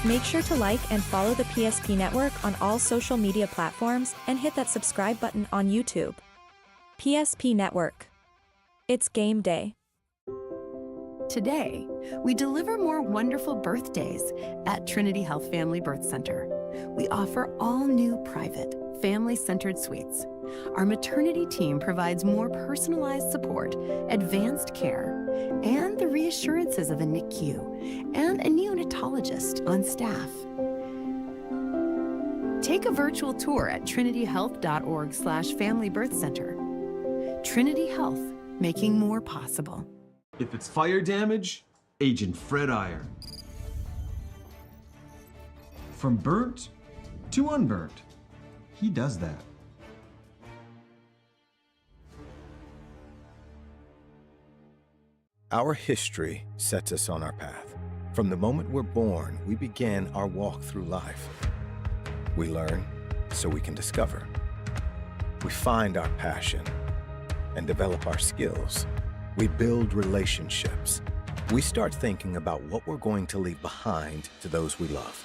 Make sure to like and follow the PSP Network on all social media platforms and hit that subscribe button on YouTube. PSP Network. It's game day. Today, we deliver more wonderful birthdays at Trinity Health Family Birth Center. We offer all new private, family-centered suites. Our maternity team provides more personalized support, advanced care, and the reassurances of a NICU and a neonatologist on staff. Take a virtual tour at trinityhealth.org/Family Birth Center. Trinity Health, making more possible. If it's fire damage, Agent Fred Iron. From burnt to unburnt, he does that. Our history sets us on our path. From the moment we're born, we begin our walk through life. We learn so we can discover. We find our passion and develop our skills. We build relationships. We start thinking about what we're going to leave behind to those we love.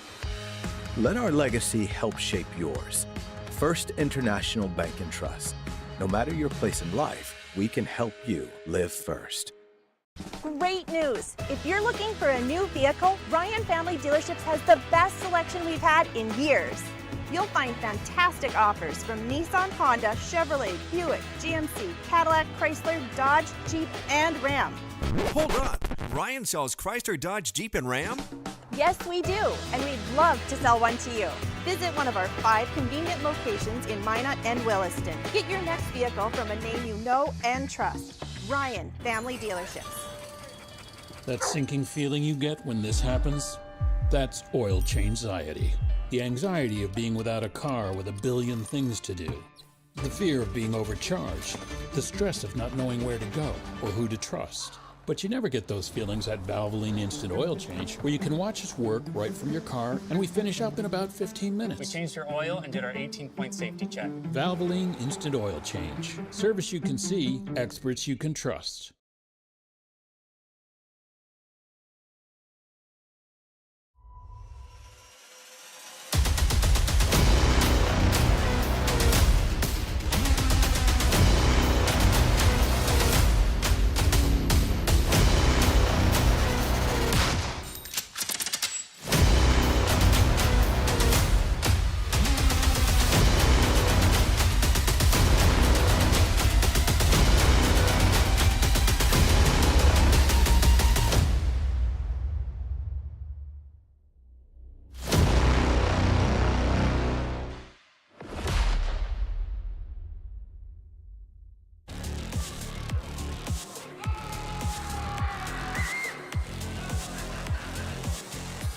Let our legacy help shape yours. First International Bank and Trust. No matter your place in life, we can help you live first. Great news! If you're looking for a new vehicle, Ryan Family Dealerships has the best selection we've had in years. You'll find fantastic offers from Nissan, Honda, Chevrolet, Buick, GMC, Cadillac, Chrysler, Dodge, Jeep, and Ram. Hold up! Ryan sells Chrysler, Dodge, Jeep, and Ram? Yes, we do, and we'd love to sell one to you. Visit one of our 5 convenient locations in Minot and Williston. Get your next vehicle from a name you know and trust. Ryan Family Dealerships. That sinking feeling you get when this happens? That's oil change-anxiety. The anxiety of being without a car with a billion things to do. The fear of being overcharged. The stress of not knowing where to go or who to trust. But you never get those feelings at Valvoline Instant Oil Change, where you can watch us work right from your car, and we finish up in about 15 minutes. We changed your oil and did our 18-point safety check. Valvoline Instant Oil Change. Service you can see, experts you can trust.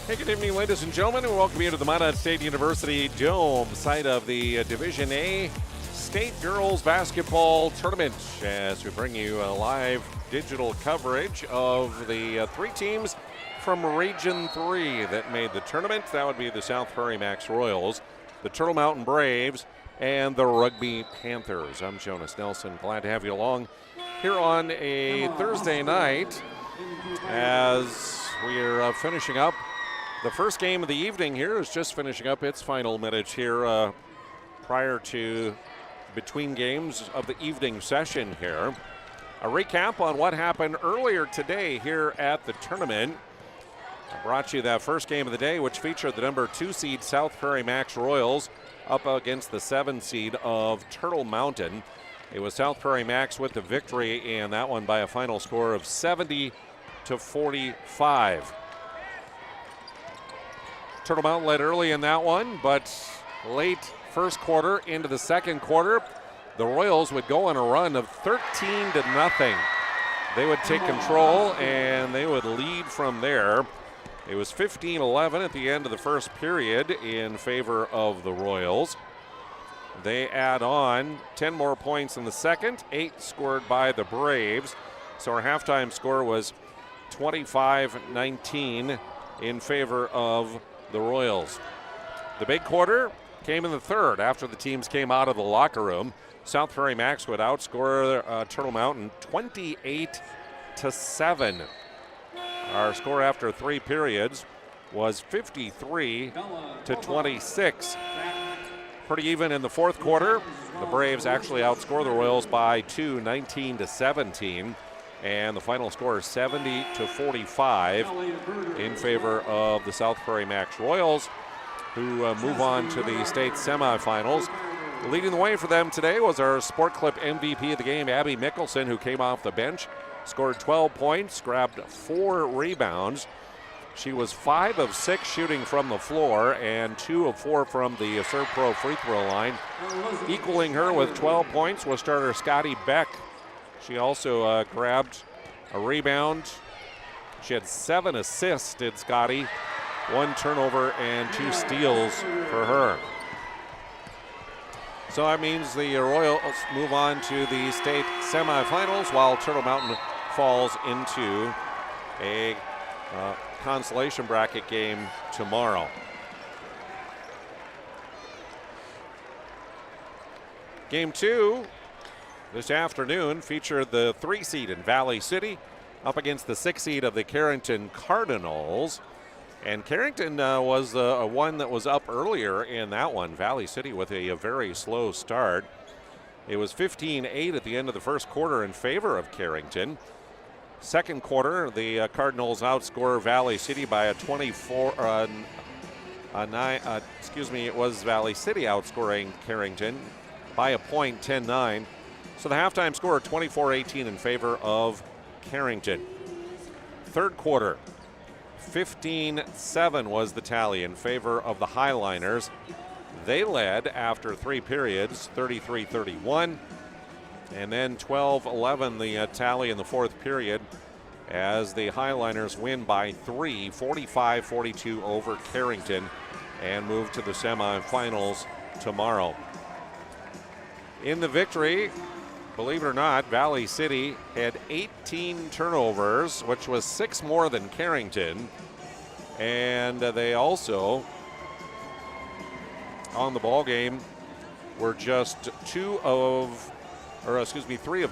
Hey, good evening, ladies and gentlemen, and welcome you to the Minot State University Dome, site of the Division A State Girls Basketball Tournament, as we bring you a live digital coverage of the 3 teams from Region 3 that made the tournament. That would be the South Prairie Max Royals, the Turtle Mountain Braves, and the Rugby Panthers. I'm Jonas Nelson. Glad to have you along here on a Thursday night as we're finishing up. The first game of the evening here is just finishing up its final minutes here prior to between games of the evening session here. A recap on what happened earlier today here at the tournament. I brought you that first game of the day, which featured the number 2 seed South Prairie Max Royals up against the 7 seed of Turtle Mountain. It was South Prairie Max with the victory, and that one by a final score of 70-45. Turtle Mountain led early in that one, but late first quarter into the second quarter, the Royals would go on a run of 13-0. They would take control and they would lead from there. It was 15-11 at the end of the first period in favor of the Royals. They add on 10 more points in the second, 8 scored by the Braves. So our halftime score was 25-19 in favor of the Royals. The big quarter came in the third after the teams came out of the locker room. South Prairie Max would outscore Turtle Mountain 28-7. Our score after 3 periods. was 53-26. Pretty even in the fourth quarter. The Braves actually outscore the Royals by 2, 19-17. And the final score is 70-45 in favor of the South Prairie Max Royals, who move on to the state semifinals. Leading the way for them today was our Sport Clip MVP of the game, Abby Mickelson, who came off the bench, scored 12 points, grabbed 4 rebounds. She was 5 of 6 shooting from the floor and 2 of 4 from the Serve Pro free throw line. Equaling her with 12 points was starter Scotty Beck. She also grabbed a rebound. She had 7 assists, did Scotty. 1 turnover and 2 steals for her. So that means the Royals move on to the state semifinals while Turtle Mountain falls into a consolation bracket game tomorrow. Game 2 this afternoon featured the 3 seed in Valley City up against the 6 seed of the Carrington Cardinals. And Carrington was one that was up earlier in that one. Valley City with a very slow start. It was 15-8 at the end of the first quarter in favor of Carrington. Second quarter, the Cardinals outscore Valley City by a 24, it was Valley City outscoring Carrington by a point, 10-9. So the halftime score, 24-18 in favor of Carrington. Third quarter, 15-7 was the tally in favor of the Highliners. They led after 3 periods, 33-31. And then 12-11 the tally in the fourth period as the Highliners win by 3, 45-42 over Carrington and move to the semifinals tomorrow. In the victory, believe it or not, Valley City had 18 turnovers, which was 6 more than Carrington. And they also, on the ball game, were just 3 of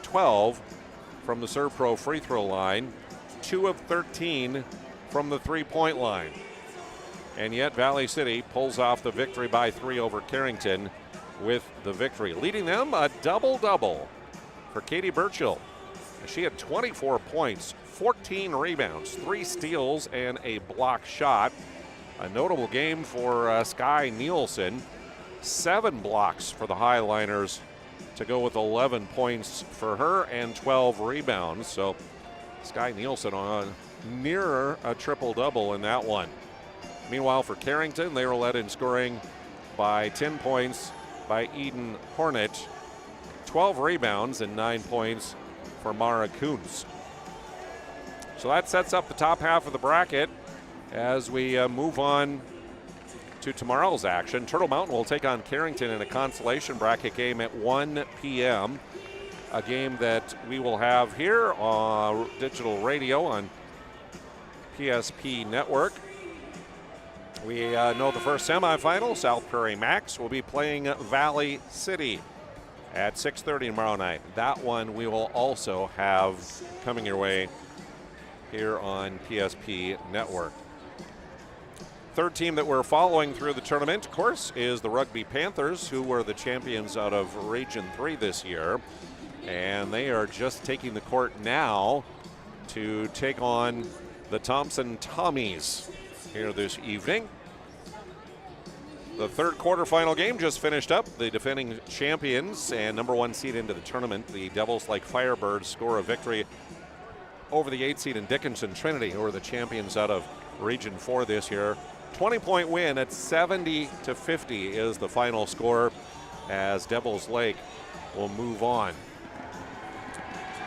12 from the Serve Pro free throw line, 2 of 13 from the three-point line. And yet Valley City pulls off the victory by 3 over Carrington with the victory. Leading them, a double-double for Katie Burchill. She had 24 points, 14 rebounds, 3 steals, and a block shot. A notable game for Sky Nielsen. 7 blocks for the Highliners to go with 11 points for her and 12 rebounds. So Sky Nielsen on nearer a triple-double in that one. Meanwhile, for Carrington, they were led in scoring by 10 points by Eden Hornet, 12 rebounds and 9 points for Mara Kuntz. So that sets up the top half of the bracket as we move on to tomorrow's action. Turtle Mountain will take on Carrington in a consolation bracket game at 1 p.m. A game that we will have here on digital radio on PSP Network. We know the first semifinal, South Prairie Max, will be playing Valley City at 6:30 tomorrow night. That one we will also have coming your way here on PSP Network. Third team that we're following through the tournament, of course, is the Rugby Panthers, who were the champions out of Region 3 this year. And they are just taking the court now to take on the Thompson Tommies here this evening. The third quarterfinal game just finished up. The defending champions and number 1 seed into the tournament, the Devils like Firebirds, score a victory over the 8 seed in Dickinson Trinity, who are the champions out of Region 4 this year. 20-point win at 70-50 is the final score as Devils Lake will move on.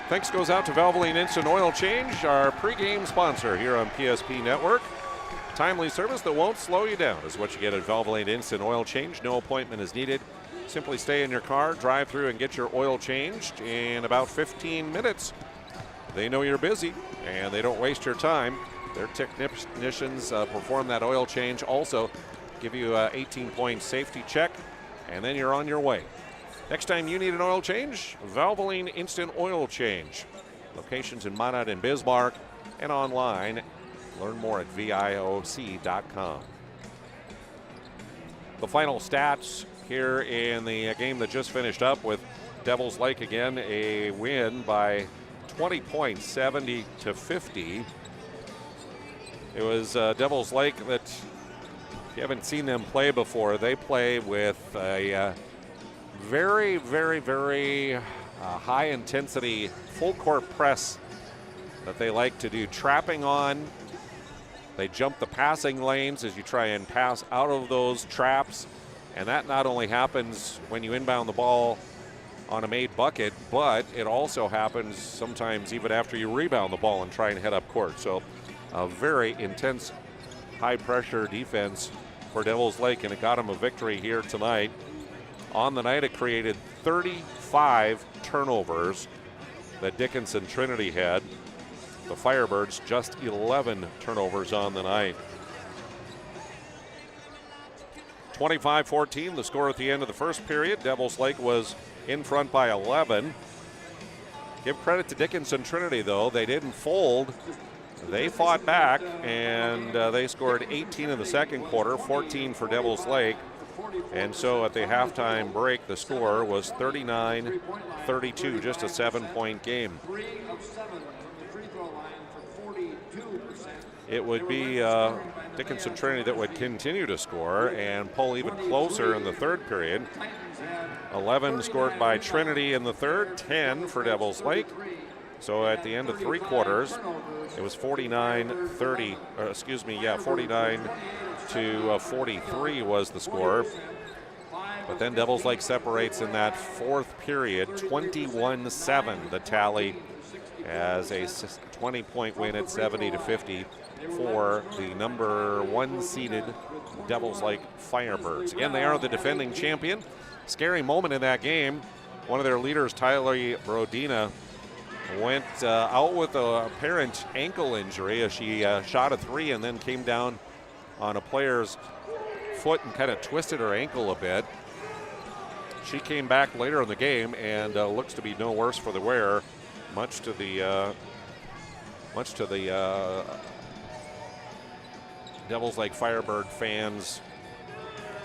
Thanks goes out to Valvoline Instant Oil Change, our pregame sponsor here on PSP Network. Timely service that won't slow you down is what you get at Valvoline Instant Oil Change. No appointment is needed. Simply stay in your car, drive through, and get your oil changed in about 15 minutes. They know you're busy, and they don't waste your time. Their technicians perform that oil change. Also, give you an 18-point safety check, and then you're on your way. Next time you need an oil change, Valvoline Instant Oil Change. Locations in Minot and Bismarck, and online, Learn more at VIOC.com. The final stats here in the game that just finished up with Devils Lake again, a win by 20 points, 70-50. It was Devils Lake that, if you haven't seen them play before, they play with a very, very, very high intensity full court press that they like to do trapping on. They jump the passing lanes as you try and pass out of those traps. And that not only happens when you inbound the ball on a made bucket, but it also happens sometimes even after you rebound the ball and try and head up court. So a very intense, high-pressure defense for Devils Lake, and it got them a victory here tonight. On the night, it created 35 turnovers that Dickinson Trinity had. The Firebirds just 11 turnovers on the night. 25-14, the score at the end of the first period. Devils Lake was in front by 11. Give credit to Dickinson Trinity, though. They didn't fold. They fought back, and they scored 18 in the second quarter, 14 for Devils Lake. And so at the halftime break, the score was 39-32, just a 7-point game. It would be Dickinson Trinity that would continue to score and pull even closer in the third period. 11 scored by Trinity in the third, 10 for Devils Lake. So at the end of three quarters, it was 49-30, 49-43 was the score. But then Devils Lake separates in that fourth period, 21-7 the tally, as a 20-point win at 70-50 for the number one seeded Devils Lake Firebirds. Again, they are the defending champion. Scary moment in that game. One of their leaders, Tyler Brodina, went out with a apparent ankle injury as she shot a three and then came down on a player's foot and kind of twisted her ankle a bit. She came back later in the game and looks to be no worse for the wear, much to the Devils Lake Firebird fans'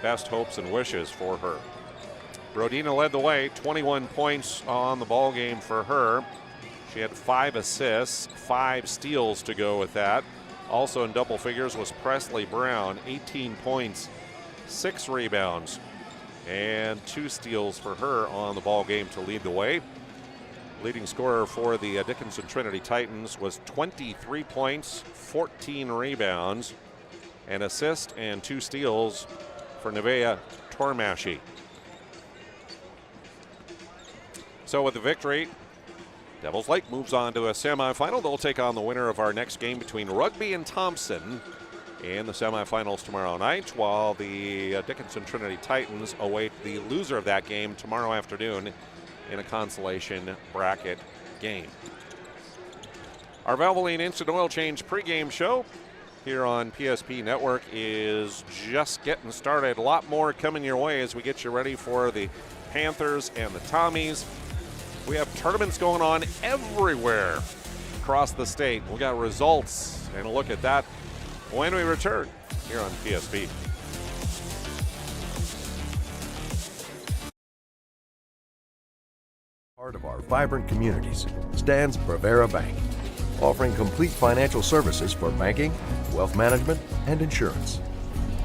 best hopes and wishes for her. Brodina led the way, 21 points on the ball game for her. She had 5 assists, 5 steals to go with that. Also in double figures was Presley Brown, 18 points, 6 rebounds, and 2 steals for her on the ball game to lead the way. Leading scorer for the Dickinson Trinity Titans was 23 points, 14 rebounds, an assist and 2 steals for Nevaeh Tormashi. So with the victory, Devils Lake moves on to a semifinal. They'll take on the winner of our next game between Rugby and Thompson in the semifinals tomorrow night, while the Dickinson Trinity Titans await the loser of that game tomorrow afternoon in a consolation bracket game. Our Valvoline Instant Oil Change pregame show here on PSP Network is just getting started. A lot more coming your way as we get you ready for the Panthers and the Tommies. We have tournaments going on everywhere across the state. We got results and a look at that when we return here on PSP. Part of our vibrant communities stands Bravera Bank, offering complete financial services for banking, wealth management, and insurance.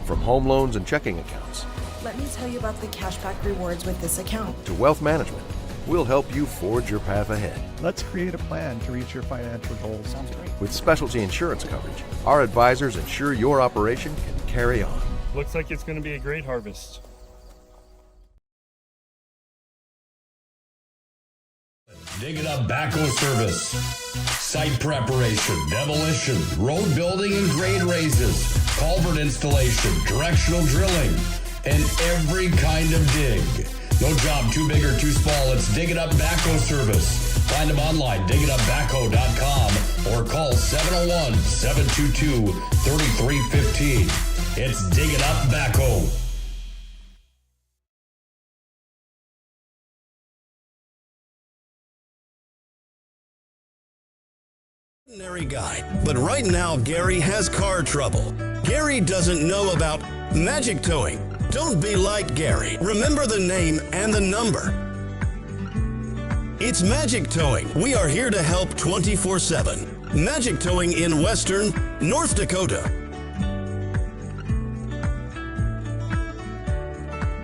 From home loans and checking accounts. Let me tell you about the cashback rewards with this account. To wealth management. We'll help you forge your path ahead. Let's create a plan to reach your financial goals. Sounds great. With specialty insurance coverage, our advisors ensure your operation can carry on. Looks like it's going to be a great harvest. Dig It Up Backhoe Service. Site preparation, demolition, road building and grade raises, culvert installation, directional drilling, and every kind of dig. No job too big or too small. It's Dig It Up Backhoe Service. Find them online, digitupbackhoe.com, or call 701-722-3315. It's Dig It Up Backhoe. Ordinary guy, but right now Gary has car trouble. Gary doesn't know about magic towing. Don't be like Gary. Remember the name and the number. It's Magic Towing. We are here to help 24/7. Magic Towing in Western North Dakota.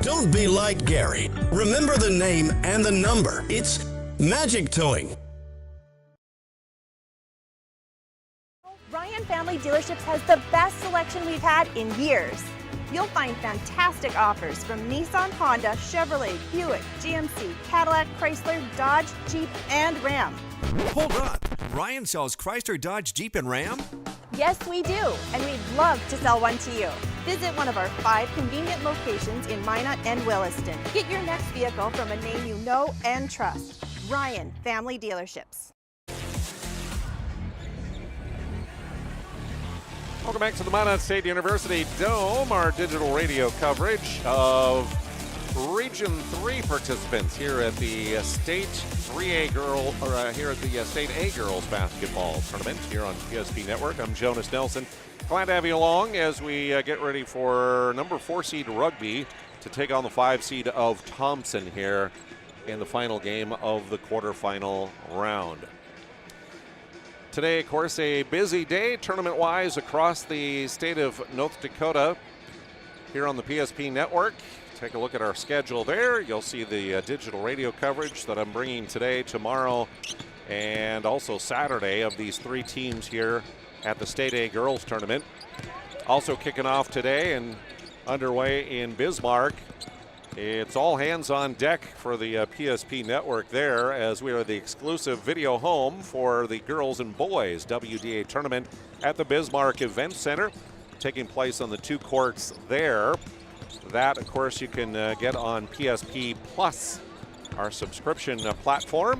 Don't be like Gary. Remember the name and the number. It's Magic Towing. Ryan Family Dealerships has the best selection we've had in years. You'll find fantastic offers from Nissan, Honda, Chevrolet, Buick, GMC, Cadillac, Chrysler, Dodge, Jeep, and Ram. Hold on. Ryan sells Chrysler, Dodge, Jeep, and Ram? Yes, we do, and we'd love to sell one to you. Visit one of our 5 convenient locations in Minot and Williston. Get your next vehicle from a name you know and trust. Ryan Family Dealerships. Welcome back to the Minot State University Dome, our digital radio coverage of Region 3 participants here at the State 3A here at the State A Girls Basketball Tournament here on PSP Network. I'm Jonas Nelson. Glad to have you along as we get ready for number 4 seed Rugby to take on the 5 seed of Thompson here in the final game of the quarterfinal round. Today, of course, a busy day tournament-wise across the state of North Dakota here on the PSP Network. Take a look at our schedule there. You'll see the digital radio coverage that I'm bringing today, tomorrow, and also Saturday of these 3 teams here at the State A Girls Tournament. Also kicking off today and underway in Bismarck. It's all hands on deck for the PSP Network there, as we are the exclusive video home for the girls and boys WDA tournament at the Bismarck Event Center, taking place on the 2 courts there. That, of course, you can get on PSP Plus, our subscription platform.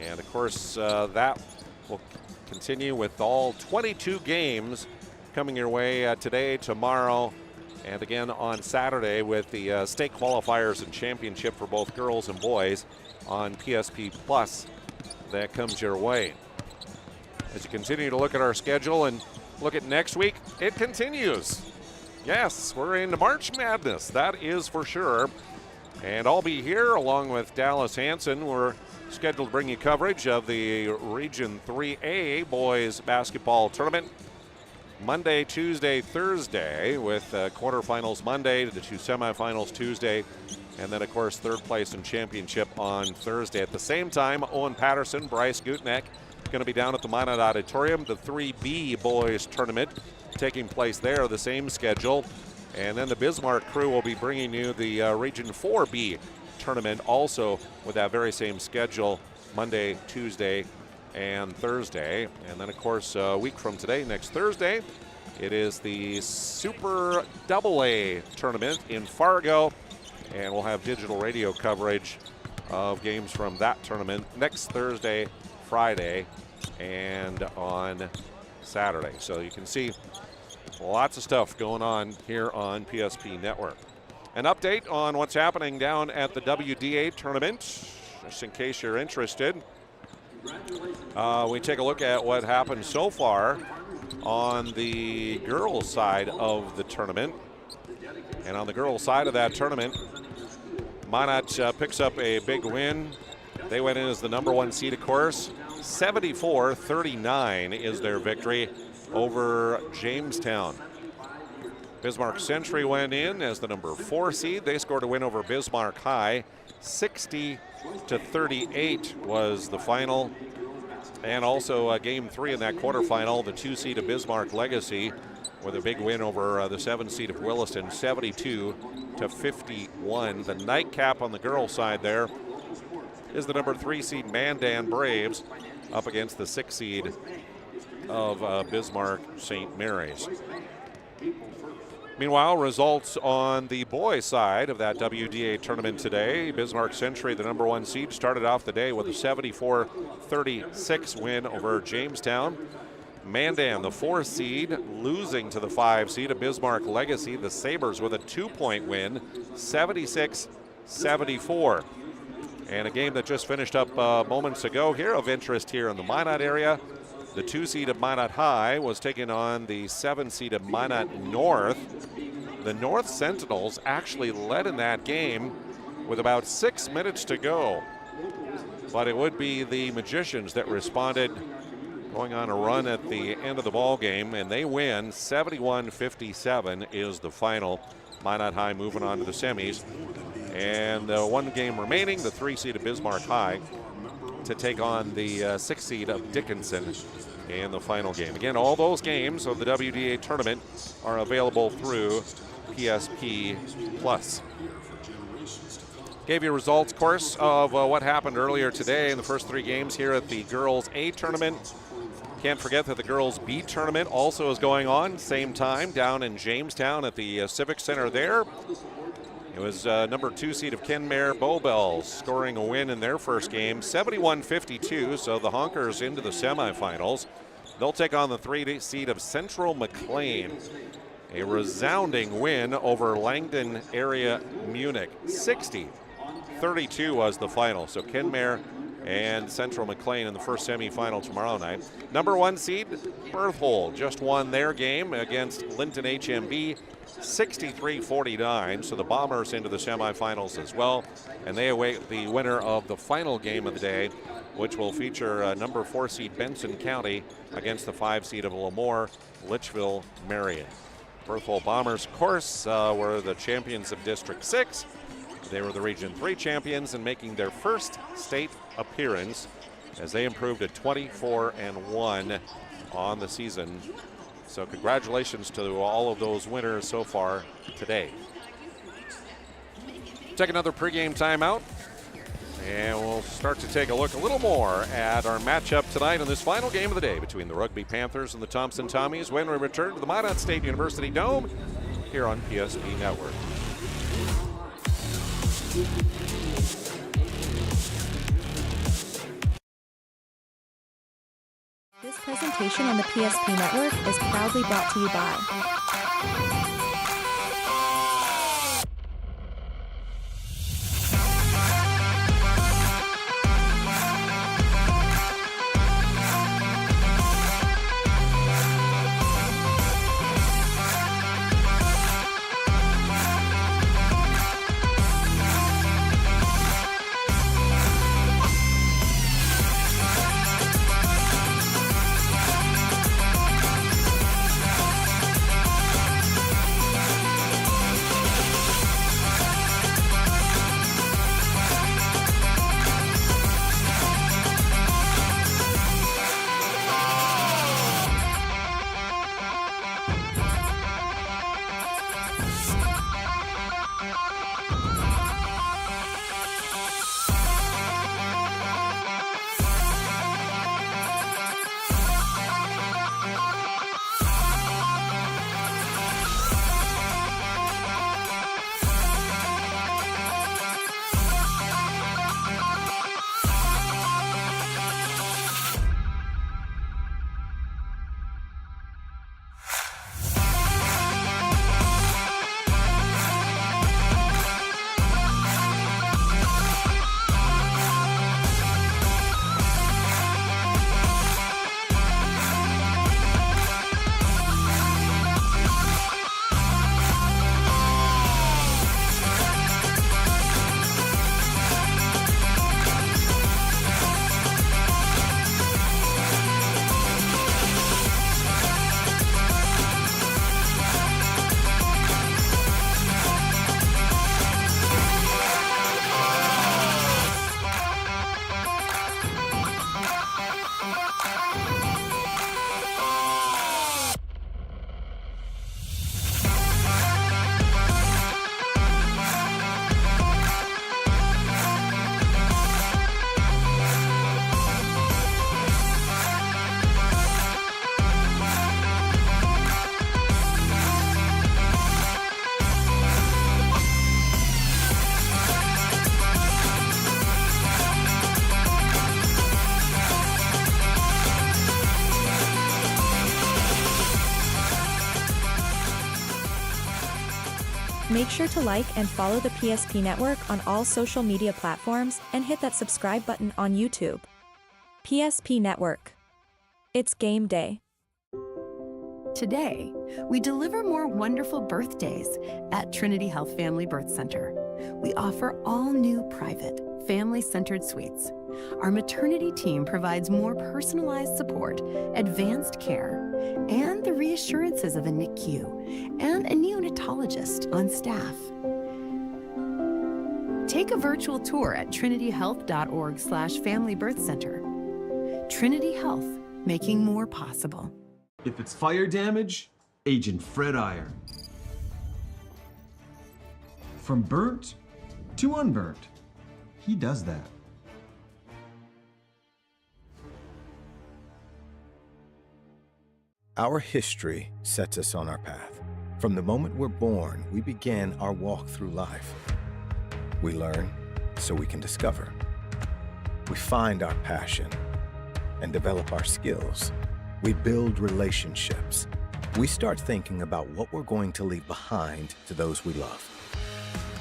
And, of course, that will continue with all 22 games coming your way today, tomorrow, and again on Saturday with the state qualifiers and championship for both girls and boys on PSP Plus. That comes your way. As you continue to look at our schedule and look at next week, it continues. Yes, we're into March Madness, that is for sure. And I'll be here along with Dallas Hanson. We're scheduled to bring you coverage of the Region 3A Boys Basketball Tournament Monday, Tuesday, Thursday, with quarterfinals Monday, the 2 semifinals Tuesday, and then, of course, 3rd place and championship on Thursday. At the same time, Owen Patterson, Bryce Gutneck going to be down at the Minot Auditorium. The 3B Boys Tournament taking place there, the same schedule. And then the Bismarck crew will be bringing you the Region 4B Tournament, also with that very same schedule, Monday, Tuesday, and Thursday. And then, of course, a week from today, next Thursday, it is the Super AA Tournament in Fargo, and we'll have digital radio coverage of games from that tournament next Thursday, Friday, and on Saturday. So you can see lots of stuff going on here on PSP Network. An update on what's happening down at the WDA tournament, just in case you're interested. We take a look at what happened so far on the girls' side of the tournament. And on the girls' side of that tournament, Minot picks up a big win. They went in as the number 1 seed, of course. 74-39 is their victory over Jamestown. Bismarck Century went in as the number 4 seed. They scored a win over Bismarck High. 60-38 was the final. And also game 3 in that quarterfinal, the 2 seed of Bismarck Legacy with a big win over the 7 seed of Williston, 72-51. The nightcap on the girls' side there is the number 3 seed Mandan Braves up against the 6 seed of Bismarck St. Mary's. Meanwhile, results on the boys' side of that WDA tournament today. Bismarck Century, the number 1 seed, started off the day with a 74-36 win over Jamestown. Mandan, the 4 seed, losing to the 5 seed of Bismarck Legacy. The Sabres with a 2-point win, 76-74. And a game that just finished up moments ago here of interest here in the Minot area. The 2 seed of Minot High was taking on the 7 seed of Minot North. The North Sentinels actually led in that game with about 6 minutes to go. But it would be the Magicians that responded, going on a run at the end of the ball game, and they win. 71-57 is the final. Minot High moving on to the semis. And the 1 game remaining, the 3 seed of Bismarck High to take on the 6 seed of Dickinson in the final game. Again, all those games of the WDA tournament are available through PSP Plus. Gave you results, of course, of what happened earlier today in the first 3 games here at the Girls A tournament. Can't forget that the Girls B tournament also is going on, same time, down in Jamestown at the Civic Center there. It was number 2 seed of Kenmare Bowbells scoring a win in their first game, 71-52, so the Honkers into the semifinals. They'll take on the 3 seed of Central McLean. A resounding win over Langdon area Munich. 60-32 was the final, so Kenmare and Central McLean in the first semifinal tomorrow night. Number 1 seed, Berthold, just won their game against Linton HMB, 63-49, so the Bombers into the semifinals as well, and they await the winner of the final game of the day, which will feature number 4 seed Benson County against the 5 seed of Lemoore, Litchfield Marion. Berthold Bombers, of course, were the champions of District 6. They were the Region 3 champions and making their first state appearance as they improved to 24-1 on the season. So congratulations to all of those winners so far today. Take another pregame timeout, and we'll start to take a look a little more at our matchup tonight in this final game of the day between the Rugby Panthers and the Thompson Tommies when we return to the Minot State University Dome here on PSP Network. This presentation on the PSP Network is proudly brought to you by Make sure to like and follow the PSP Network on all social media platforms and hit that subscribe button on YouTube. PSP Network. It's game day. Today, we deliver more wonderful birthdays at Trinity Health Family Birth Center. We offer all new private, family-centered suites. Our maternity team provides more personalized support, advanced care, and the reassurances of a NICU and a neonatologist on staff. Take a virtual tour at trinityhealth.org/Family Birth Center. Trinity Health, making more possible. If it's fire damage, Agent Fred Iron. From burnt to unburnt, he does that. Our history sets us on our path. From the moment we're born, we begin our walk through life. We learn so we can discover. We find our passion and develop our skills. We build relationships. We start thinking about what we're going to leave behind to those we love.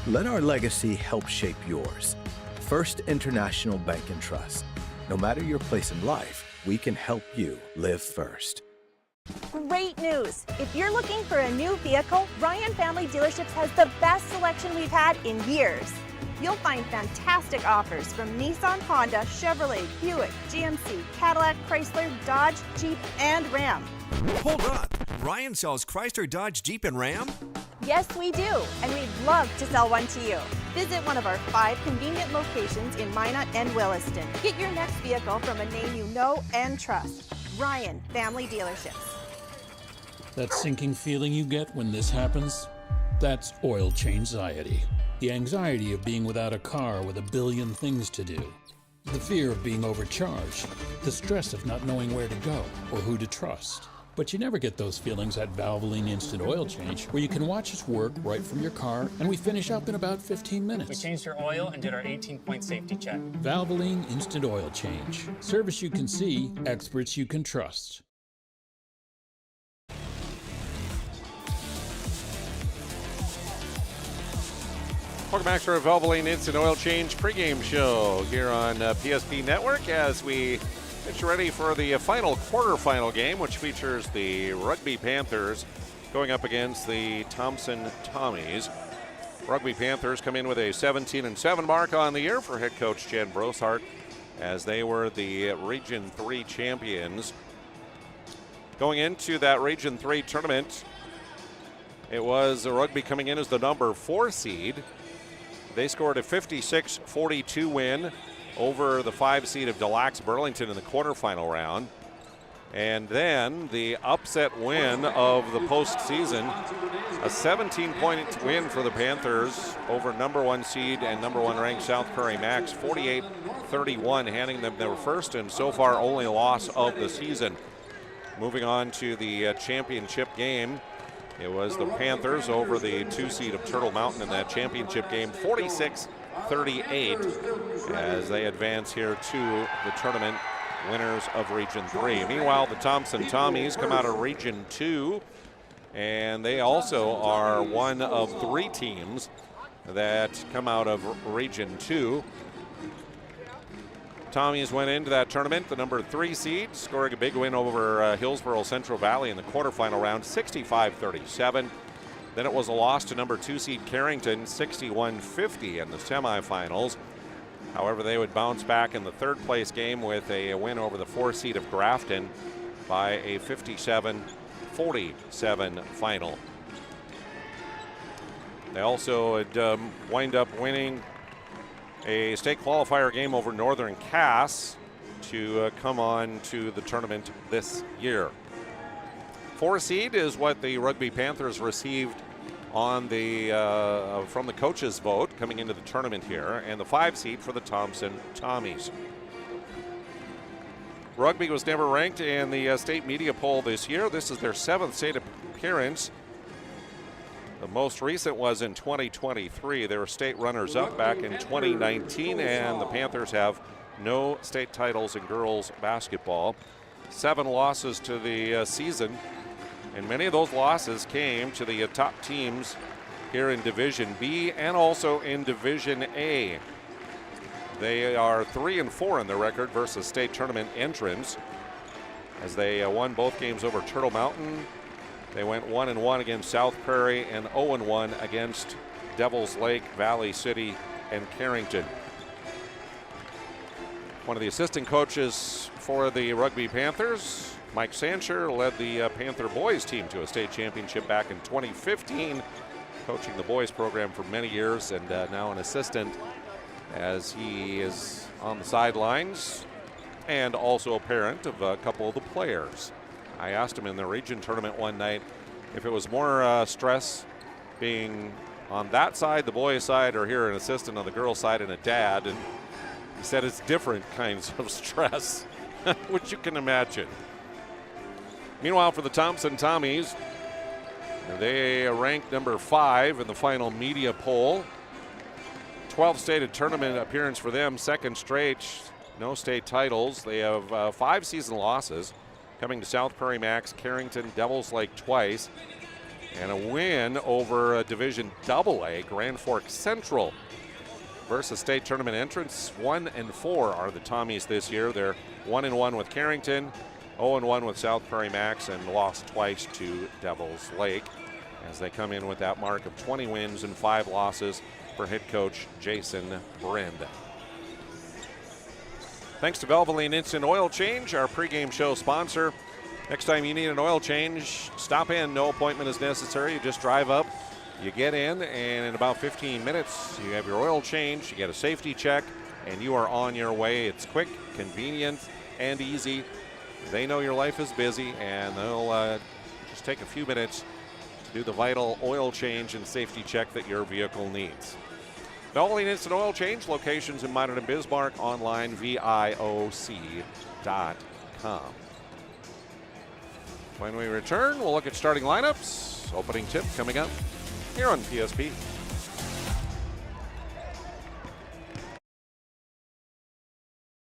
Let our legacy help shape yours. First International Bank and Trust. No matter your place in life, we can help you live first. Great news! If you're looking for a new vehicle, Ryan Family Dealerships has the best selection we've had in years. You'll find fantastic offers from Nissan, Honda, Chevrolet, Buick, GMC, Cadillac, Chrysler, Dodge, Jeep, and Ram. Hold up! Ryan sells Chrysler, Dodge, Jeep, and Ram? Yes, we do, and we'd love to sell one to you. Visit one of our 5 convenient locations in Minot and Williston. Get your next vehicle from a name you know and trust. Ryan Family Dealerships. That sinking feeling you get when this happens? That's oil change anxiety. The anxiety of being without a car with a billion things to do. The fear of being overcharged. The stress of not knowing where to go or who to trust. But you never get those feelings at Valvoline Instant Oil Change, where you can watch us work right from your car, and we finish up in about 15 minutes. We changed your oil and did our 18-point safety check. Valvoline Instant Oil Change. Service you can see, experts you can trust. Welcome back to our Valvoline Instant Oil Change pregame show here on PSP Network as we get you ready for the final quarterfinal game, which features the Rugby Panthers going up against the Thompson Tommies. Rugby Panthers come in with a 17-7 mark on the year for head coach Jen Broshart, as they were the Region 3 champions. Going into that Region 3 tournament, it was Rugby coming in as the number 4 seed. They scored a 56-42 win over the 5 seed of Des Lacs Burlington in the quarterfinal round. And then the upset win of the postseason, a 17-point win for the Panthers over number 1 seed and number 1 ranked South Prairie Max, 48-31, handing them their first and so far only loss of the season. Moving on to the championship game, it was the Panthers over the 2 seed of Turtle Mountain in that championship game, 46-38, as they advance here to the tournament winners of Region 3. Meanwhile, the Thompson Tommies come out of Region 2, and they also are one of 3 teams that come out of Region 2. Tommies went into that tournament, the number 3 seed, scoring a big win over Hillsborough Central Valley in the quarterfinal round, 65-37. Then it was a loss to number 2 seed Carrington, 61-50 in the semifinals. However, they would bounce back in the 3rd place game with a win over the 4 seed of Grafton by a 57-47 final. They also would wind up winning a state qualifier game over Northern Cass to come on to the tournament this year. 4 seed is what the Rugby Panthers received on the from the coaches' vote coming into the tournament here, and the 5 seed for the Thompson Tommies. Rugby was never ranked in the state media poll this year. This is their 7th state appearance. The most recent was in 2023. They were state runners-up back in 2019, and the Panthers have no state titles in girls basketball. 7 losses to the season, and many of those losses came to the top teams here in Division B and also in Division A. They are 3-4 in their record versus state tournament entrants. as they won both games over Turtle Mountain. They went 1-1 against South Prairie and 0-1 against Devils Lake, Valley City, and Carrington. One of the assistant coaches for the Rugby Panthers, Mike Sancher, led the Panther boys team to a state championship back in 2015, coaching the boys program for many years, and now an assistant as he is on the sidelines and also a parent of a couple of the players. I asked him in the region tournament one night if it was more stress being on that side, the boys' side, or here an assistant on the girls' side and a dad, and he said it's different kinds of stress, which you can imagine. Meanwhile, for the Thompson Tommies, they ranked number 5 in the final media poll. 12th stated tournament appearance for them, second straight, no state titles. They have 5 season losses, coming to South Prairie Max, Carrington, Devils Lake twice, and a win over Division AA, Grand Forks Central. Versus state tournament entrants, 1-4 are the Tommies this year. They're 1-1 with Carrington, 0-1 with South Prairie Max, and lost twice to Devils Lake, as they come in with that mark of 20 wins and 5 losses for head coach Jason Brind. Thanks to Valvoline Instant Oil Change, our pregame show sponsor. Next time you need an oil change, stop in. No appointment is necessary. You just drive up, you get in, and in about 15 minutes, you have your oil change, you get a safety check, and you are on your way. It's quick, convenient, and easy. They know your life is busy, and they'll just take a few minutes to do the vital oil change and safety check that your vehicle needs. Valvoline Instant Oil Change, locations in Minot and Bismarck, online, VIOC.com. When we return, we'll look at starting lineups. Opening tip coming up here on PSP.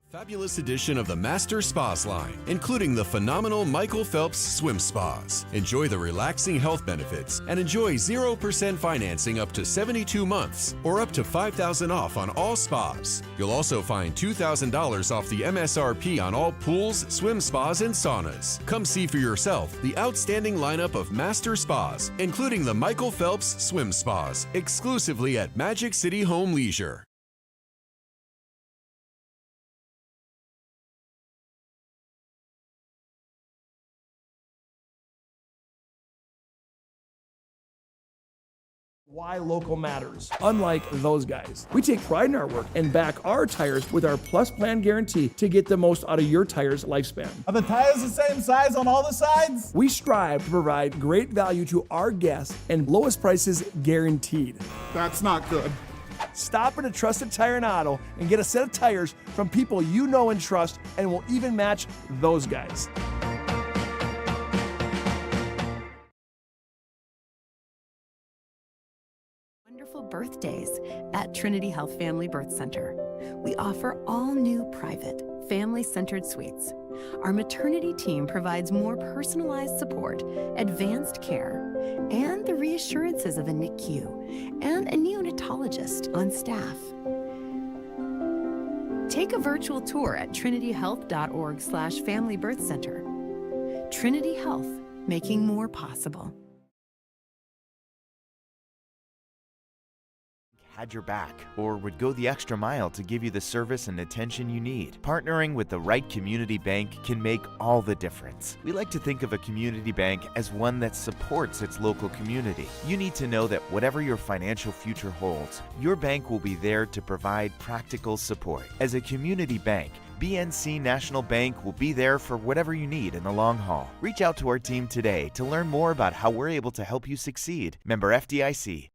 Fabulous edition of the Master Spas line, including the phenomenal Michael Phelps Swim Spas. Enjoy the relaxing health benefits and enjoy 0% financing up to 72 months or up to $5,000 off on all spas. You'll also find $2,000 off the MSRP on all pools, swim spas, and saunas. Come see for yourself the outstanding lineup of Master Spas, including the Michael Phelps Swim Spas, exclusively at Magic City Home Leisure. Why local matters. Unlike those guys, we take pride in our work and back our tires with our Plus Plan guarantee to get the most out of your tire's lifespan. Are the tires the same size on all the sides? We strive to provide great value to our guests and lowest prices guaranteed. That's not good. Stop at a trusted tire and auto and get a set of tires from people you know and trust, and will even match those guys. Wonderful birthdays at Trinity Health Family Birth Center. We offer all new private, family-centered suites. Our maternity team provides more personalized support, advanced care, and the reassurances of a NICU and a neonatologist on staff. Take a virtual tour at trinityhealth.org/Family Birth Center. Trinity Health, making more possible. Had your back, or would go the extra mile to give you the service and attention you need. Partnering with the right community bank can make all the difference. We like to think of a community bank as one that supports its local community. You need to know that whatever your financial future holds, your bank will be there to provide practical support. As a community bank, BNC National Bank will be there for whatever you need in the long haul. Reach out to our team today to learn more about how we're able to help you succeed. Member FDIC.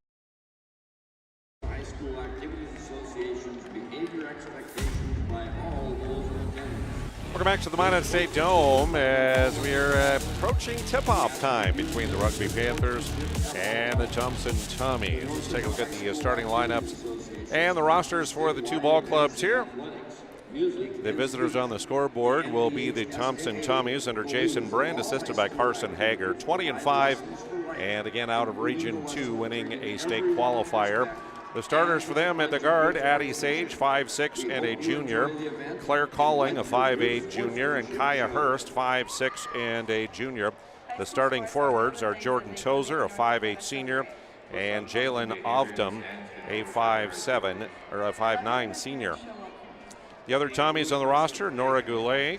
High School Activities Association's behavior expectations by all those in attendance. Welcome back to the Minot State Dome as we are approaching tip-off time between the Rugby Panthers and the Thompson Tommies. Let's take a look at the starting lineups and the rosters for the two ball clubs here. The visitors on the scoreboard will be the Thompson Tommies under Jason Brind, assisted by Carson Hager, 20-5, and again out of Region 2, winning a state qualifier. The starters for them at the guard, Addie Sage, 5'6", and a junior. Claire Calling, a 5'8" junior, and Kaya Hurst, 5'6", and a junior. The starting forwards are Jordan Tozer, a 5'8" senior, and Jalen Ovdom, a 5'7", or a 5'9" senior. The other Tommies on the roster, Nora Goulet,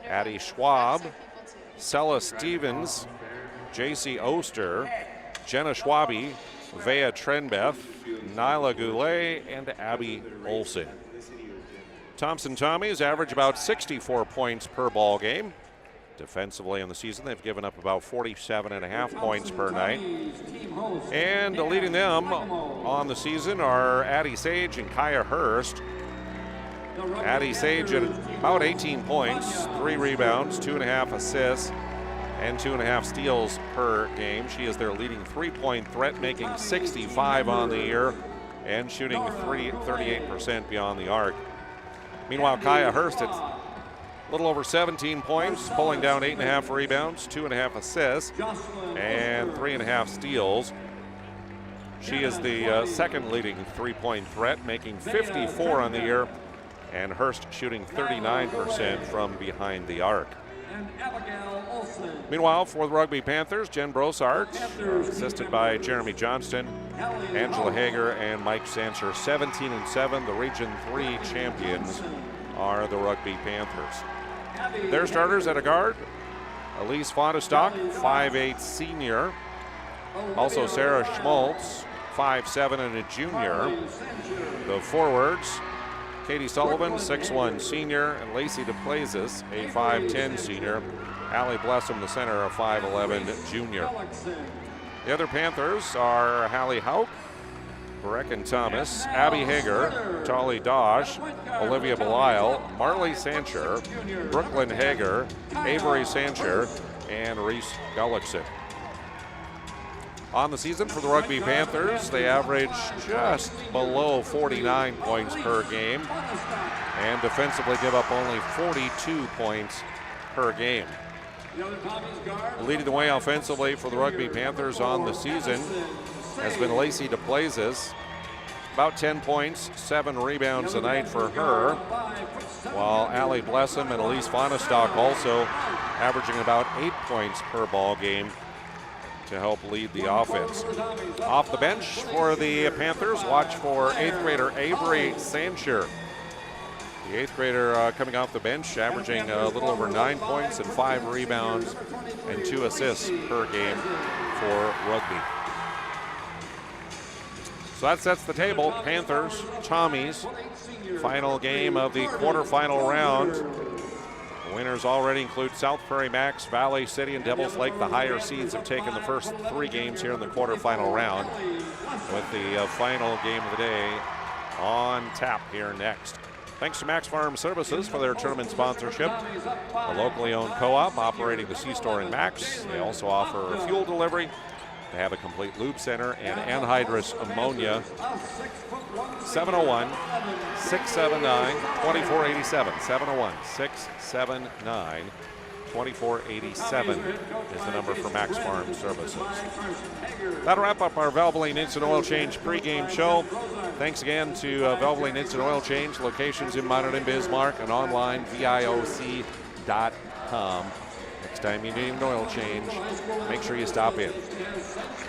Addie Schwab, Sella Stevens, JC Oster, Jenna Schwabi, Vea Trenbeth, Nyla Goulet, and Abby Olson. Thompson Tommies average about 64 points per ball game. Defensively in the season, they've given up about 47.5 points per night. And leading them on the season are Addie Sage and Kaya Hurst. Addie Sage at about 18 points, 3 rebounds, 2.5 assists, and 2.5 steals per game. She is their leading 3-point threat, making 65 on the year and shooting 38% beyond the arc. Meanwhile, Kaya Hurst at a little over 17 points, pulling down 8.5 rebounds, 2.5 assists, and 3.5 steals. She is the second leading 3-point threat, making 54 on the year, and Hurst shooting 39% from behind the arc. Meanwhile, for the Rugby Panthers, Jen Brossart, assisted by Jeremy Johnston, Angela Hager, and Mike Sancher, 17-7. The Region 3 champions are the Rugby Panthers. Their starters at a guard, Elise Fontestock, 5'8" senior. Also Sarah Schmaltz, 5'7" and a junior. The forwards, Katie Sullivan, 6'1" senior, and Lacey DePlazis, a 5'10" senior. Allie Blessum, the center, a 5'11" junior. The other Panthers are Hallie Hauk, Brecken Thomas, Abby Hager, Tali Dosh, Olivia Belisle, Marley Sancher, Brooklyn Hager, Avery Sancher, and Reese Gullickson. On the season for the Rugby Panthers, they average just below 49 points per game and defensively give up only 42 points per game. Leading the way offensively for the Rugby Panthers on the season has been Lacey DePlazis, about 10 points, 7 rebounds a night for her, while Allie Blessum and Elise Fontestock also averaging about 8 points per ball game to help lead the offense. Off the bench for the Panthers, watch for 8th grader Avery Sancher. The 8th grader coming off the bench, averaging a little over 9 points and 5 rebounds and 2 assists per game for rugby. So that sets the table. Panthers, Tommies, final game of the quarterfinal round. The winners already include South Prairie Max, Valley City, and Devils Lake. The higher seeds have taken the first 3 games here in the quarterfinal round, with the final game of the day on tap here next. Thanks to Max Farm Services for their tournament sponsorship. A locally owned co-op operating the C-Store in Max. They also offer fuel delivery. They have a complete lube center and anhydrous ammonia. 701-679-2487. 701-679-2487 is the number for Max Farm Services. That'll wrap up our Valvoline Instant Oil Change pregame show. Thanks again to Valvoline Instant Oil Change, locations in Modern and Bismarck, and online, VIOC.com. Next time you need an oil change, make sure you stop in.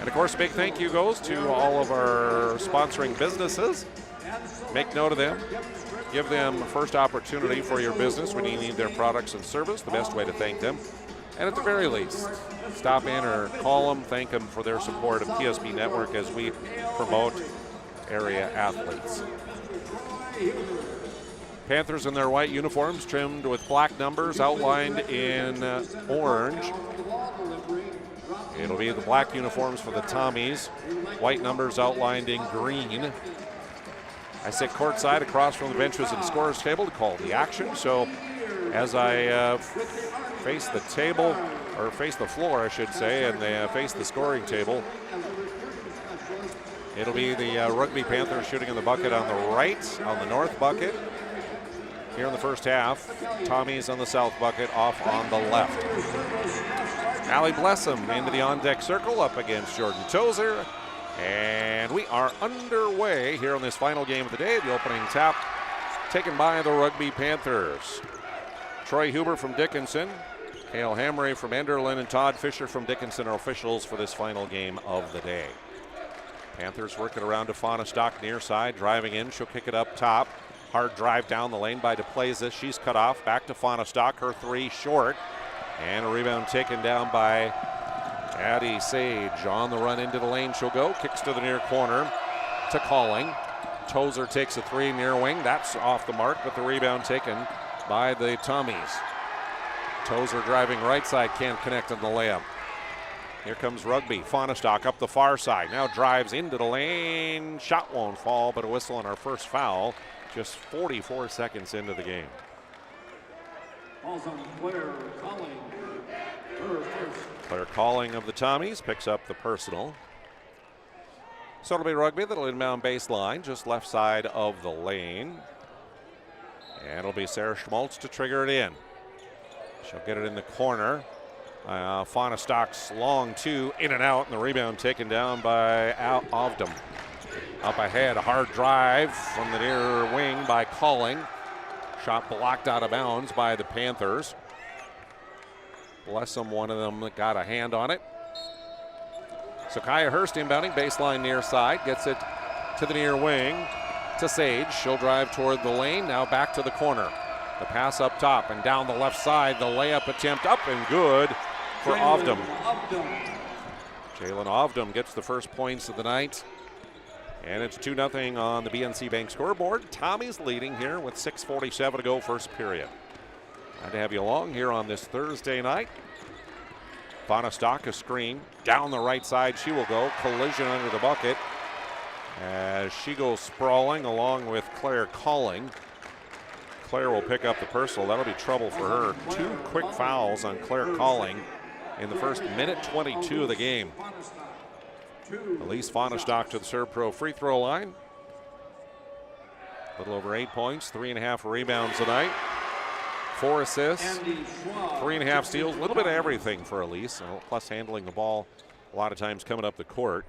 And of course, a big thank you goes to all of our sponsoring businesses. Make note of them. Give them first opportunity for your business when you need their products and service, the best way to thank them. And at the very least, stop in or call them, thank them for their support of PSP Network as we promote area athletes. Panthers in their white uniforms trimmed with black numbers outlined in orange. It'll be the black uniforms for the Tommies, white numbers outlined in green. I sit courtside across from the benches and scorers table to call the action. So as I face the table, or face the floor, I should say, and face the scoring table, it'll be the Rugby Panthers shooting in the bucket on the right, on the north bucket. Here in the first half, Tommies on the south bucket, off on the left. Allie Blessum into the on-deck circle up against Jordan Tozer. And we are underway here on this final game of the day. The opening tap taken by the Rugby Panthers. Troy Huber from Dickinson, Cale Hamray from Enderlin, and Todd Fisher from Dickinson are officials for this final game of the day. Panthers working around to Faunastock near side, driving in. She'll kick it up top. Hard drive down the lane by DePlaza. She's cut off. Back to Faunastock. Her three short. And a rebound taken down by Addie Sage. On the run into the lane she'll go. Kicks to the near corner to Calling. Tozer takes a three near wing. That's off the mark, but the rebound taken by the Tommies. Tozer driving right side, can't connect on the layup. Here comes Rugby. Faunastock up the far side. Now drives into the lane. Shot won't fall, but a whistle on our first foul. Just 44 seconds into the game. Falls on Claire Calling. Her first. Claire Calling of the Tommies picks up the personal. So it'll be Rugby that'll inbound baseline, just left side of the lane. And it'll be Sarah Schmaltz to trigger it in. She'll get it in the corner. Faunastock's long two, in and out, and the rebound taken down by Ovdam. Up ahead, a hard drive from the near wing by Calling. Shot blocked out of bounds by the Panthers. Bless them, one of them that got a hand on it. So Kaya Hurst inbounding, baseline near side, gets it to the near wing to Sage. She'll drive toward the lane, now back to the corner. The pass up top and down the left side, the layup attempt up and good for Ovdam. Jalen Ovdam gets the first points of the night. And it's 2-0 on the BNC Bank scoreboard. Tommy's leading here with 6:47 to go first period. Glad to have you along here on this Thursday night. Faunastock a screen. Down the right side she will go. Collision under the bucket as she goes sprawling along with Claire Calling. Claire will pick up the personal. That'll be trouble for her. 2 quick fouls on Claire Calling in the first minute 22 of the game. Elise Faunastock to the Serve Pro free throw line. A little over 8 points, 3.5 rebounds tonight. 4 assists, 3.5 steals, a little bit of everything for Elise, plus handling the ball a lot of times coming up the court.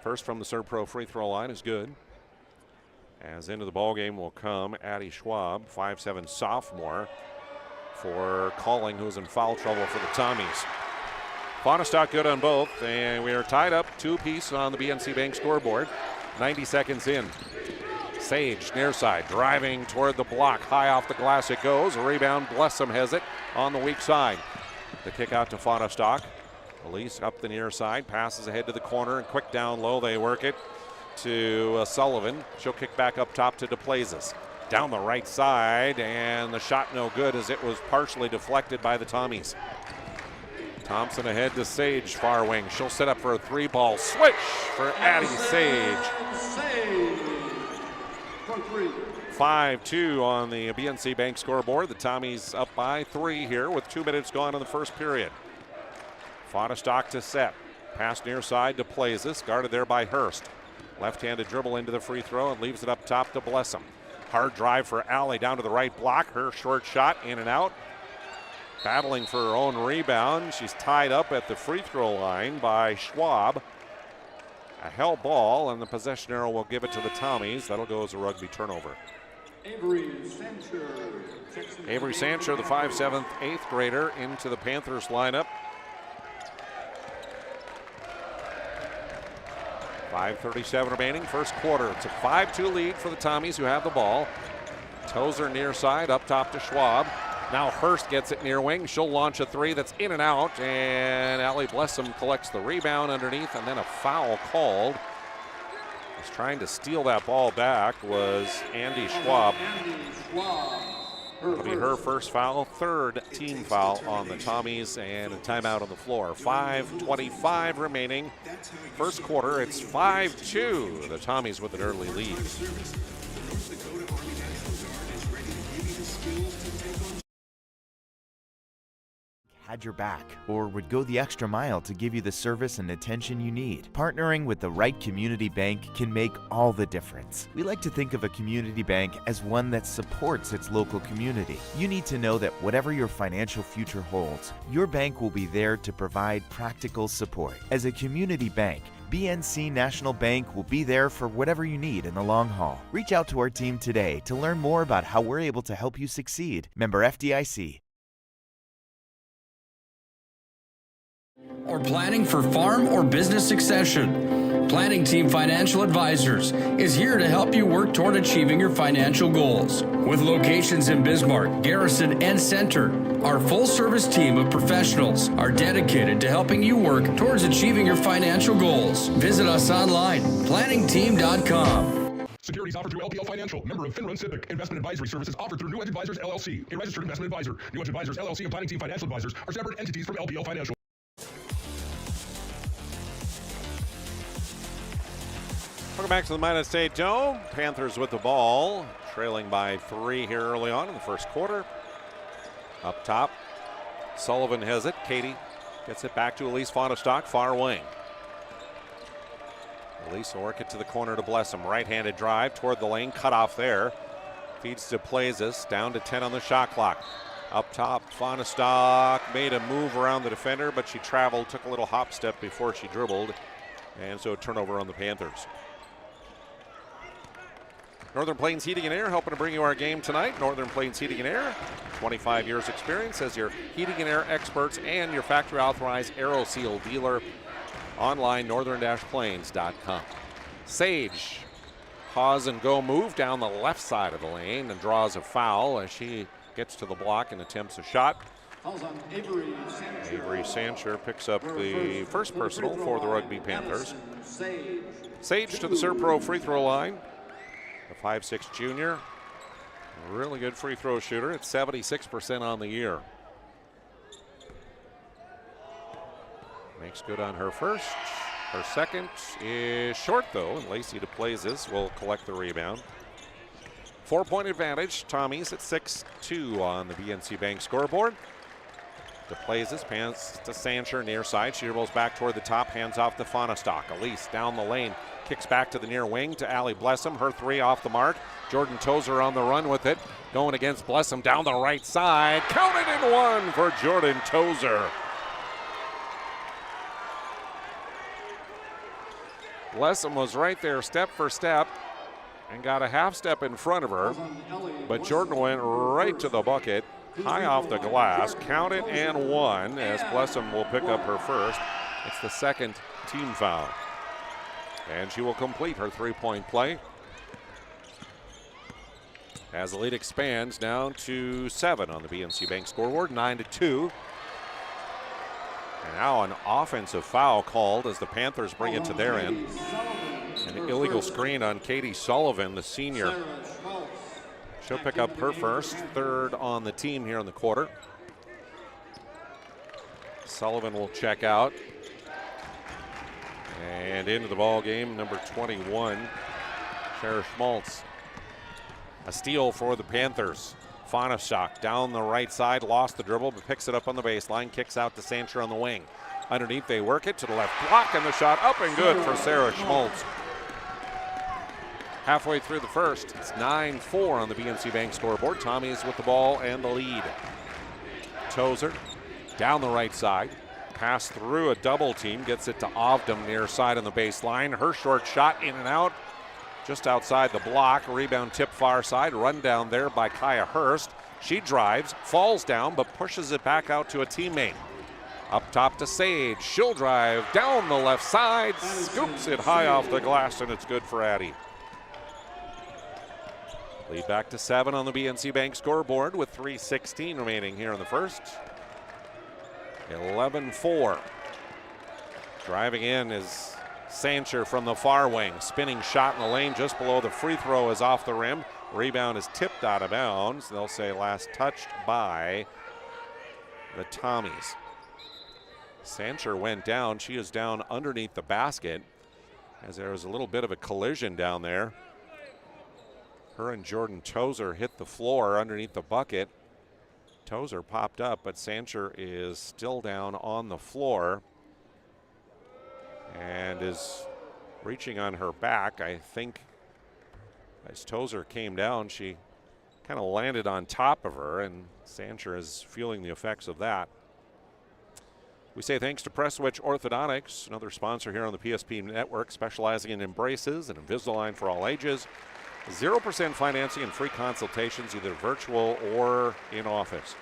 First from the Serve Pro free throw line is good. As into the ball game will come Addie Schwab, 5'7" sophomore, for Calling, who's in foul trouble for the Tommies. Faunastock good on both, and we are tied up 2-apiece on the BNC Bank scoreboard. 90 seconds in. Sage near side, driving toward the block, high off the glass it goes. A rebound, Blessum has it on the weak side. The kick out to Faunastock. Elise up the near side, passes ahead to the corner, and quick down low they work it to Sullivan. She'll kick back up top to DePlazis. Down the right side, and the shot no good as it was partially deflected by the Tommies. Thompson ahead to Sage, far wing. She'll set up for a 3-ball switch for Addie Sage. 5-2 on the BNC Bank scoreboard. The Tommies up by 3 here with 2 minutes gone in the first period. Faunastock to set. Pass near side to Plazis, guarded there by Hurst. Left-handed dribble into the free throw and leaves it up top to Blessum. Hard drive for Alley down to the right block. Her short shot in and out. Battling for her own rebound. She's tied up at the free throw line by Schwab. A held ball, and the possession arrow will give it to the Tommies. That'll go as a Rugby turnover. Avery Sancher, the 5'7", 8th grader, into the Panthers lineup. 5:37 remaining, first quarter. It's a 5-2 lead for the Tommies, who have the ball. Tozer near side, up top to Schwab. Now Hurst gets it near wing. She'll launch a 3 that's in and out, and Allie Blessum collects the rebound underneath, and then a foul called. Was trying to steal that ball back was Andy Schwab. It'll be her first foul, 3rd team foul on the Tommies, and a timeout on the floor. 5:25 remaining, first quarter. It's 5-2. The Tommies with an early lead. Had your back, or would go the extra mile to give you the service and attention you need. Partnering with the right community bank can make all the difference. We like to think of a community bank as one that supports its local community. You need to know that whatever your financial future holds, your bank will be there to provide practical support. As a community bank, BNC National Bank will be there for whatever you need in the long haul. Reach out to our team today to learn more about how we're able to help you succeed. Member FDIC. Or planning for farm or business succession. Planning Team Financial Advisors is here to help you work toward achieving your financial goals. With locations in Bismarck, Garrison, and Center, our full-service team of professionals are dedicated to helping you work towards achieving your financial goals. Visit us online, planningteam.com. Securities offered through LPL Financial, member of FINRA Civic. Investment advisory services offered through New Edge Advisors LLC, a registered investment advisor. New Edge Advisors LLC and Planning Team Financial Advisors are separate entities from LPL Financial. Welcome back to the Minot State Dome. Panthers with the ball, trailing by 3 here early on in the first quarter. Up top, Sullivan has it. Katie gets it back to Elise Fonnestock, far wing. Elise will work it to the corner to Blessum. Right-handed drive toward the lane, cut off there. Feeds to Plazis, down to 10 on the shot clock. Up top, Fonnestock made a move around the defender, but she traveled, took a little hop step before she dribbled, and so a turnover on the Panthers. Northern Plains Heating and Air helping to bring you our game tonight. Northern Plains Heating and Air, 25 years experience as your heating and air experts and your factory authorized AeroSeal dealer. Online, northern-plains.com. Sage, pause and go move down the left side of the lane and draws a foul as she gets to the block and attempts a shot. Avery Sancher picks up the first personal for the Rugby Panthers. Sage to the Serpro free throw line. The 5'6" junior, really good free throw shooter at 76% on the year. Makes good on her first. Her second is short though, and Lacey DePlazis will collect the rebound. 4-point advantage, Tommies at 6-2 on the BNC Bank scoreboard. DePlazis pans to Sancher near side. She rolls back toward the top, hands off to Fonnestock. Elise down the lane, kicks back to the near wing to Allie Blessum. Her three off the mark. Jordan Tozer on the run with it. Going against Blessum down the right side. Counted in one for Jordan Tozer. Blessum was right there step for step and got a half step in front of her. But Jordan went right to the bucket. High off the glass, counted and one as Blessum will pick up her first. It's the second team foul. And she will complete her three-point play. As the lead expands down to 7 on the BNC Bank scoreboard, 9-2. And now an offensive foul called as the Panthers bring it to their end. An illegal screen on Katie Sullivan, the senior. She'll pick up her first, third on the team here in the quarter. Sullivan will check out. And into the ball game, number 21, Sarah Schmaltz. A steal for the Panthers. Fonnestock down the right side, lost the dribble, but picks it up on the baseline, kicks out to Sancher on the wing. Underneath, they work it to the left block, and the shot up and good for Sarah Schmaltz. Halfway through the first, it's 9-4 on the BNC Bank scoreboard. Tommy's with the ball and the lead. Tozer down the right side. Pass through a double team, gets it to Ovdom near side on the baseline. Her short shot in and out, just outside the block. Rebound tip far side, run down there by Kaya Hurst. She drives, falls down, but pushes it back out to a teammate. Up top to Sage, she'll drive down the left side, scoops it high off the glass, and it's good for Addie. Lead back to 7 on the BNC Bank scoreboard with 3:16 remaining here in the first. 11-4. Driving in is Sancher from the far wing. Spinning shot in the lane just below the free throw is off the rim. Rebound is tipped out of bounds. They'll say last touched by the Tommies. Sancher went down. She is down underneath the basket as there was a little bit of a collision down there. Her and Jordan Tozer hit the floor underneath the bucket. Tozer popped up, but Sancher is still down on the floor and is reaching on her back. I think as Tozer came down, she kind of landed on top of her, and Sancher is feeling the effects of that. We say thanks to Prestwich Orthodontics, another sponsor here on the PSP Network, specializing in embraces and Invisalign for all ages. 0% financing and free consultations, either virtual or in office.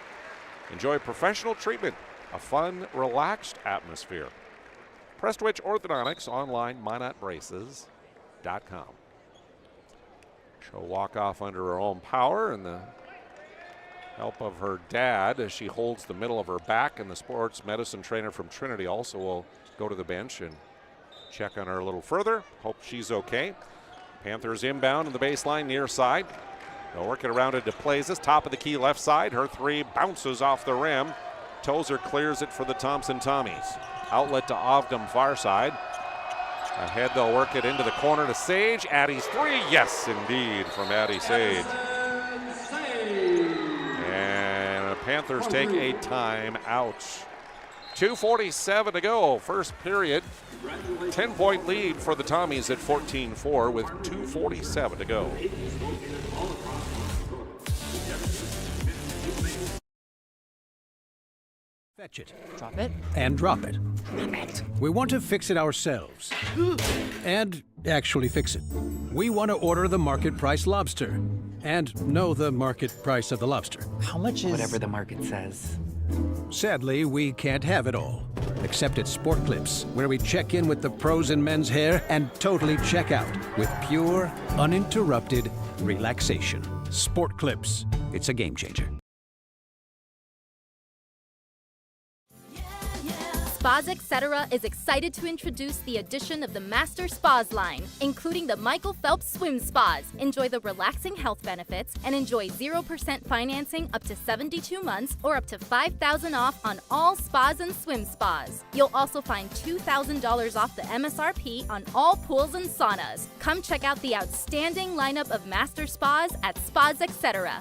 Enjoy professional treatment, a fun, relaxed atmosphere. Prestwich Orthodontics, online, minotbraces.com. She'll walk off under her own power and the help of her dad as she holds the middle of her back, and the sports medicine trainer from Trinity also will go to the bench and check on her a little further. Hope she's okay. Panthers inbound on the baseline near side. They'll work it around to Duplessis, top of the key left side. Her three bounces off the rim. Tozer clears it for the Thompson Tommies. Outlet to Ovdam, far side. Ahead, they'll work it into the corner to Sage. Addie's three, yes, indeed, from Addie Sage. And the Panthers take a timeout. 2:47 to go, first period. 10-point lead for the Tommies at 14-4 with 2:47 to go. Fetch it. Drop it. And drop it. Drop it. We want to fix it ourselves. And actually fix it. We want to order the market price lobster. And know the market price of the lobster. How much is... Whatever the market says. Sadly, we can't have it all. Except at Sport Clips, where we check in with the pros in men's hair and totally check out with pure, uninterrupted relaxation. Sport Clips. It's a game changer. Spas Etc. is excited to introduce the addition of the Master Spas line, including the Michael Phelps Swim Spas. Enjoy the relaxing health benefits and enjoy 0% financing up to 72 months or up to $5,000 off on all spas and swim spas. You'll also find $2,000 off the MSRP on all pools and saunas. Come check out the outstanding lineup of Master Spas at Spas Etc.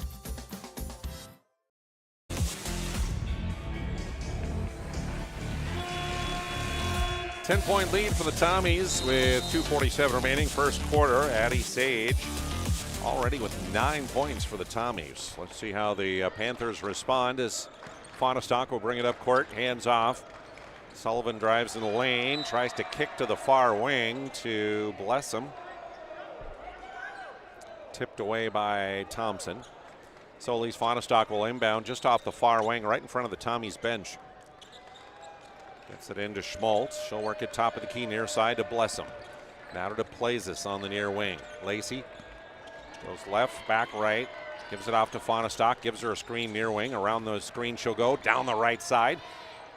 10-point lead for the Tommies with 2:47 remaining, first quarter. Addie Sage already with 9 points for the Tommies. Let's see how the Panthers respond as Fonestock will bring it up court, hands off. Sullivan drives in the lane, tries to kick to the far wing to Blessum. Tipped away by Thompson. Solis Fonestock will inbound just off the far wing, right in front of the Tommies bench. Gets it into Schmaltz. She'll work it top of the key near side to Blessum. Now to Duplessis on the near wing. Lacey goes left, back right. Gives it off to Fonestock. Gives her a screen near wing. Around the screen she'll go. Down the right side.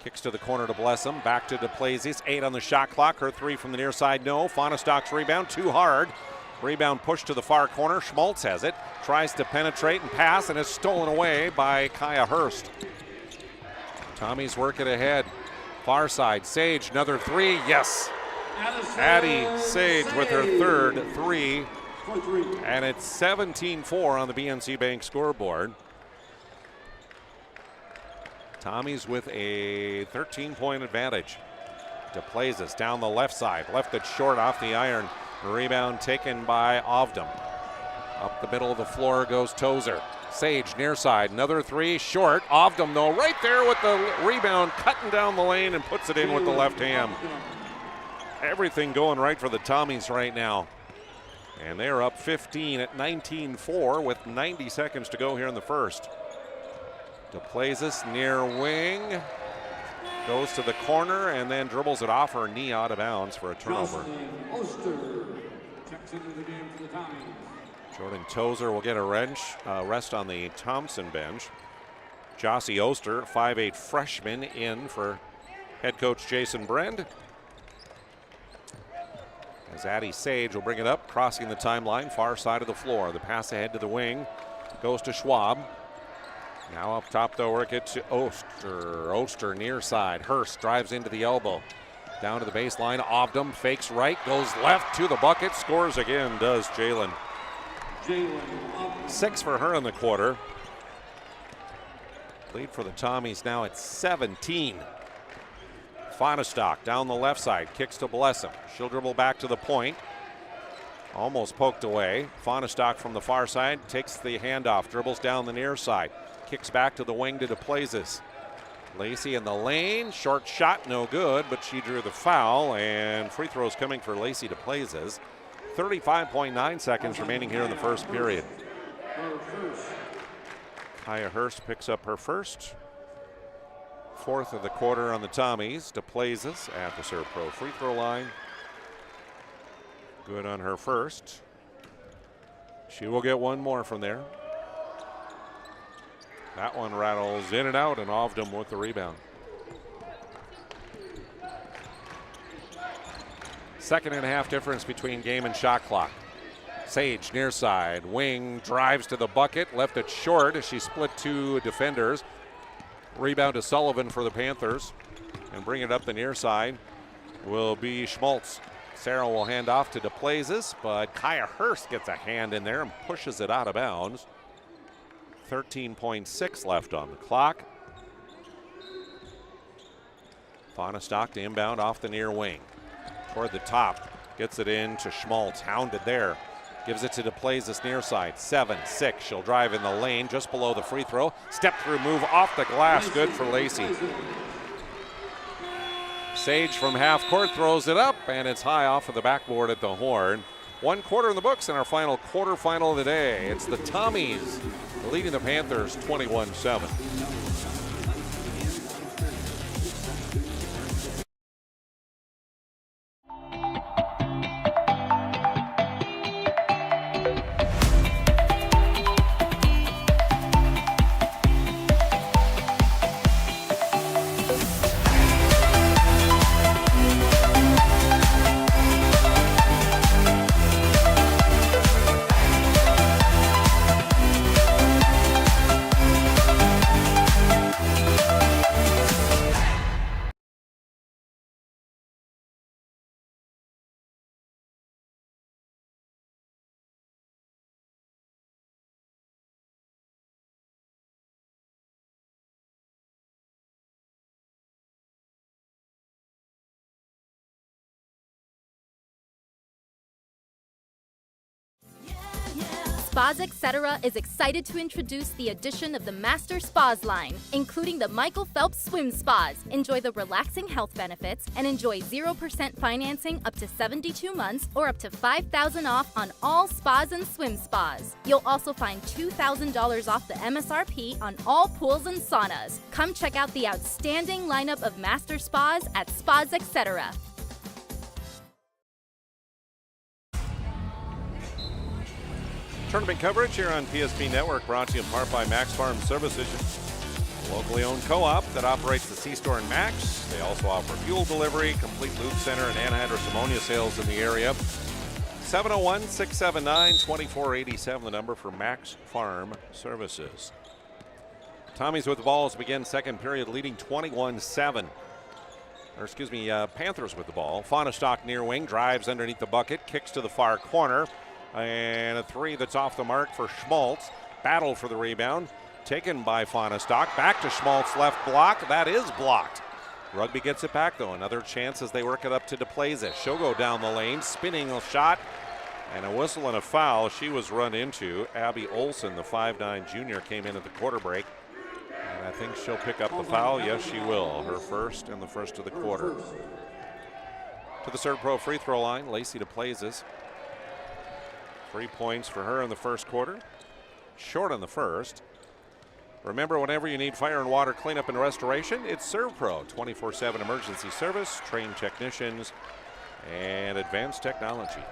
Kicks to the corner to Blessum. Back to Duplessis. 8 on the shot clock. Her three from the near side, no. Fonestock's rebound, too hard. Rebound pushed to the far corner. Schmaltz has it. Tries to penetrate and pass, and is stolen away by Kaya Hurst. Tommies work it ahead. Far side, Sage, another three, yes. Addie Sage with her third three. And it's 17-4 on the BNC Bank scoreboard. Tommies with a 13-point advantage. Duplessis down the left side, left it short off the iron. Rebound taken by Ovdam. Up the middle of the floor goes Tozer. Sage near side, another three, short. Ovdam though, right there with the rebound, cutting down the lane and puts it in with the left hand. Everything going right for the Tommies right now. And they're up 15 at 19-4 with 90 seconds to go here in the first. Duplessis near wing, goes to the corner and then dribbles it off her knee out of bounds for a turnover. Jordan Tozer will get a rest on the Thompson bench. Jossie Oster, 5'8" freshman, in for head coach Jason Brend. As Addie Sage will bring it up, crossing the timeline, far side of the floor. The pass ahead to the wing goes to Schwab. Now up top, they'll work it to Oster. Oster near side. Hurst drives into the elbow. Down to the baseline. Ovdam fakes right, goes left to the bucket, scores again, does Jalen. 6 for her in the quarter. Lead for the Tommies now at 17. Fonestock down the left side, kicks to Blessum. She'll dribble back to the point. Almost poked away. Fonestock from the far side takes the handoff, dribbles down the near side, kicks back to the wing to Duplessis. Lacey in the lane, short shot, no good, but she drew the foul, and free throws coming for Lacey DePlazes. 35.9 seconds remaining here in the first period. Kaya Hurst picks up her first. Fourth of the quarter on the Tommies. DePlazes at the Serve Pro free throw line. Good on her first. She will get one more from there. That one rattles in and out, and Ovdom with the rebound. Second and a half difference between game and shot clock. Sage near side, wing, drives to the bucket, left it short as she split two defenders. Rebound to Sullivan for the Panthers, and bring it up the near side will be Schmaltz. Sarah will hand off to DePlazes, but Kaya Hurst gets a hand in there and pushes it out of bounds. 13.6 left on the clock. Fonestock to inbound off the near wing. Toward the top, gets it in to Schmaltz, hounded there. Gives it to DePlazes near side, 7-6. She'll drive in the lane just below the free throw. Step through move off the glass, good for Lacey. Sage from half court throws it up, and it's high off of the backboard at the horn. 1 quarter in the books in our final quarterfinal of the day. It's the Tommies leading the Panthers 21-7. Spas Etc. is excited to introduce the addition of the Master Spas line, including the Michael Phelps Swim Spas. Enjoy the relaxing health benefits and enjoy 0% financing up to 72 months or up to $5,000 off on all spas and swim spas. You'll also find $2,000 off the MSRP on all pools and saunas. Come check out the outstanding lineup of Master Spas at Spas Etc. Tournament coverage here on PSP Network, brought to you in part by Max Farm Services, a locally owned co-op that operates the C-Store in Max. They also offer fuel delivery, complete lube center, and anhydrous ammonia sales in the area. 701-679-2487, the number for Max Farm Services. Tommies with the ball as we begin second period, leading 21-7. Panthers with the ball. Fonestock near wing, drives underneath the bucket, kicks to the far corner. And a three that's off the mark for Schmaltz. Battle for the rebound. Taken by Fonestock. Back to Schmaltz, left block. That is blocked. Rugby gets it back, though. Another chance as they work it up to DePlazes. She'll go down the lane. Spinning a shot. And a whistle and a foul. She was run into. Abby Olson, the 5'9 junior, came in at the quarter break. And I think she'll pick up the foul. Yes, she will. Her first and the first of the quarter. To the Serve Pro free throw line, Lacey DePlazes. 3 points for her in the first quarter. Short on the first. Remember, whenever you need fire and water cleanup and restoration, it's Serve Pro. 24/7 emergency service, trained technicians, and advanced technology.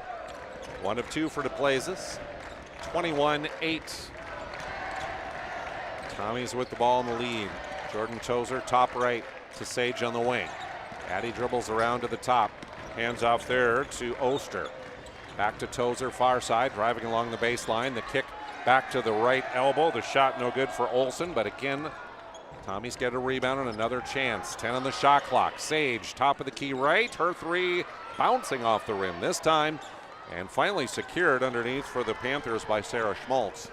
1 of 2 for DePlazes. 21-8. Tommies with the ball in the lead. Jordan Tozer, top right to Sage on the wing. Addie dribbles around to the top. Hands off there to Oster. Back to Tozer, far side, driving along the baseline. The kick back to the right elbow. The shot no good for Olson, but again, Tommies get a rebound and another chance. 10 on the shot clock. Sage, top of the key right. Her three bouncing off the rim this time, and finally secured underneath for the Panthers by Sarah Schmaltz.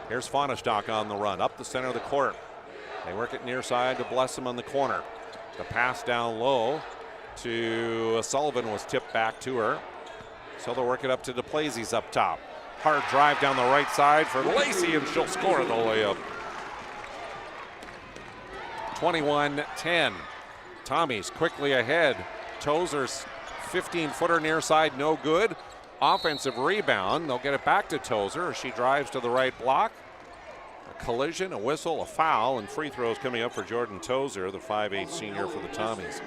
Here's Fonestock on the run, up the center of the court. They work it near side to Blessum on the corner. The pass down low to Sullivan was tipped back to her. So they'll work it up to DePlazes up top. Hard drive down the right side for Lacey, and she'll score the layup. 21-10. Tommies quickly ahead. Tozer's 15-footer near side, no good. Offensive rebound. They'll get it back to Tozer as she drives to the right block. A collision, a whistle, a foul, and free throws coming up for Jordan Tozer, the 5'8 senior for the Tommies.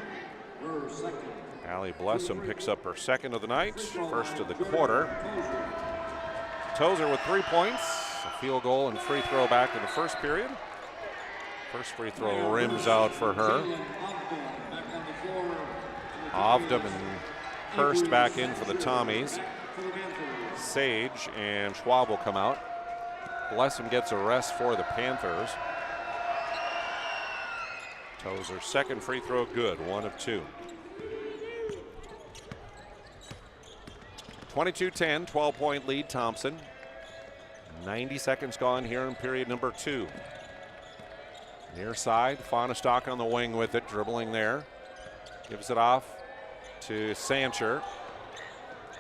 Allie Blessum picks up her second of the night, first of the quarter. Tozer with 3 points, a field goal and free throw back in the first period. First free throw rims out for her. Ovdam and Hurst back in for the Tommies. Sage and Schwab will come out. Blessum gets a rest for the Panthers. Tozer's second free throw good, 1 of 2. 22-10, 12-point lead, Thompson. 90 seconds gone here in period number 2. Near side, Fonestock on the wing with it, dribbling there. Gives it off to Sancher.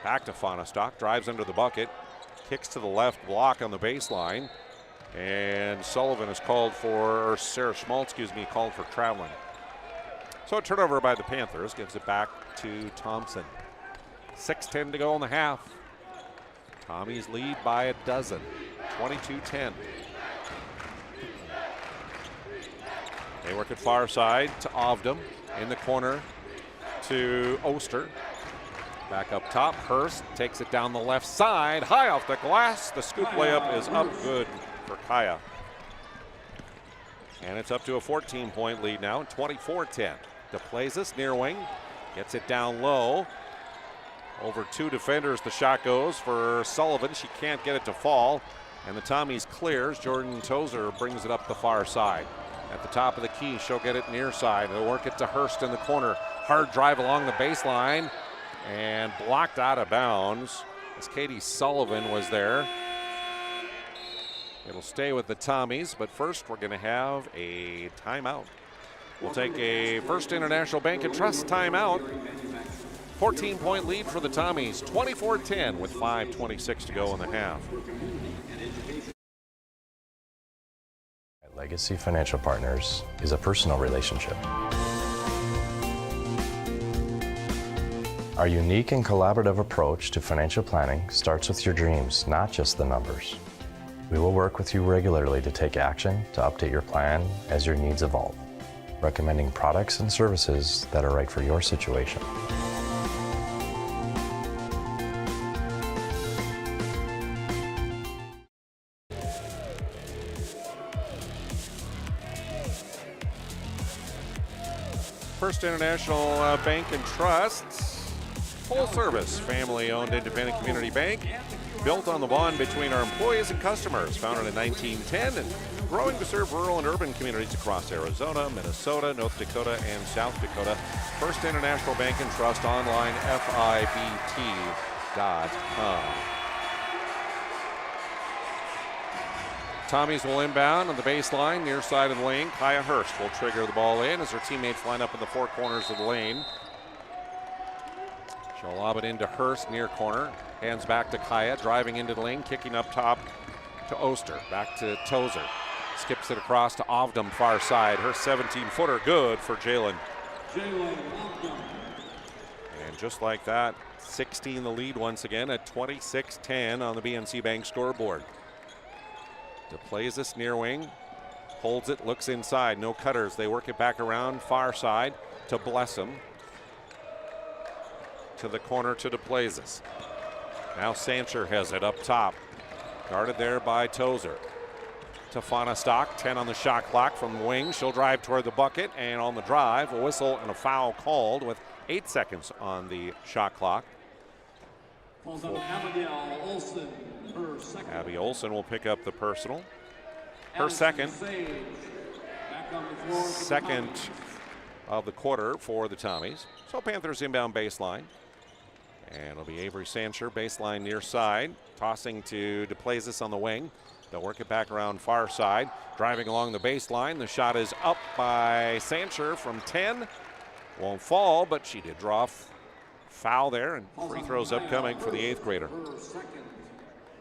Back to Fonestock, drives under the bucket. Kicks to the left block on the baseline. And Sullivan is called for, or Sarah Schmaltz, called for traveling. So a turnover by the Panthers, gives it back to Thompson. 6:10 to go in the half. Tommies lead by a dozen, 22-10. They work it far side to Ovdam, in the corner to Oster. Back up top, Hurst takes it down the left side, high off the glass. The scoop layup is up good for Kaya. And it's up to a 14-point lead now, 24-10. DePlazis near wing, gets it down low. Over 2 defenders, the shot goes for Sullivan. She can't get it to fall. And the Tommies clears. Jordan Tozer brings it up the far side. At the top of the key, she'll get it near side. They'll work it to Hurst in the corner. Hard drive along the baseline and blocked out of bounds as Katie Sullivan was there. It'll stay with the Tommies, but first we're going to have a timeout. We'll take a First International Bank and Trust timeout. 14-point lead for the Tommies, 24-10 with 5:26 to go in the half. Legacy Financial Partners is a personal relationship. Our unique and collaborative approach to financial planning starts with your dreams, not just the numbers. We will work with you regularly to take action to update your plan as your needs evolve, recommending products and services that are right for your situation. First International Bank and Trust, full service, family-owned independent community bank, built on the bond between our employees and customers, founded in 1910 and growing to serve rural and urban communities across Arizona, Minnesota, North Dakota, and South Dakota. First International Bank and Trust online, FIBT.com. Tommies will inbound on the baseline, near side of the lane. Kaya Hurst will trigger the ball in as her teammates line up in the 4 corners of the lane. She'll lob it into Hurst, near corner. Hands back to Kaya, driving into the lane, kicking up top to Oster. Back to Tozer. Skips it across to Ovdam, far side. Her 17-footer, good for Jalen. And just like that, 16 the lead once again at 26-10 on the BNC Bank scoreboard. DePlazis near wing, holds it, looks inside, no cutters. They work it back around, far side to Blessum. To the corner to DePlazis. Now Sancher has it up top. Guarded there by Tozer. To Fonestock, 10 on the shot clock from the wing. She'll drive toward the bucket, and on the drive, a whistle and a foul called with 8 seconds on the shot clock. Abby Olsen will pick up the personal. Her second of the quarter for the Tommies. So Panthers inbound baseline. And it'll be Avery Sancher, baseline near side. Tossing to DePlazis on the wing. They'll work it back around far side. Driving along the baseline. The shot is up by Sancher from 10. Won't fall, but she did draw foul there, and free throws upcoming for the 8th grader.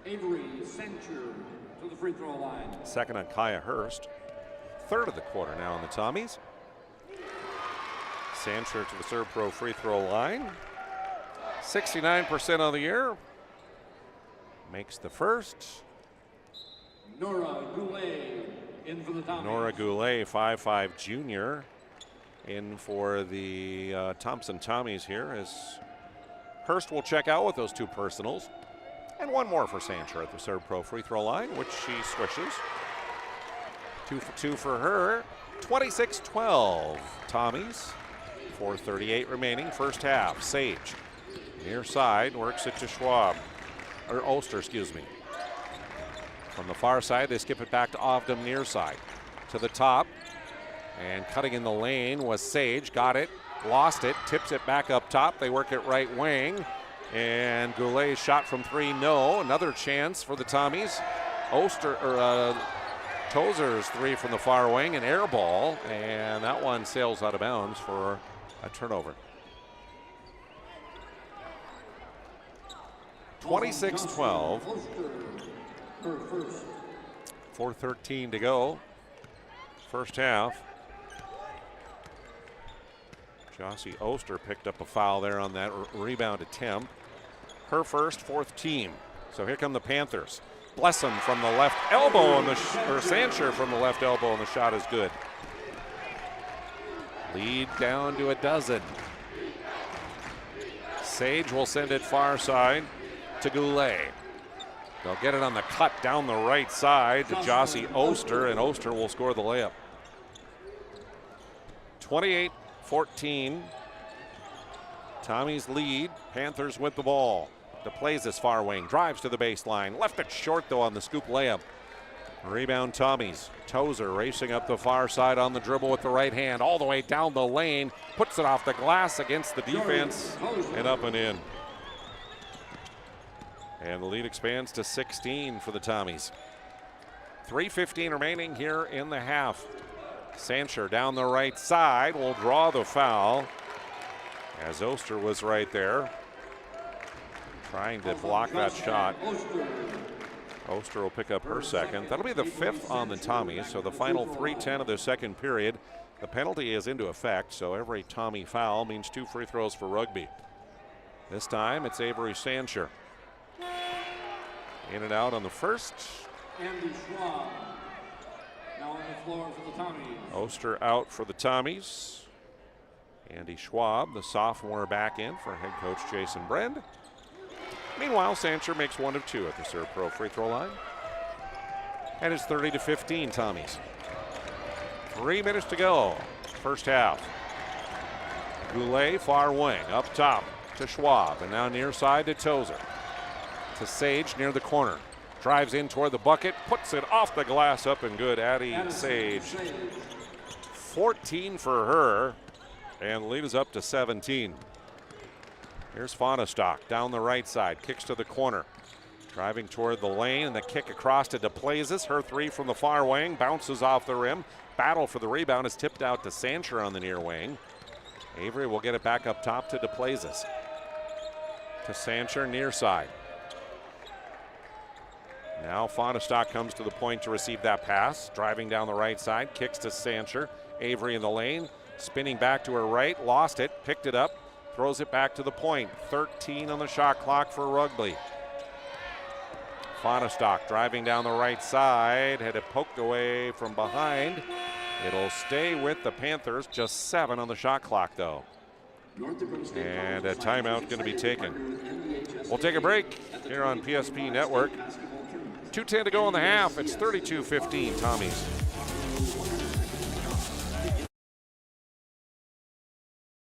Avery Sancher to the free throw line. Second on Kaya Hurst. third of the quarter now on the Tommies. Sancher to the Serve Pro free throw line. 69% on the year. Makes the first. Nora Goulet in for the Tommies. Nora Goulet, 5'5" junior, in for the Thompson Tommies here, as Hurst will check out with those two personals. And one more for Sancher at the Serve Pro free throw line, which she swishes. 2 for 2 for her. 26-12 Tommies. 4:38 remaining, first half. Sage, near side, works it to Schwab. Or Oster, excuse me. From the far side, they skip it back to Ovdam near side. To the top. And cutting in the lane was Sage. Got it. Lost it. Tips it back up top. They work it right wing. And Goulet's shot from 3, no. Another chance for the Tommies. Tozer's 3 from the far wing, an air ball. And that one sails out of bounds for a turnover. 26-12. 4:13 to go. First half. Jossie Oster picked up a foul there on that rebound attempt. Her first, fourth team. So here come the Panthers. Blessum from the left elbow, and Sancher from the left elbow, and the shot is good. Lead down to a dozen. Sage will send it far side to Goulet. They'll get it on the cut down the right side to Jossie Oster, and Oster will score the layup. 28-14. Tommies lead. Panthers with the ball. DePlays this far wing. Drives to the baseline. Left it short, though, on the scoop layup. Rebound Tommies. Tozer racing up the far side on the dribble with the right hand. All the way down the lane. Puts it off the glass against the defense. And up and in. And the lead expands to 16 for the Tommies. 3:15 remaining here in the half. Sancher down the right side will draw the foul, as Oster was right there, trying to block that shot. Oster will pick up her second. That'll be the 5th on the Tommies, so the final 3:10 of the second period. The penalty is into effect, so every Tommy foul means 2 free throws for Rugby. This time it's Avery Sancher. In and out on the first. Andy Schwab now on the floor for the Tommies. Oster out for the Tommies. Andy Schwab, the sophomore, back in for head coach Jason Brend. Meanwhile, Sancher makes 1 of 2 at the Serve Pro free throw line. And it's 30-15 Tommies. 3 minutes to go, first half. Goulet, far wing, up top to Schwab, and now near side to Tozer. To Sage near the corner. Drives in toward the bucket, puts it off the glass, up and good. Addie Sage. 14 for her, and the lead is up to 17. Here's Fonestock down the right side, kicks to the corner. Driving toward the lane, and the kick across to DePlays. Her 3 from the far wing, bounces off the rim. Battle for the rebound is tipped out to Sancher on the near wing. Avery will get it back up top to DePlays. To Sancher near side. Now Fonestock comes to the point to receive that pass. Driving down the right side, kicks to Sancher. Avery in the lane, spinning back to her right, lost it, picked it up, throws it back to the point. 13 on the shot clock for Rugby. Fonestock driving down the right side, had it poked away from behind. It'll stay with the Panthers, just 7 on the shot clock though. And a timeout going to be taken. We'll take a break here on PSP Network. 2:10 to go in the half. It's 32-15 Tommies.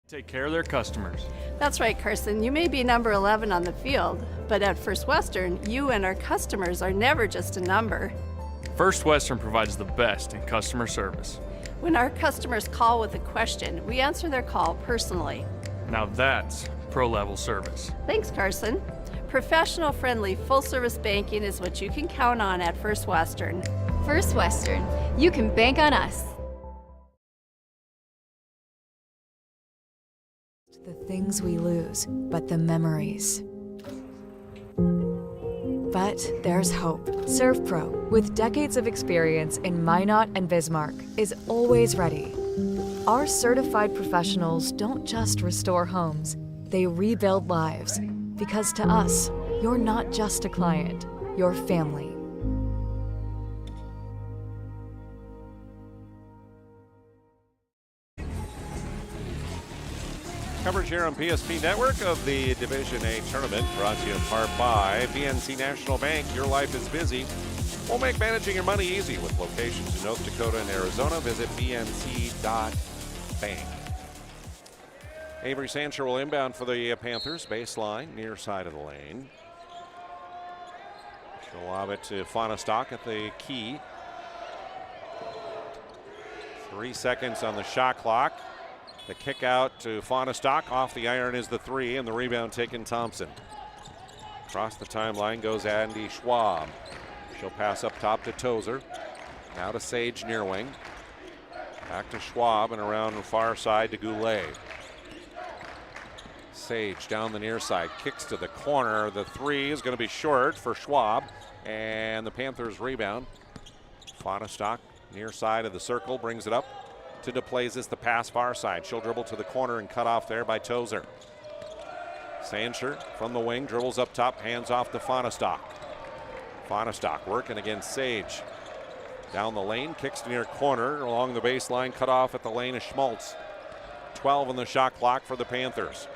Take care of their customers. That's right, Carson. You may be number 11 on the field, but at First Western, you and our customers are never just a number. First Western provides the best in customer service. When our customers call with a question, we answer their call personally. Now that's pro-level service. Thanks, Carson. Professional, friendly, full-service banking is what you can count on at First Western. First Western, you can bank on us. The things we lose, but the memories. But there's hope. ServPro, with decades of experience in Minot and Bismarck, is always ready. Our certified professionals don't just restore homes, they rebuild lives. Because to us, you're not just a client, you're family. Coverage here on PSP Network of the Division A tournament, brought to you in part by BNC National Bank. Your life is busy. We'll make managing your money easy with locations in North Dakota and Arizona. Visit bnc.bank. Avery Sancher will inbound for the Panthers. Baseline, near side of the lane. She'll lob it to Fonestock at the key. 3 seconds on the shot clock. The kick out to Fonestock. Off the iron is the 3, and the rebound taken Thompson. Across the timeline goes Andy Schwab. She'll pass up top to Tozer. Now to Sage near wing. Back to Schwab and around the far side to Goulet. Sage down the near side, kicks to the corner. The 3 is going to be short for Schwab, and the Panthers rebound. Fonestock near side of the circle brings it up to DePlazis, the pass far side. She'll dribble to the corner and cut off there by Tozer. Sancher from the wing dribbles up top, hands off to Fonestock. Fonestock working against Sage. Down the lane, kicks to near corner, along the baseline, cut off at the lane of Schmaltz. 12 on the shot clock for the Panthers.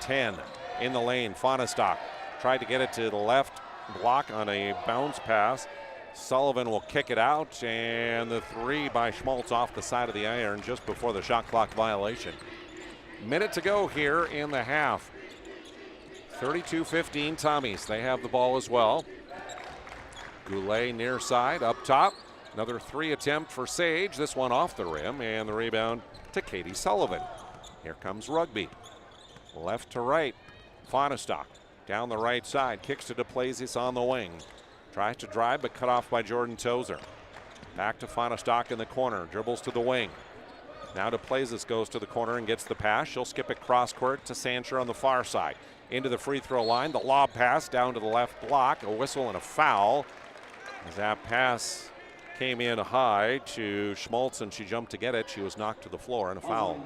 10 in the lane. Fonestock tried to get it to the left block on a bounce pass. Sullivan will kick it out, and the 3 by Schmaltz off the side of the iron just before the shot clock violation. Minute to go here in the half. 32-15 Tommies. They have the ball as well. Goulet near side, up top. Another 3 attempt for Sage. This one off the rim, and the rebound to Katie Sullivan. Here comes Rugby. Left to right. Fonestock down the right side. Kicks to DePlazis on the wing. Tries to drive, but cut off by Jordan Tozer. Back to Fonestock in the corner. Dribbles to the wing. Now DePlazis goes to the corner and gets the pass. She'll skip it cross court to Sancher on the far side. Into the free throw line. The lob pass down to the left block. A whistle and a foul. As that pass came in high to Schmaltz and she jumped to get it. She was knocked to the floor and a foul.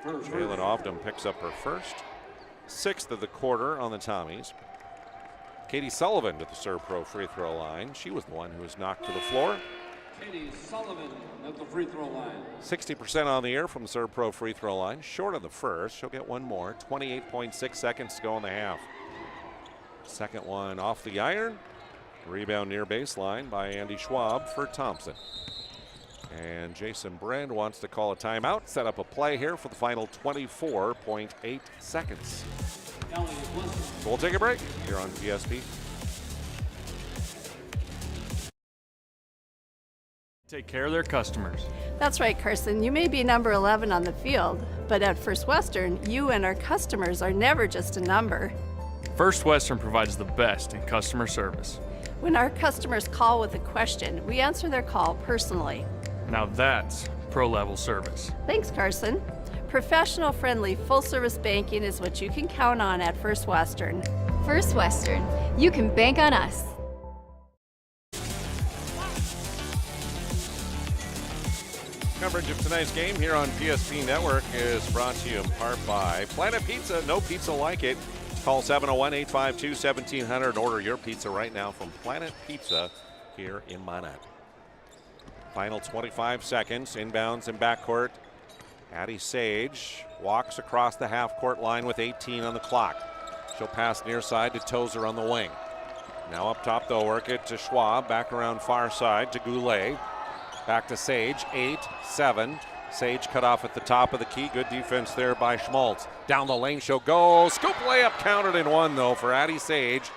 Jalen Ovdom picks up her first. 6th of the quarter on the Tommies. Katie Sullivan to the ServPro free throw line. She was the one who was knocked to the floor. Katie Sullivan at the free throw line. 60% on the air from the ServPro free throw line. Short of the first. She'll get one more. 28.6 seconds to go in the half. Second one off the iron. Rebound near baseline by Andy Schwab for Thompson. And Jason Brand wants to call a timeout. Set up a play here for the final 24.8 seconds. So we'll take a break here on PSP. Take care of their customers. That's right, Carson. You may be number 11 on the field, but at First Western, you and our customers are never just a number. First Western provides the best in customer service. When our customers call with a question, we answer their call personally. Now that's pro-level service. Thanks, Carson. Professional, friendly, full-service banking is what you can count on at First Western. First Western, you can bank on us. Coverage of tonight's game here on PSP Network is brought to you in part by Planet Pizza. No pizza like it. Call 701-852-1700 and order your pizza right now from Planet Pizza here in Minot. Final 25 seconds. Inbounds in backcourt. Addie Sage walks across the half-court line with 18 on the clock. She'll pass near side to Tozer on the wing. Now up top, they'll work it to Schwab. Back around far side to Goulet. Back to Sage. 8-7. Sage cut off at the top of the key. Good defense there by Schmaltz. Down the lane she'll go. Scoop layup counted in one, though, for Addie Sage.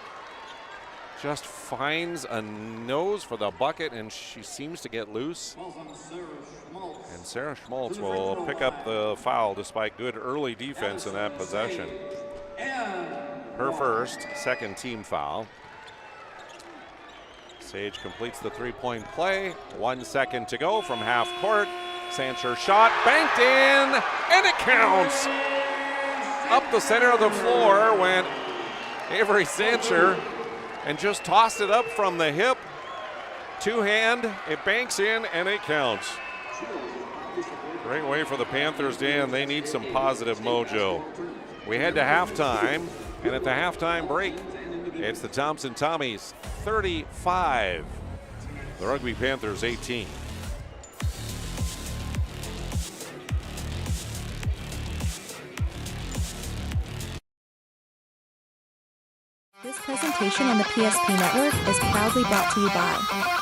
Just finds a nose for the bucket, and she seems to get loose. And Sarah Schmaltz will pick up the foul despite good early defense in that possession. Her first, second team foul. Sage completes the three-point play. 1 second to go from half court. Sancher shot, banked in, and it counts. Up the center of the floor went Avery Sancher, and just tossed it up from the hip. Two-hand, it banks in, and it counts. Great way for the Panthers, Dan. They need some positive mojo. We head to halftime, and at the halftime break, it's the Thompson Tommies 35, the Rugby Panthers 18. This presentation on the PSP Network is proudly brought to you by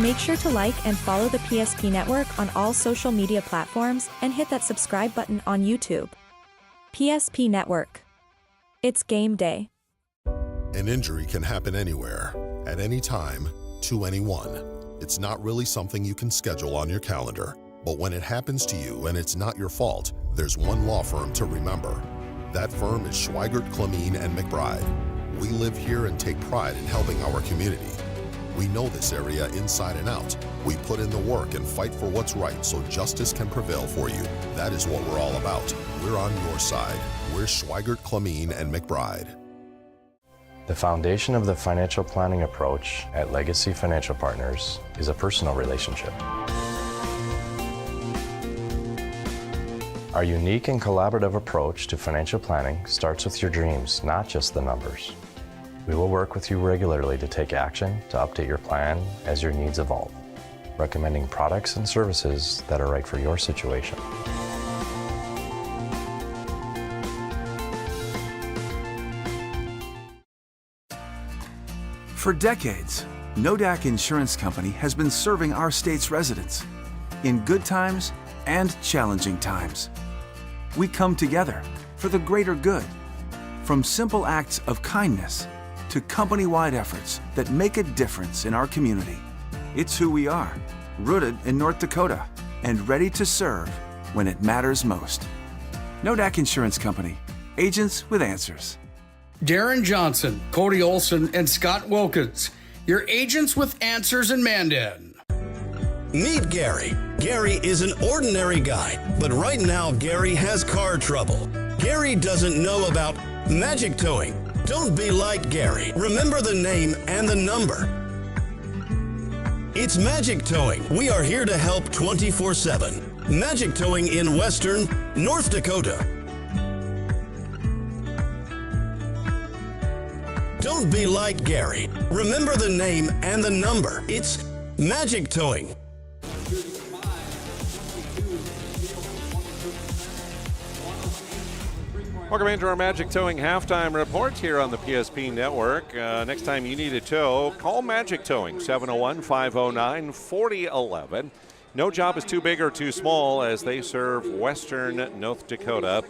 Make sure to like and follow the PSP Network on all social media platforms and hit that subscribe button on YouTube. PSP Network. It's game day. An injury can happen anywhere, at any time, to anyone. It's not really something you can schedule on your calendar. But when it happens to you and it's not your fault, there's one law firm to remember. That firm is Schweigert, Clemene, and McBride. We live here and take pride in helping our community. We know this area inside and out. We put in the work and fight for what's right so justice can prevail for you. That is what we're all about. We're on your side. We're Schweigert, Clemene, and McBride. The foundation of the financial planning approach at Legacy Financial Partners is a personal relationship. Our unique and collaborative approach to financial planning starts with your dreams, not just the numbers. We will work with you regularly to take action to update your plan as your needs evolve, recommending products and services that are right for your situation. For decades, Nodak Insurance Company has been serving our state's residents in good times and challenging times. We come together for the greater good, from simple acts of kindness to company-wide efforts that make a difference in our community. It's who we are, rooted in North Dakota and ready to serve when it matters most. Nodak Insurance Company, agents with answers. Darren Johnson, Cody Olson, and Scott Wilkins, your agents with answers in Mandan. Meet Gary. Gary is an ordinary guy, but right now Gary has car trouble. Gary doesn't know about magic towing. Don't be like Gary. Remember the name and the number. It's Magic Towing. We are here to help 24/7. Magic Towing in Western North Dakota. Don't be like Gary. Remember the name and the number. It's Magic Towing. Welcome into our Magic Towing halftime report here on the PSP Network. Next time you need a tow, call Magic Towing, 701-509-4011. No job is too big or too small as they serve Western North Dakota.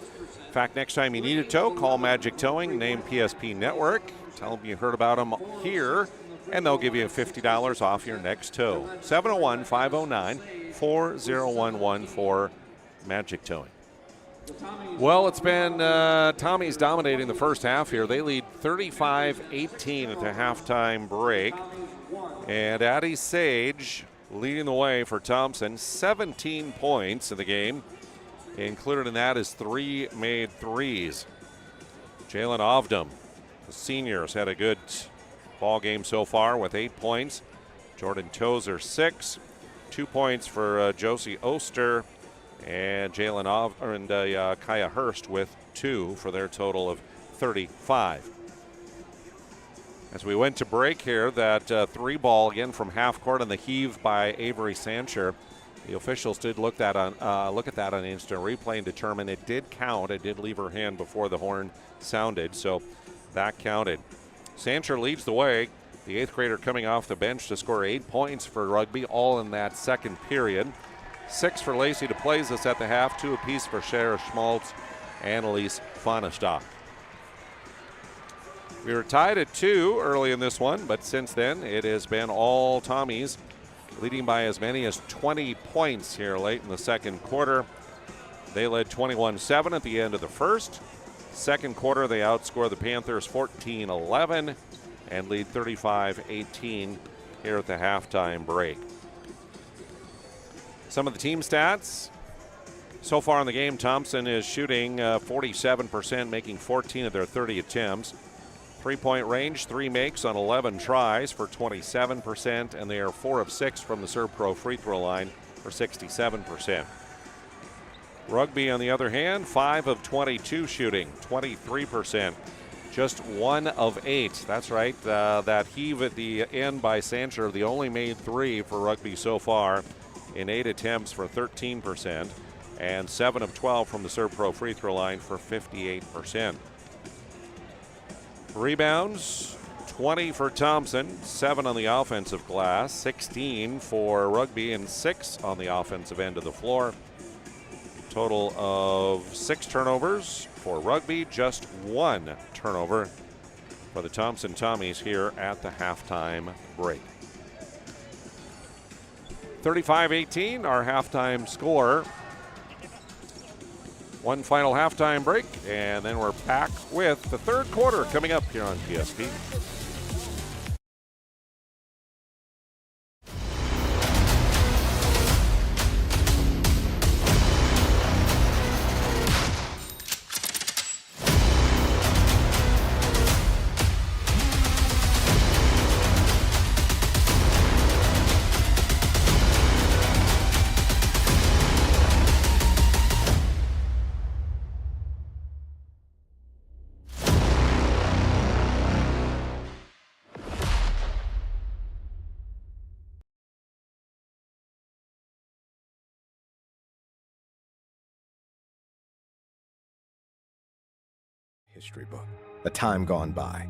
In fact, next time you need a tow, call Magic Towing, name PSP Network. Tell them you heard about them here, and they'll give you $50 off your next tow. 701-509-4011 for Magic Towing. Well, it's been Tommy's dominating the first half here. They lead 35-18 at the halftime break. And Addie Sage leading the way for Thompson, 17 points in the game. Included in that is 3 made threes. Jalen Ovdom, the seniors, had a good ball game so far with 8 points. Jordan Tozer, 6. 2 points for Josie Oster. And Jalen and Kaya Hurst with 2 for their total of 35. As we went to break here, that 3 ball again from half court on the heave by Avery Sancher. The officials did look at that on instant replay and determined it did count. It did leave her hand before the horn sounded, so that counted. Sancher leads the way. The 8th grader coming off the bench to score 8 points for Rugby, all in that second period. 6 for Lacey DePlazis at the half, 2 apiece for Shara Schmaltz and Elise Fonnestock. We were tied at 2 early in this one, but since then it has been all Tommies, leading by as many as 20 points here late in the second quarter. They led 21-7 at the end of the first. Second quarter, they outscore the Panthers 14-11 and lead 35-18 here at the halftime break. Some of the team stats. So far in the game, Thompson is shooting 47%, making 14 of their 30 attempts. 3-point range, 3 makes on 11 tries for 27%, and they are 4 of 6 from the Serve Pro free throw line for 67%. Rugby, on the other hand, 5 of 22 shooting, 23%. Just 1 of 8. That's right. That heave at the end by Sancher, the only made 3 for Rugby so far, in 8 attempts for 13%, and 7 of 12 from the Serve Pro free throw line for 58%. Rebounds, 20 for Thompson, 7 on the offensive glass, 16 for Rugby, and 6 on the offensive end of the floor. Total of 6 turnovers for Rugby, just 1 turnover for the Thompson Tommies here at the halftime break. 35-18, our halftime score. One final halftime break, and then we're back with the third quarter coming up here on PSP. History book, a time gone by.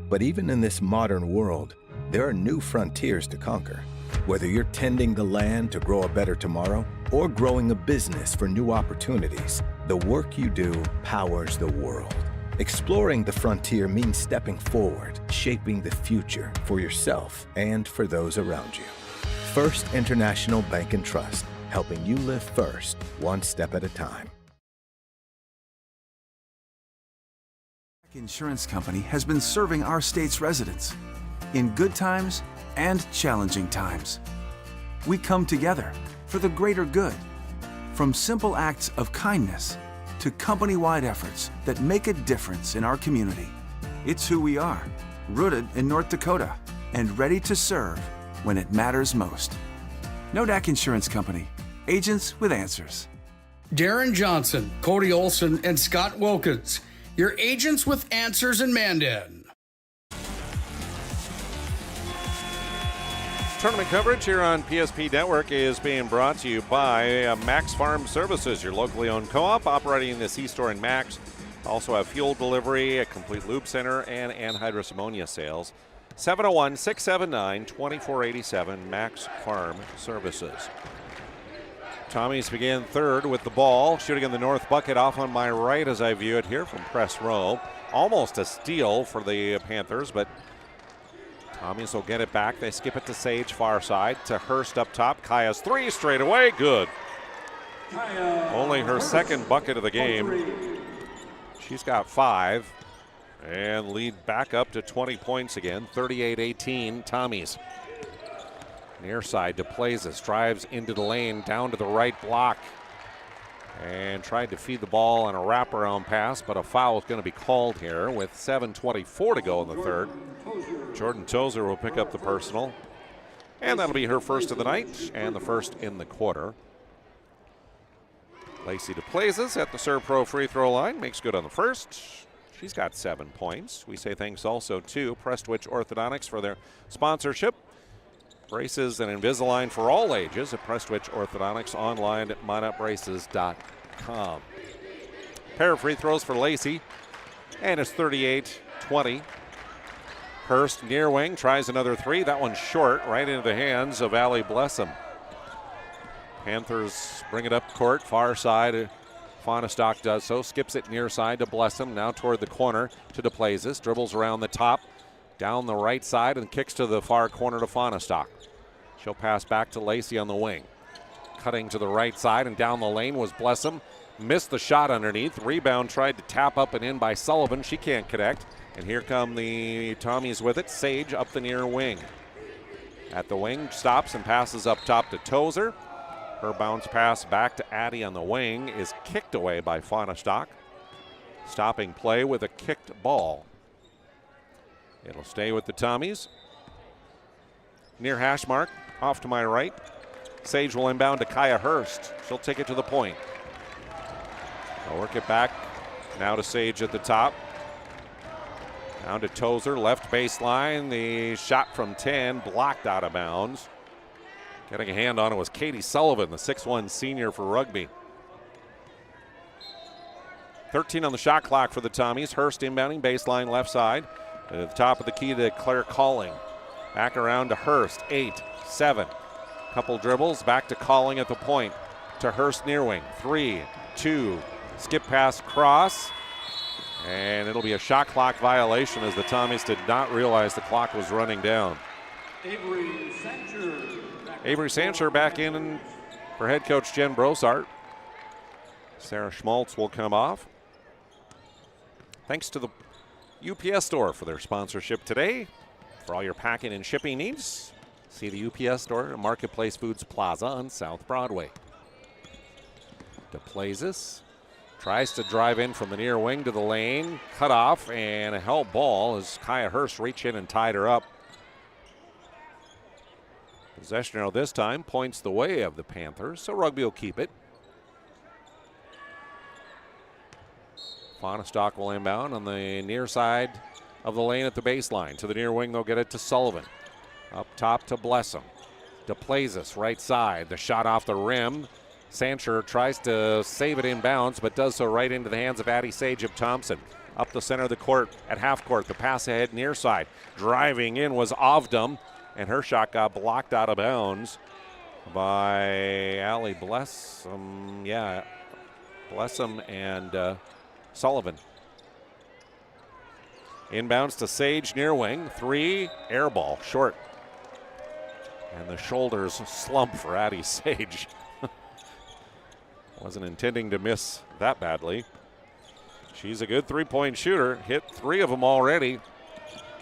But even in this modern world, there are new frontiers to conquer. Whether you're tending the land to grow a better tomorrow or growing a business for new opportunities, the work you do powers the world. Exploring the frontier means stepping forward, shaping the future for yourself and for those around you. First International Bank and Trust, helping you live first, one step at a time. Insurance Company has been serving our state's residents in good times and challenging times. We come together for the greater good, from simple acts of kindness to company-wide efforts that make a difference in our community. It's who we are, rooted in North Dakota and ready to serve when it matters most. Nodak Insurance Company, agents with answers. Darren Johnson, Cody Olson, and Scott Wilkins, your agents with answers in Mandan. Tournament coverage here on PSP Network is being brought to you by Max Farm Services, your locally owned co-op operating in the C-Store in Max. Also have fuel delivery, a complete lube center, and anhydrous ammonia sales. 701-679-2487, Max Farm Services. Tommies begin third with the ball, shooting in the north bucket off on my right as I view it here from press row. Almost a steal for the Panthers, but Tommies will get it back. They skip it to Sage, far side, to Hurst up top. Kaya's three straight away, good. Only her second bucket of the game. She's got 5 and lead back up to 20 points again, 38-18 Tommies. Near side to Plazis, drives into the lane, down to the right block, and tried to feed the ball on a wraparound pass, but a foul is going to be called here with 7:24 to go in the third. Jordan Tozer will pick up the personal, and that'll be her first of the night and the first in the quarter. Lacey DePlazis at the Serve Pro free throw line, makes good on the first. She's got 7 points. We say thanks also to Prestwich Orthodontics for their sponsorship. Braces and Invisalign for all ages at Prestwich Orthodontics, online at mineupbraces.com. Pair of free throws for Lacey, and it's 38-20. Hurst near wing tries another three. That one's short, right into the hands of Allie Blessum. Panthers bring it up court, far side. Fonestock does so, skips it near side to Blessum, now toward the corner to DePlazis, dribbles around the top, down the right side, and kicks to the far corner to Fonestock. She'll pass back to Lacey on the wing. Cutting to the right side and down the lane was Blessum. Missed the shot underneath. Rebound tried to tap up and in by Sullivan. She can't connect. And here come the Tommies with it. Sage up the near wing. At the wing, stops and passes up top to Tozer. Her bounce pass back to Addy on the wing is kicked away by Fonestock. Stopping play with a kicked ball. It'll stay with the Tommies. Near hash mark, off to my right. Sage will inbound to Kaya Hurst. She'll take it to the point. They'll work it back. Now to Sage at the top. Down to Tozer, left baseline. The shot from 10 blocked out of bounds. Getting a hand on it was Katie Sullivan, the 6'1 senior for Rugby. 13 on the shot clock for the Tommies. Hurst inbounding, baseline left side. At the top of the key to Claire Calling. Back around to Hurst, 8-7. Couple dribbles, back to Calling at the point. To Hurst near wing, 3-2. Skip pass cross. And it'll be a shot clock violation as the Tommies did not realize the clock was running down. Avery Sancher back in for head coach Jen Brosart. Sarah Schmaltz will come off. Thanks to the UPS store for their sponsorship today. For all your packing and shipping needs, see the UPS store at Marketplace Foods Plaza on South Broadway. DePlazis tries to drive in from the near wing to the lane. Cut off and a held ball as Kaya Hurst reached in and tied her up. Possession arrow this time points the way of the Panthers, so Rugby will keep it. Fonestock will inbound on the near side of the lane at the baseline. To the near wing, they'll get it to Sullivan. Up top to Blessum. DePlazis, right side. The shot off the rim. Sancher tries to save it inbounds, but does so right into the hands of Addie Sage of Thompson. Up the center of the court at half court. The pass ahead near side. Driving in was Ovdam, and her shot got blocked out of bounds by Allie Blessum. Yeah, Blessum and Sullivan. Inbounds to Sage near wing. 3, air ball, short. And the shoulders slump for Addie Sage. Wasn't intending to miss that badly. She's a good three-point shooter. Hit 3 of them already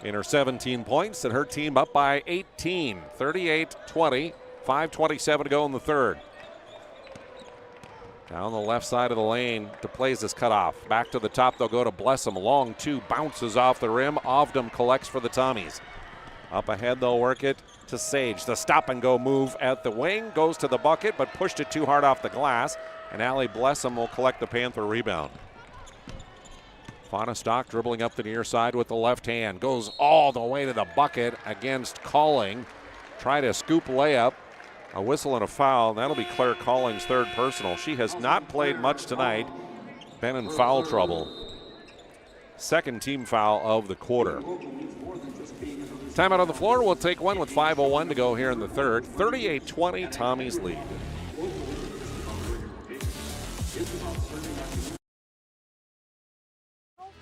in her 17 points, and her team up by 18. 38-20, 5:27 to go in the third. Down the left side of the lane, DePlaze is cut off. Back to the top, they'll go to Blessum. Long two, bounces off the rim. Ovdom collects for the Tommies. Up ahead, they'll work it to Sage. The stop-and-go move at the wing goes to the bucket, but pushed it too hard off the glass. And Allie Blessum will collect the Panther rebound. Fauna Stock dribbling up the near side with the left hand. Goes all the way to the bucket against Calling. Try to scoop layup. A whistle and a foul. That'll be Claire Calling's third personal. She has not played much tonight. Been in foul trouble. Second team foul of the quarter. Timeout on the floor. We'll take one with 5:01 to go here in the third. 38-20, Tommy's lead.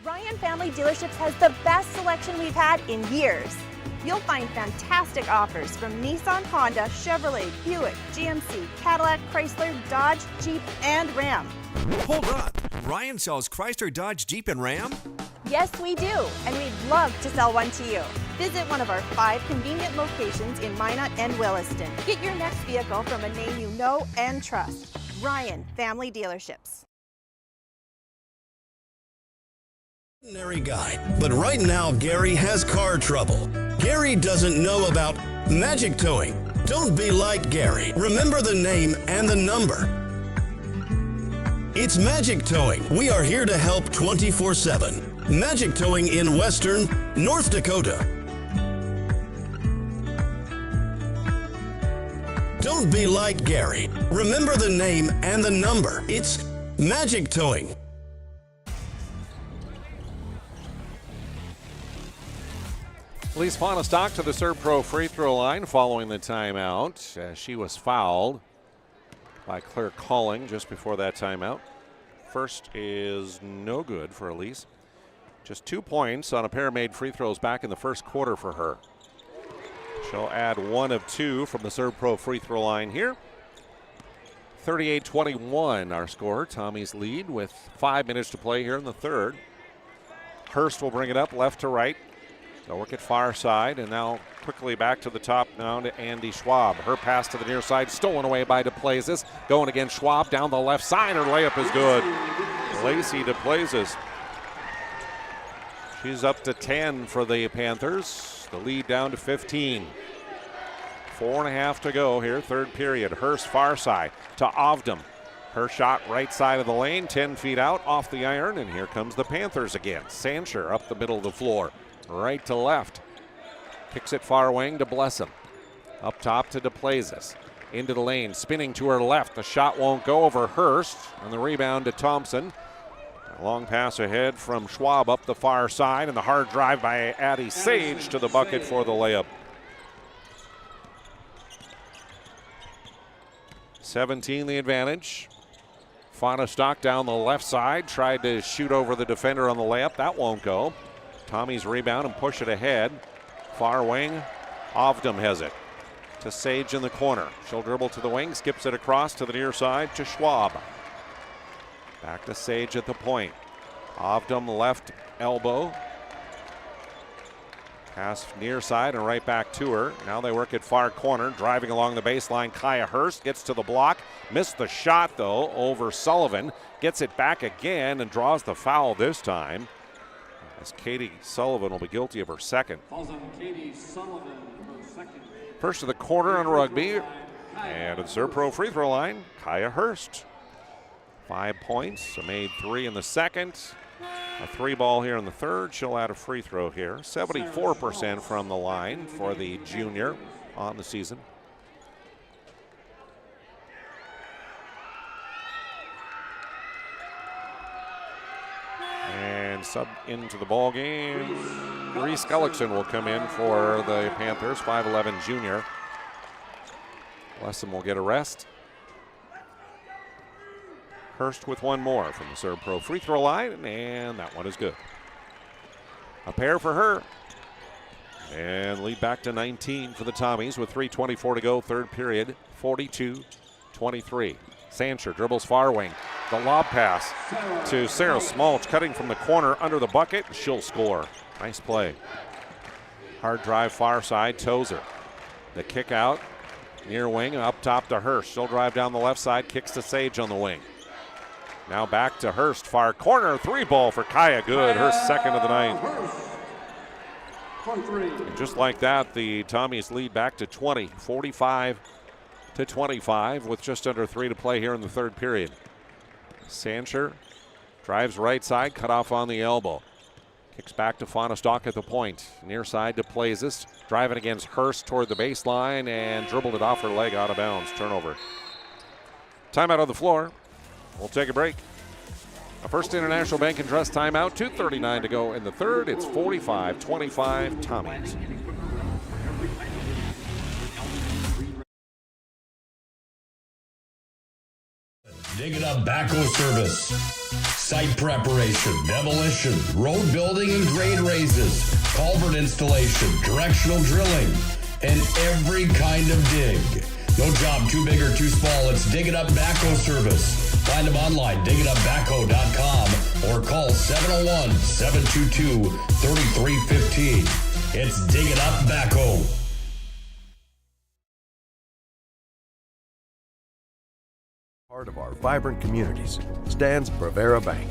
Ryan Family Dealerships has the best selection we've had in years. You'll find fantastic offers from Nissan, Honda, Chevrolet, Buick, GMC, Cadillac, Chrysler, Dodge, Jeep, and Ram. Hold on. Ryan sells Chrysler, Dodge, Jeep, and Ram? Yes, we do, and we'd love to sell one to you. Visit one of our 5 convenient locations in Minot and Williston. Get your next vehicle from a name you know and trust. Ryan Family Dealerships. Ordinary guy, but right now Gary has car trouble. Gary doesn't know about magic towing. Don't be like Gary. Remember the name and the number. It's Magic Towing. We are here to help 24/7. Magic Towing in Western North Dakota. Don't be like Gary. Remember the name and the number. It's Magic Towing. Elise Fauna Stock to the Serve Pro free throw line following the timeout. She was fouled by Claire Calling just before that timeout. First is no good for Elise. Just 2 points on a pair of made free throws back in the first quarter for her. She'll add 1 of 2 from the Serve Pro free throw line here. 38-21 our score. Tommy's lead with 5 minutes to play here in the third. Hurst will bring it up left to right. They'll work it far side, and now quickly back to the top now to Andy Schwab. Her pass to the near side, stolen away by DePlazes. Going against Schwab down the left side. Her layup is good. Lacey DePlazes. She's up to 10 for the Panthers. The lead down to 15. 4.5 to go here, third period. Hurst far side to Ovdom. Her shot right side of the lane, 10 feet out off the iron, and here comes the Panthers again. Sancher up the middle of the floor. Right to left. Kicks it far wing to Blessum. Up top to DePlazes. Into the lane, spinning to her left. The shot won't go over Hurst. And the rebound to Thompson. A long pass ahead from Schwab up the far side. And the hard drive by Addie Sage to the bucket for the layup. 17 the advantage. Fauna Stock down the left side. Tried to shoot over the defender on the layup. That won't go. Tommy's rebound and push it ahead. Far wing, Ovdom has it. To Sage in the corner. She'll dribble to the wing, skips it across to the near side to Schwab. Back to Sage at the point. Ovdom left elbow. Pass near side and right back to her. Now they work it far corner. Driving along the baseline, Kaya Hurst gets to the block. Missed the shot though over Sullivan. Gets it back again and draws the foul this time. As Katie Sullivan will be guilty of her second. First of the quarter on Rugby. And at the Serve Pro free throw line, Kaya Hurst. 5 points, a made 3 in the second. A 3-ball here in the third. She'll add a free throw here. 74% from the line for the junior on the season. And sub into the ball game. Reese Gullickson will come in for the Panthers, 5'11 junior. Blessum will get a rest. Hurst with 1 more from the Serve Pro free throw line, and that one is good. A pair for her. And lead back to 19 for the Tommies with 3:24 to go, third period, 42-23. Sancher dribbles far wing. The lob pass to Sarah Smolch, cutting from the corner under the bucket. She'll score. Nice play. Hard drive far side, Tozer. The kick out, near wing, up top to Hurst. She'll drive down the left side, kicks to Sage on the wing. Now back to Hurst, far corner, 3-ball for Kaya, good, her second of the night. And just like that, the Tommies lead back to 20, 45-25 with just under 3 to play here in the third period. Sancher drives right side, cut off on the elbow. Kicks back to Fonestock at the point. Near side to Plazis, driving against Hurst toward the baseline and dribbled it off her leg out of bounds. Turnover. Timeout on the floor. We'll take a break. A First International Bank and Trust timeout. 2:39 to go in the third. It's 45-25 Tommies. Dig It Up Backhoe Service. Site preparation, demolition, road building and grade raises, culvert installation, directional drilling, and every kind of dig. No job too big or too small. It's Dig It Up Backhoe Service. Find them online, digitupbackhoe.com, or call 701-722-3315. It's Dig It Up Backhoe. Part of our vibrant communities stands Brevera Bank,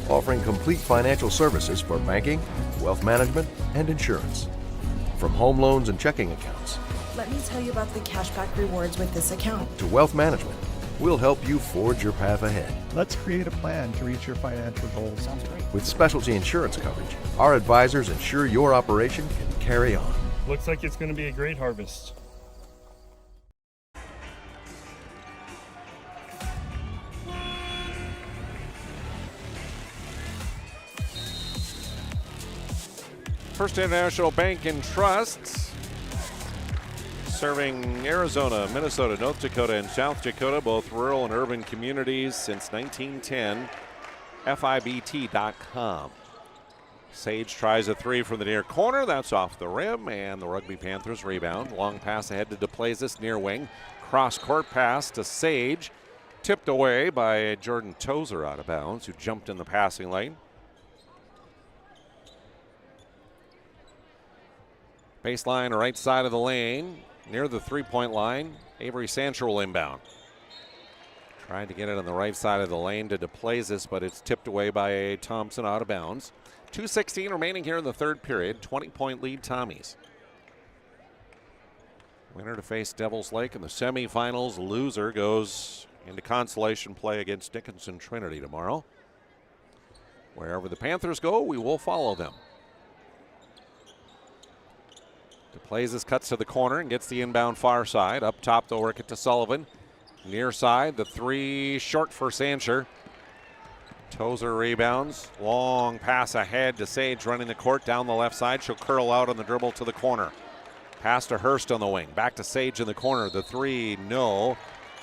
offering complete financial services for banking, wealth management, and insurance. From home loans and checking accounts, let me tell you about the cashback rewards with this account, to wealth management, we'll help you forge your path ahead. Let's create a plan to reach your financial goals. Sounds great. With specialty insurance coverage, our advisors ensure your operation can carry on. Looks like it's going to be a great harvest. First International Bank and Trust, serving Arizona, Minnesota, North Dakota, and South Dakota, both rural and urban communities since 1910. FIBT.com. Sage tries a 3 from the near corner. That's off the rim, and the Rugby Panthers rebound. Long pass ahead to DePlazis, near wing. Cross-court pass to Sage. Tipped away by Jordan Tozer out of bounds, who jumped in the passing lane. Baseline, right side of the lane, near the three-point line. Avery Sancher will inbound. Trying to get it on the right side of the lane to DePlazis, but it's tipped away by Thompson out of bounds. 2:16 remaining here in the third period. 20-point lead, Tommies. Winner to face Devils Lake in the semifinals. Loser goes into consolation play against Dickinson Trinity tomorrow. Wherever the Panthers go, we will follow them. DePlazis cuts to the corner and gets the inbound far side. Up top, they'll work it to Sullivan. Near side, the 3 short for Sancher. Tozer rebounds. Long pass ahead to Sage running the court down the left side. She'll curl out on the dribble to the corner. Pass to Hurst on the wing. Back to Sage in the corner. The 3, no.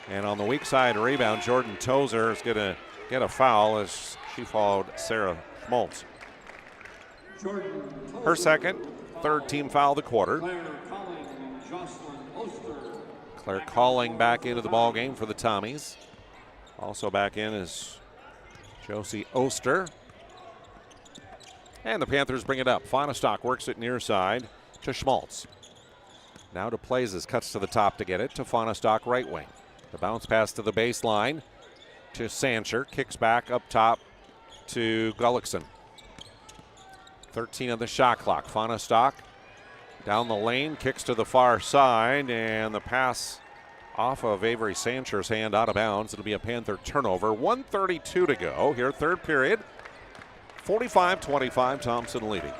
And on the weak side rebound, Jordan Tozer is going to get a foul as she fouled Sarah Schmaltz. Her second. Third team foul of the quarter. Claire Calling back into the ball game for the Tommies. Also back in is Josie Oster. And the Panthers bring it up. Fonestock works it near side to Schmaltz. Now to Plazis, cuts to the top to get it to Fonestock right wing. The bounce pass to the baseline to Sancher. Kicks back up top to Gullickson. 13 on the shot clock. Fonestock down the lane, kicks to the far side, and the pass off of Avery Sancher's hand out of bounds. It'll be a Panther turnover. 1:32 to go here, third period. 45-25, Thompson leading.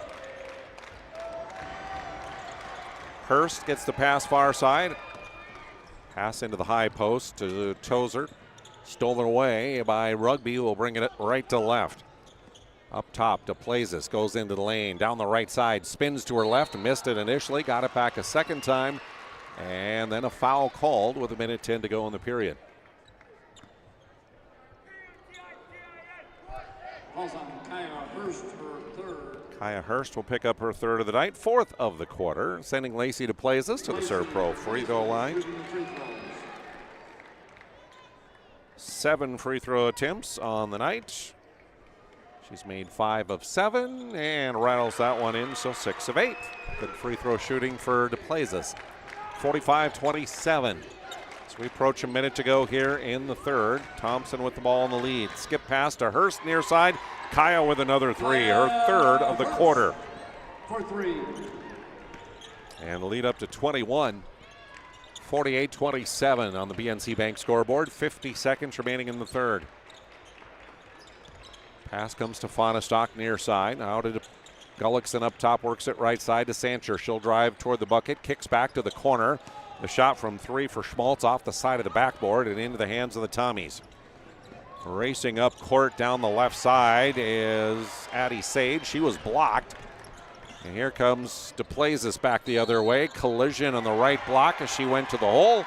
Hurst gets the pass far side. Pass into the high post to Tozer. Stolen away by Rugby, will bring it right to left. Up top, DePlazis goes into the lane, down the right side, spins to her left, missed it initially, got it back a second time, and then a foul called with 1:10 to go in the period. Kaya Hurst will pick up her third of the night, fourth of the quarter, sending Lacey DePlazis to the Serve Pro free throw line. 7 free throw attempts on the night. She's made 5 of 7 and rattles that one in, so 6 of 8. Good free throw shooting for DePlazis. 45-27. As As we approach a minute to go here in the third. Thompson with the ball in the lead. Skip pass to Hurst near side. Kaya with another three, her third of the quarter. For three. And the lead up to 21. 48-27 on the BNC Bank scoreboard. 50 seconds remaining in the third. Pass comes to Fonestock near side. Now to Gullickson up top, works it right side to Sancher. She'll drive toward the bucket, kicks back to the corner. The shot from three for Schmaltz off the side of the backboard and into the hands of the Tommies. Racing up court down the left side is Addie Sage. She was blocked. And here comes DePlazis back the other way. Collision on the right block as she went to the hole.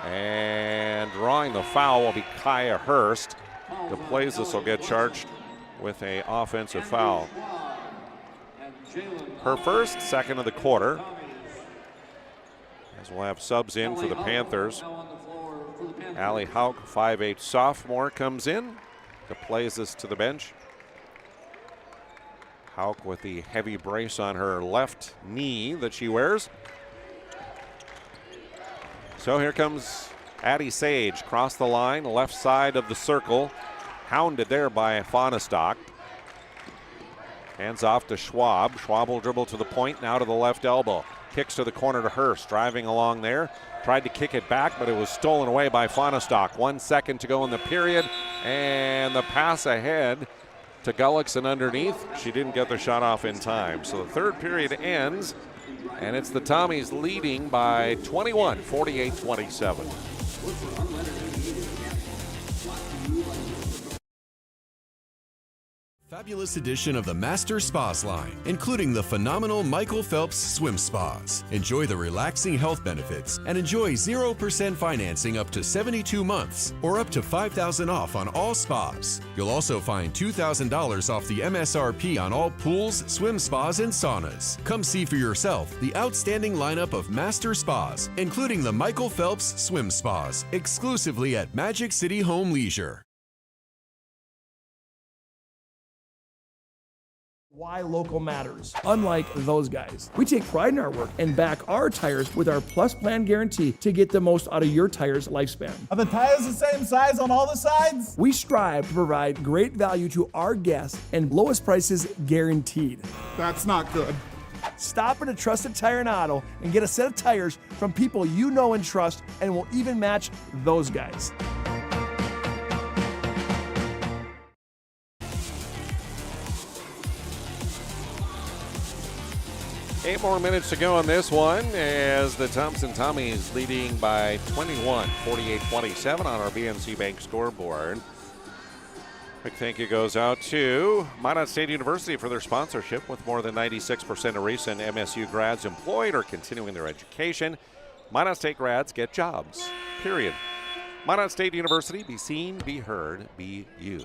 And drawing the foul will be Kaya Hurst. DePlazis will get charged with an offensive foul. Her first, second of the quarter. As we'll have subs in for the Panthers. Allie Hauk, 5'8" sophomore, comes in. DePlazis to the bench. Hauk with the heavy brace on her left knee that she wears. So here comes Addie Sage, cross the line, left side of the circle. Hounded there by Fonestock. Hands off to Schwab. Schwab will dribble to the point, now to the left elbow. Kicks to the corner to Hurst, driving along there. Tried to kick it back, but it was stolen away by Fonestock. 1 second to go in the period, and the pass ahead to Gullickson underneath. She didn't get the shot off in time. So the third period ends, and it's the Tommies leading by 21, 48-27. Fabulous edition of the Master Spas line, including the phenomenal Michael Phelps Swim Spas. Enjoy the relaxing health benefits and enjoy 0% financing up to 72 months or up to $5,000 off on all spas. You'll also find $2,000 off the MSRP on all pools, swim spas, and saunas. Come see for yourself the outstanding lineup of Master Spas, including the Michael Phelps Swim Spas, exclusively at Magic City Home Leisure. Why local matters. Unlike those guys, we take pride in our work and back our tires with our Plus Plan guarantee to get the most out of your tire's lifespan. Are the tires the same size on all the sides? We strive to provide great value to our guests and lowest prices guaranteed. That's not good. Stop at a trusted tire and auto and get a set of tires from people you know and trust, and will even match those guys. 8 more minutes to go on this one as the Thompson Tommies leading by 21, 48-27 on our BNC Bank scoreboard. Big thank you goes out to Minot State University for their sponsorship, with more than 96% of recent MSU grads employed or continuing their education. Minot State grads get jobs, period. Minot State University, be seen, be heard, be you.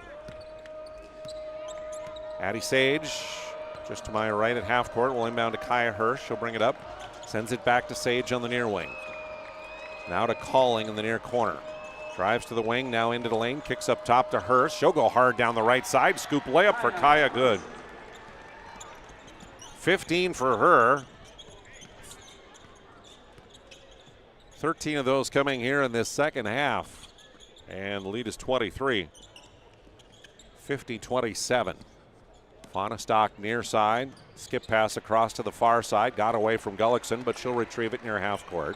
Addie Sage, just to my right at half court, will inbound to Kaya Hirsch. She'll bring it up, sends it back to Sage on the near wing. Now to Calling in the near corner. Drives to the wing, now into the lane, kicks up top to Hirsch. She'll go hard down the right side. Scoop layup for Kaya, good. 15 for her. 13 of those coming here in this second half. And the lead is 23. 50-27. Fonestock near side. Skip pass across to the far side. Got away from Gullickson, but she'll retrieve it near half court.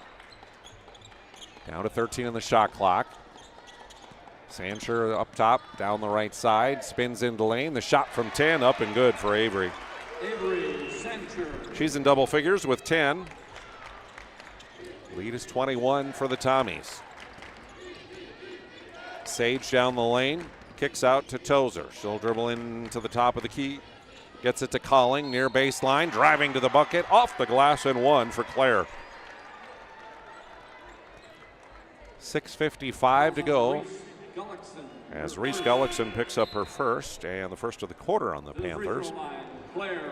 Down to 13 on the shot clock. Sancher up top, down the right side. Spins into lane. The shot from 10, up and good for Avery. Avery Sancher. She's in double figures with 10. Lead is 21 for the Tommies. Sage down the lane. Kicks out to Tozer. She'll dribble into the top of the key. Gets it to Calling near baseline. Driving to the bucket. Off the glass and one for Claire. 6:55 to go as Reese Gullickson picks up her first, and the first of the quarter on the Panthers. Claire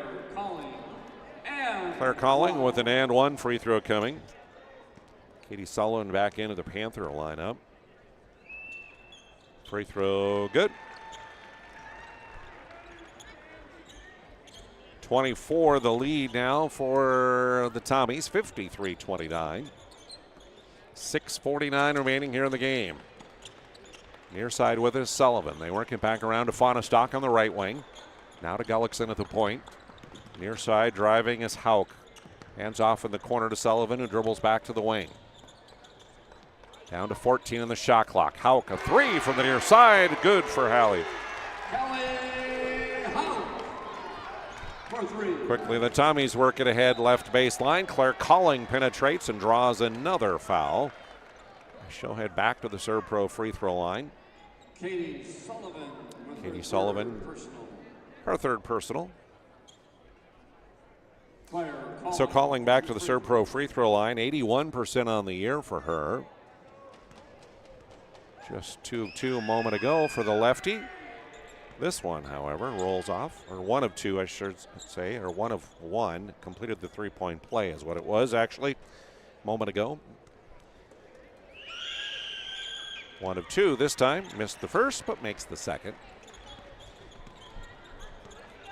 Calling with an and one free throw coming. Katie Sullivan back into the Panther lineup. Free throw good. 24 the lead now for the Tommies, 53-29. 6:49 remaining here in the game. Near side with us, Sullivan. They work it back around to Faunestock on the right wing. Now to Gullickson at the point. Near side driving is Hauk. Hands off in the corner to Sullivan, who dribbles back to the wing. Down to 14 in the shot clock. Hauk, a three from the near side. Good for Hallie. Quickly, the Tommies work it ahead left baseline. Claire Calling penetrates and draws another foul. She'll head back to the Serve Pro free throw line. Katie Sullivan, her third personal. So Calling back to the Serve Pro free throw line, 81% on the year for her. Just 2 of 2 a moment ago for the lefty. This one, however, rolls off, or 1 of 2, I should say, or 1 of 1. Completed the three-point play is what it was, actually, a moment ago. 1 of 2 this time. Missed the first, but makes the second.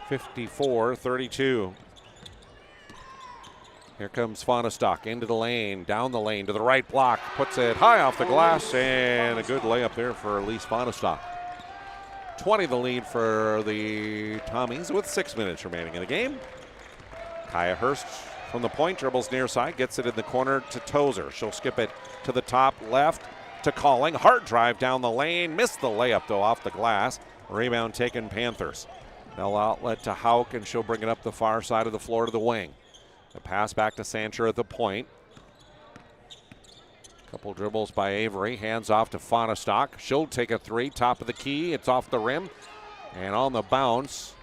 54-32. Here comes Faunestock into the lane, down the lane to the right block, puts it high off the glass, and a good layup there for Elise Faunestock. 20 the lead for the Tommies with 6 minutes remaining in the game. Kaya Hurst from the point, dribbles near side, gets it in the corner to Tozer. She'll skip it to the top left to Calling. Hard drive down the lane, missed the layup though off the glass. Rebound taken Panthers. Now outlet to Hauk, and she'll bring it up the far side of the floor to the wing. The pass back to Sancher at the point. Couple dribbles by Avery, hands off to Faunestock. She'll take a three, top of the key, it's off the rim. And on the bounce,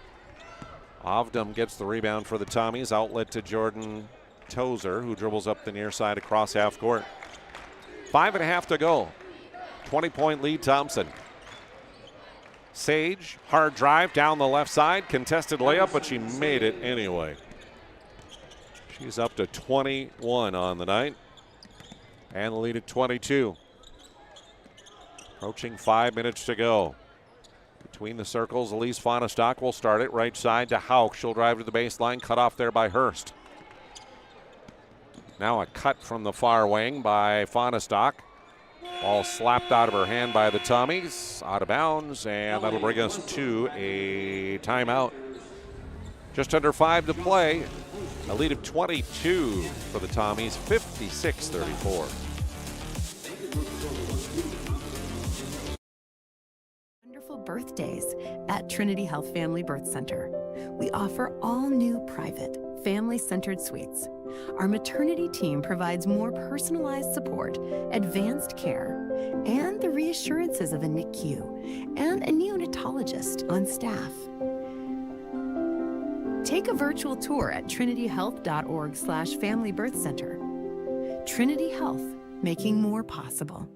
Ovdam gets the rebound for the Tommies. Outlet to Jordan Tozer, who dribbles up the near side across half court. 5.5 to go. 20-point lead, Thompson. Sage, hard drive down the left side, contested layup, but she made it anyway. She's up to 21 on the night. And the lead at 22. Approaching 5 minutes to go. Between the circles, Elise Faunestock will start it. Right side to Hauk. She'll drive to the baseline, cut off there by Hurst. Now a cut from the far wing by Faunestock. Ball slapped out of her hand by the Tommies. Out of bounds, and that'll bring us to a timeout. Just under 5 to play. A lead of 22 for the Tommies, 56-34. Wonderful birthdays at Trinity Health Family Birth Center. We offer all new private, family-centered suites. Our maternity team provides more personalized support, advanced care, and the reassurances of a NICU and a neonatologist on staff. Take a virtual tour at trinityhealth.org/Family Birth Center. Trinity Health, making more possible.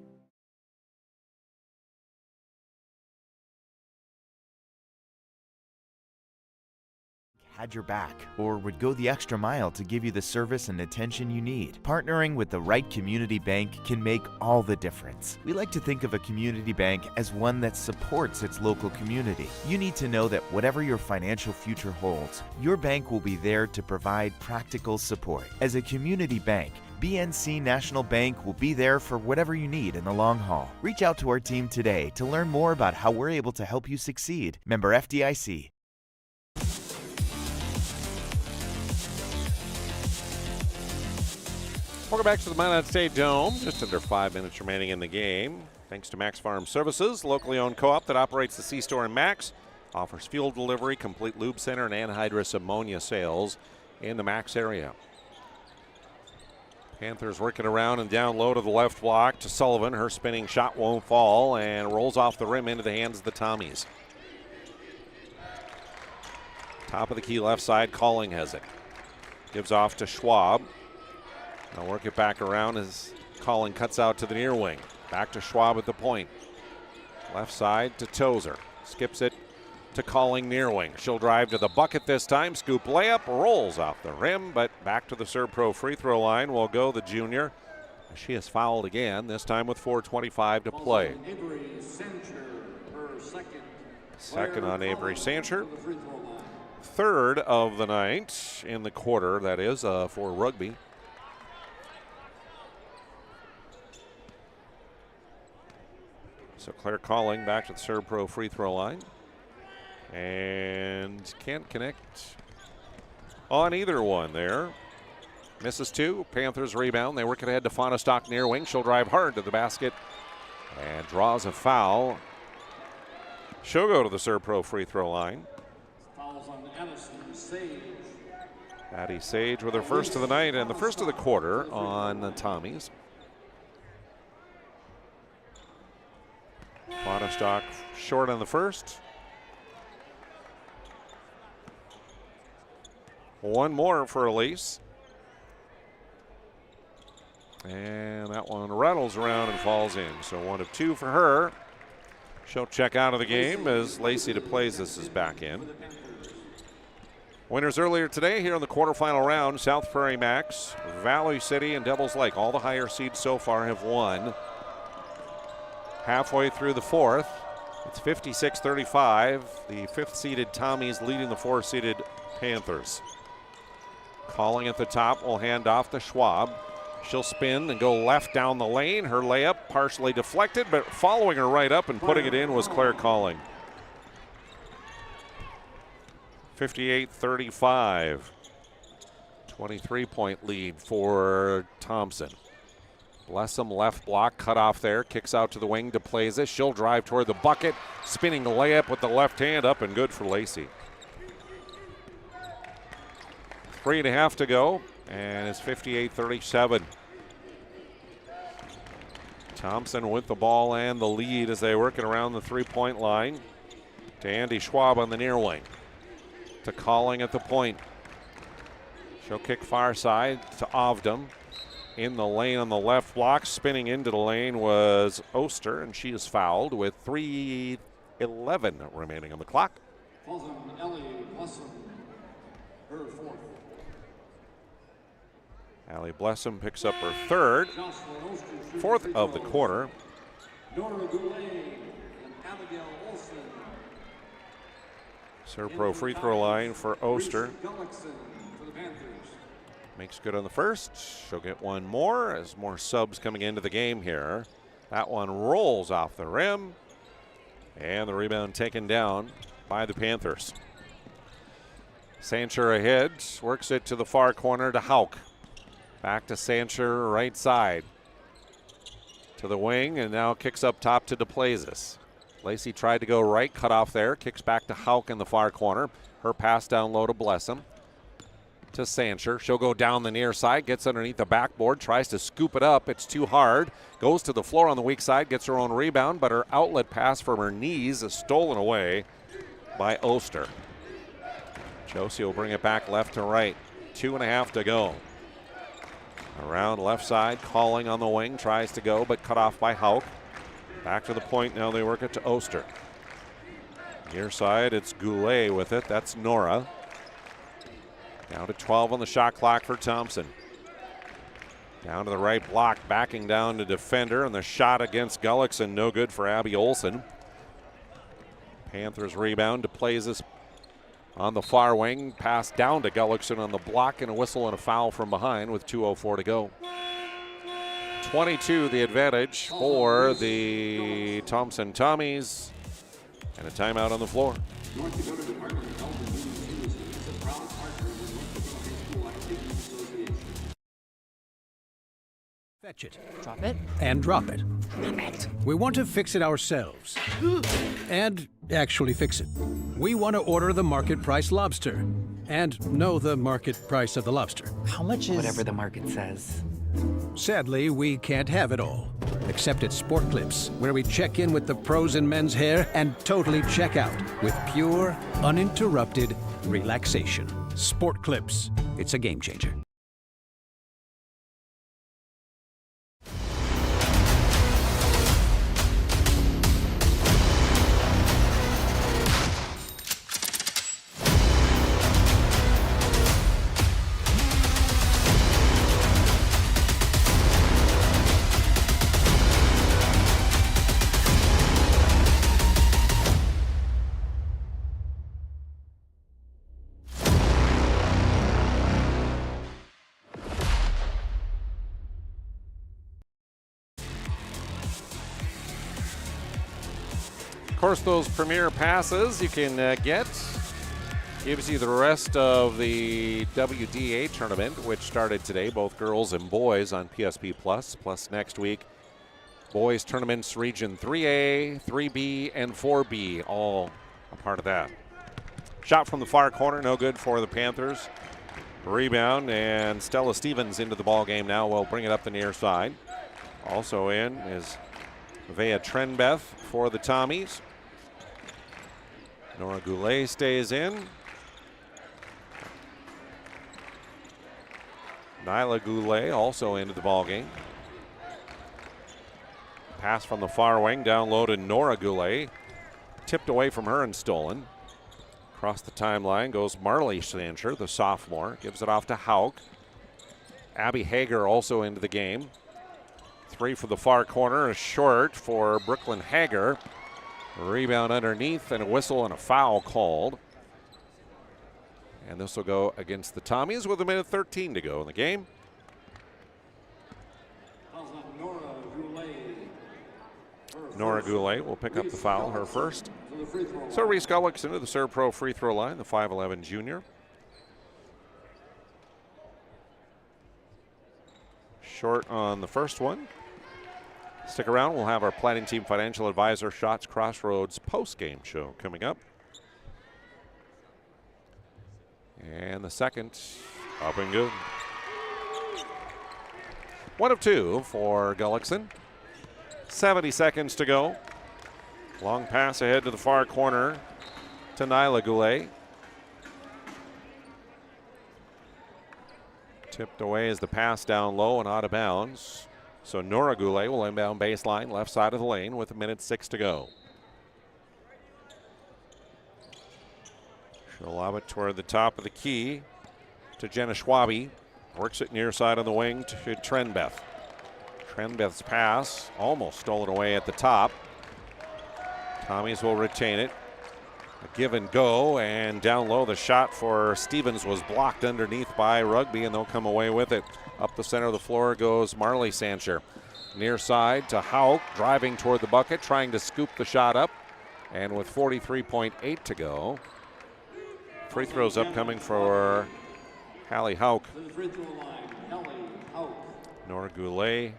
Had your back, or would go the extra mile to give you the service and attention you need. Partnering with the right community bank can make all the difference. We like to think of a community bank as one that supports its local community. You need to know that whatever your financial future holds, your bank will be there to provide practical support. As a community bank, BNC National Bank will be there for whatever you need in the long haul. Reach out to our team today to learn more about how we're able to help you succeed. Member FDIC. Welcome back to the Minot State Dome. Just under 5 minutes remaining in the game. Thanks to Max Farm Services, locally owned co-op that operates the C-Store in Max, offers fuel delivery, complete lube center, and anhydrous ammonia sales in the Max area. Panthers working around and down low to the left block to Sullivan. Her spinning shot won't fall and rolls off the rim into the hands of the Tommies. Top of the key left side, Calling has it. Gives off to Schwab. Now work it back around as Calling cuts out to the near wing. Back to Schwab at the point. Left side to Tozer. Skips it to Calling near wing. She'll drive to the bucket this time. Scoop layup, rolls off the rim, but back to the Serve Pro free throw line will go the junior. She has fouled again, this time with 4:25 to play. Second on Avery Sancher. Third of the night in the quarter, that is, for Rugby. So Claire Calling back to the Serve Pro free throw line. And can't connect on either one there. Misses two. Panthers rebound. They work it ahead to Fonestock near wing. She'll drive hard to the basket and draws a foul. She'll go to the Serve Pro free throw line. Fouls on Addison Sage. Addie Sage with her first of the night and the first of the quarter on the Tommies. Fonestock short on the first. One more for Elise. And that one rattles around and falls in. So 1 of 2 for her. She'll check out of the game as Lacey DePlazis is back in. Winners earlier today here in the quarterfinal round, South Prairie Max, Valley City, and Devils Lake. All the higher seeds so far have won. Halfway through the fourth, it's 56-35. The 5th-seeded Tommies leading the 4th-seeded Panthers. Calling at the top will hand off to Schwab. She'll spin and go left down the lane. Her layup partially deflected, but following her right up and putting it in was Claire Calling. 58-35. 23-point lead for Thompson. Blessum left block cut off there. Kicks out to the wing to DePlazis. She'll drive toward the bucket. Spinning the layup with the left hand up and good for Lacey. 3.5 to go. And it's 58-37. Thompson with the ball and the lead as they work it around the 3-point line. To Andy Schwab on the near wing. To Calling at the point. She'll kick far side to Ovdam. In the lane on the left block. Spinning into the lane was Oster, and she is fouled with 3:11 remaining on the clock. Falls on Ellie Blessum, her 4th. Allie Blessum picks up her 3rd, 4th of the quarter. Nora Goulet and Abigail Olsen. Serve Pro free throw line for Oster. For the Panthers. Makes good on the first. She'll get one more as more subs coming into the game here. That one rolls off the rim. And the rebound taken down by the Panthers. Sancher ahead, works it to the far corner to Hauk. Back to Sancher, right side. To the wing, and now kicks up top to DePlazis. Lacey tried to go right, cut off there. Kicks back to Hauk in the far corner. Her pass down low to Blessum. To Sancher. She'll go down the near side, gets underneath the backboard, tries to scoop it up. It's too hard. Goes to the floor on the weak side, gets her own rebound, but her outlet pass from her knees is stolen away by Oster. Josie will bring it back left to right. 2.5 to go. Around left side, Calling on the wing, tries to go, but cut off by Hauk. Back to the point, now they work it to Oster. Near side, it's Goulet with it, that's Nora. Down to 12 on the shot clock for Thompson. Down to the right block, backing down to defender, and the shot against Gullickson, no good for Abby Olsen. Panthers rebound, DePlazis on the far wing, pass down to Gullickson on the block, and a whistle and a foul from behind with 2:04 to go. 22 the advantage for the Thompson Tommies, and a timeout on the floor. North Dakota Department of Health and Human Services is a proud partner with North Dakota High School Activities Association. Fetch it. Drop it. And drop it. Drop it. We want to fix it ourselves. And actually fix it. We want to order the market price lobster. And know the market price of the lobster. How much is... Whatever the market says. Sadly, we can't have it all. Except at Sport Clips, where we check in with the pros in men's hair and totally check out with pure, uninterrupted relaxation. Sport Clips. It's a game changer. course, those premier passes you can get gives you the rest of the WDA tournament, which started today, both girls and boys on PSP Plus. Plus next week, boys tournaments Region 3A, 3B, and 4B, all a part of that. Shot from the far corner, no good for the Panthers. Rebound, and Stella Stevens into the ball game now. Will bring it up the near side. Also in is Vea Trenbeth for the Tommies. Nora Goulet stays in. Nyla Goulet also into the ball game. Pass from the far wing, down low to Nora Goulet. Tipped away from her and stolen. Across the timeline goes Marley Sancher, the sophomore. Gives it off to Hauk. Abby Hager also into the game. 3 for the far corner, a short for Brooklyn Hager. Rebound underneath and a whistle and a foul called. And this will go against the Tommies with 1:13 to go in the game. Nora Goulet will pick up the foul, her first. So Reese Gullickson to the Serve Pro free throw line, the 5'11 junior. Short on the first one. Stick around, we'll have our planning team financial advisor Shots Crossroads post-game show coming up. And the second, up and good. 1 of 2 for Gullickson. 70 seconds to go. Long pass ahead to the far corner to Nyla Goulet. Tipped away as the pass down low and out of bounds. So Nora Goulet will inbound baseline, left side of the lane with 1:06 to go. She'll lob it toward the top of the key to Jenna Schwabe. Works it near side on the wing to Trenbeth. Trenbeth's pass almost stolen away at the top. Tommies will retain it. A give and go, and down low the shot for Stevens was blocked underneath by Rugby, and they'll come away with it. Up the center of the floor goes Marley Sancher. Near side to Hauk, driving toward the bucket, trying to scoop the shot up. And with 43.8 to go, free throws upcoming for Hallie Hauk. Nora Goulet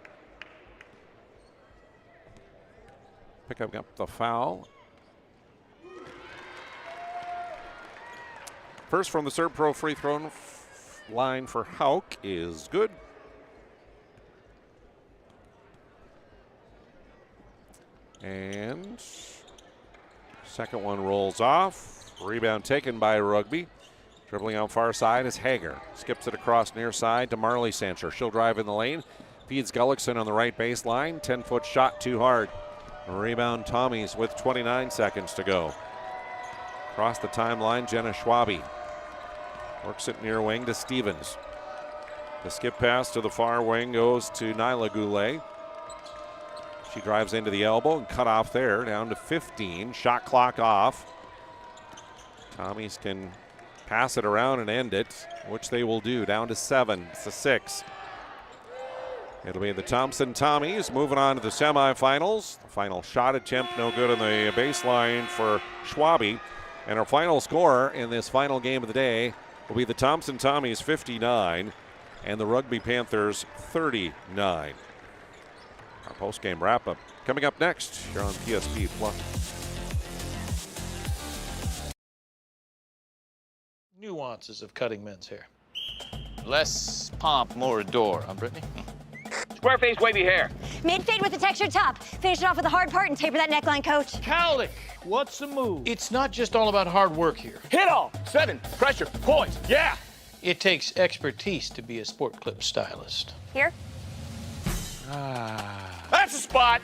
picking up the foul. First from the Serve Pro free throw line for Hauk is good. And second one rolls off. Rebound taken by Rugby. Dribbling out far side is Hager. Skips it across near side to Marley Sancher. She'll drive in the lane. Feeds Gullickson on the right baseline. 10-foot shot too hard. Rebound Tommies with 29 seconds to go. Across the timeline, Jenna Schwabe. Works it near wing to Stevens. The skip pass to the far wing goes to Nyla Goulet. She drives into the elbow and cut off there, down to 15. Shot clock off. Tommies can pass it around and end it, which they will do, down to 7. It's a 6. It'll be the Thompson Tommies moving on to the semifinals. The final shot attempt, no good on the baseline for Schwabe. And our final score in this final game of the day will be the Thompson Tommies 59 and the Rugby Panthers 39. Our post-game wrap-up coming up next here on PSP Plus. Nuances of cutting men's hair. Less pomp, more adore, huh, Brittany? Square face, wavy hair. Mid-fade with a textured top. Finish it off with a hard part and taper that neckline, coach. Cowlick, what's the move? It's not just all about hard work here. Hit all. 7. Pressure. Poise. Yeah. It takes expertise to be a sport clip stylist. Here? That's a spot.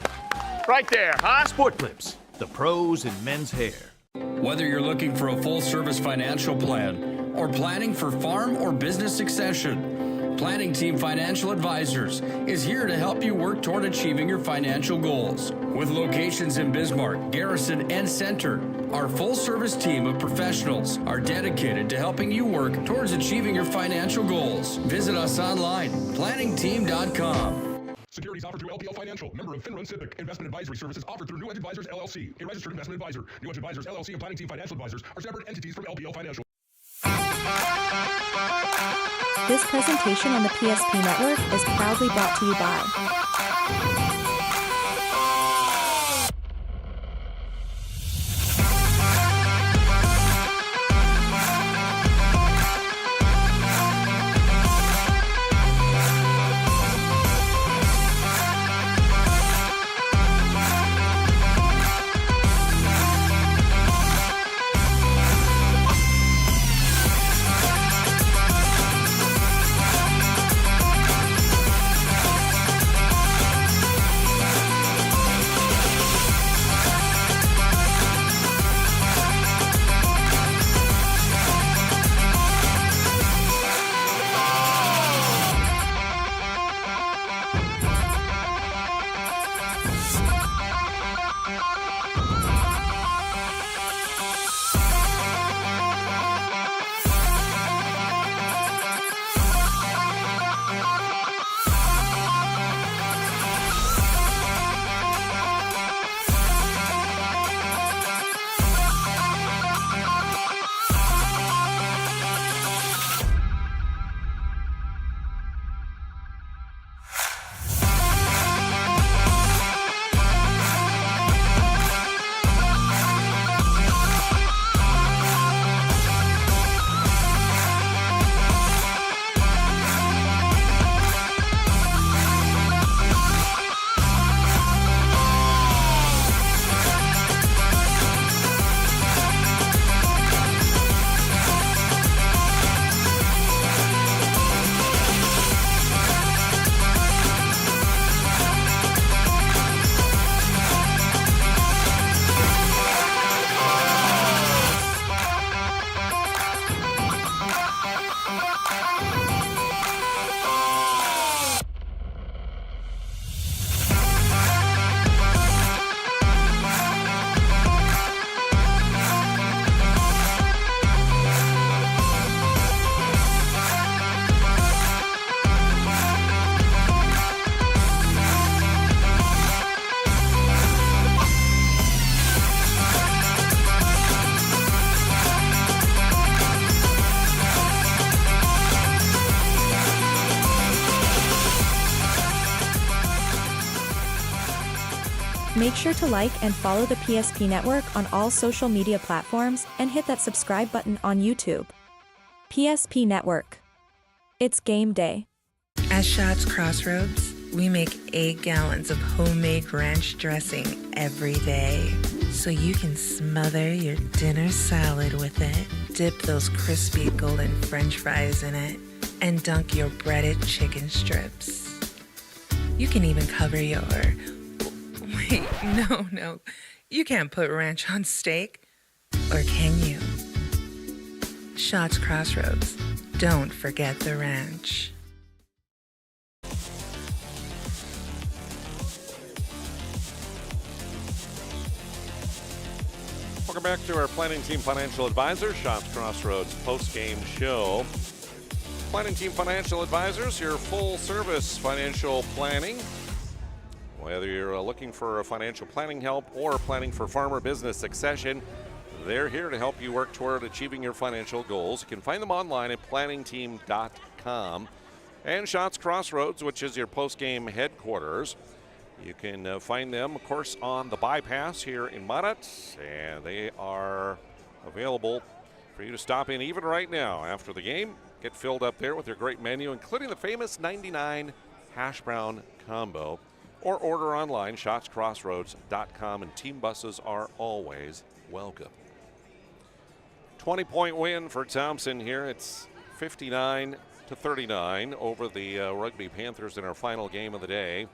Right there, huh? Sport Clips, the pros in men's hair. Whether you're looking for a full-service financial plan or planning for farm or business succession, Planning Team Financial Advisors is here to help you work toward achieving your financial goals. With locations in Bismarck, Garrison, and Center, our full-service team of professionals are dedicated to helping you work towards achieving your financial goals. Visit us online, planningteam.com. Securities offered through LPL Financial, member of Finrun Civic. Investment advisory services offered through New Edge Advisors LLC, a registered investment advisor. New Edge Advisors LLC and Planning Team Financial Advisors are separate entities from LPL Financial. This presentation on the PSP Network is proudly brought to you by Make sure to like and follow the PSP Network on all social media platforms and hit that subscribe button on YouTube. PSP Network. It's game day. At Shots Crossroads, we make 8 gallons of homemade ranch dressing every day, so you can smother your dinner salad with it, dip those crispy golden French fries in it, and dunk your breaded chicken strips. You can even cover your... Wait, no. You can't put ranch on steak. Or can you? Shots Crossroads. Don't forget the ranch. Welcome back to our Planning Team Financial Advisors, Shots Crossroads post-game show. Planning Team Financial Advisors, your full-service financial planning. Whether you're looking for financial planning help or planning for farm or business succession, they're here to help you work toward achieving your financial goals. You can find them online at planningteam.com. And Shots Crossroads, which is your post-game headquarters. You can find them, of course, on the bypass here in Minot, and they are available for you to stop in even right now after the game. Get filled up there with their great menu, including the famous 99 hash brown combo. Or order online, shotscrossroads.com, and team buses are always welcome. 20-point win for Thompson here. It's 59-39 over the Rugby Panthers in our final game of the day.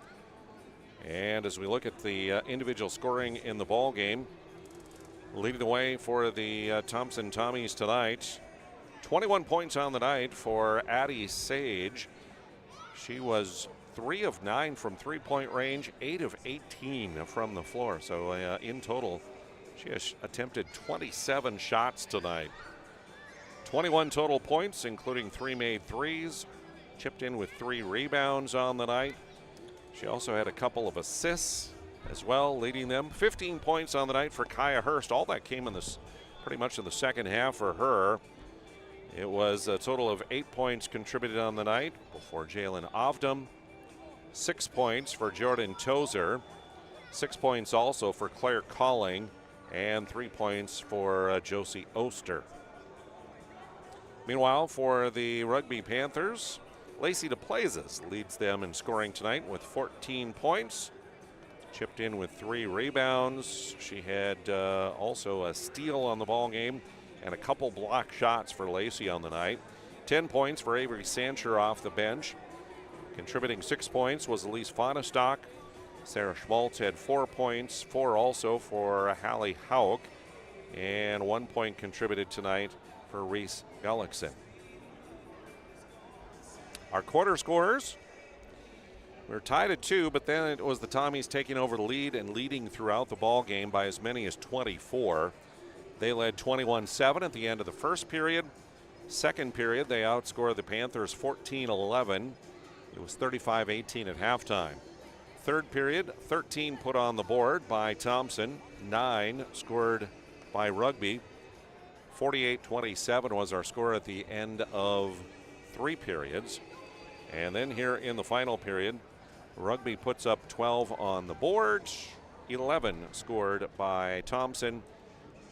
And as we look at the individual scoring in the ball game, leading the way for the Thompson Tommies tonight, 21 points on the night for Addie Sage. She was 3 of 9 from three-point range, 8 of 18 from the floor. So in total, she has attempted 27 shots tonight. 21 total points, including 3 made threes, chipped in with 3 rebounds on the night. She also had a couple of assists as well, leading them. 15 points on the night for Kaya Hurst. All that came in this pretty much in the second half for her. It was a total of 8 points contributed on the night before Jalen Ovdom. 6 points for Jordan Tozer. 6 points also for Claire Calling, and 3 points for Josie Oster. Meanwhile, for the Rugby Panthers, Lacey DePlazes leads them in scoring tonight with 14 points. Chipped in with 3 rebounds. She had also a steal on the ball game and a couple block shots for Lacey on the night. 10 points for Avery Sancher off the bench. Contributing 6 points was Elise Fonestock. Sarah Schmaltz had 4 points, 4 also for Hallie Hauk, and 1 point contributed tonight for Reese Gullickson. Our quarter scorers, we're tied at 2, but then it was the Tommies taking over the lead and leading throughout the ball game by as many as 24. They led 21-7 at the end of the first period. Second period, they outscored the Panthers 14-11. It was 35-18 at halftime. Third period, 13 put on the board by Thompson, 9 scored by Rugby. 48-27 was our score at the end of 3 periods. And then here in the final period, Rugby puts up 12 on the board, 11 scored by Thompson,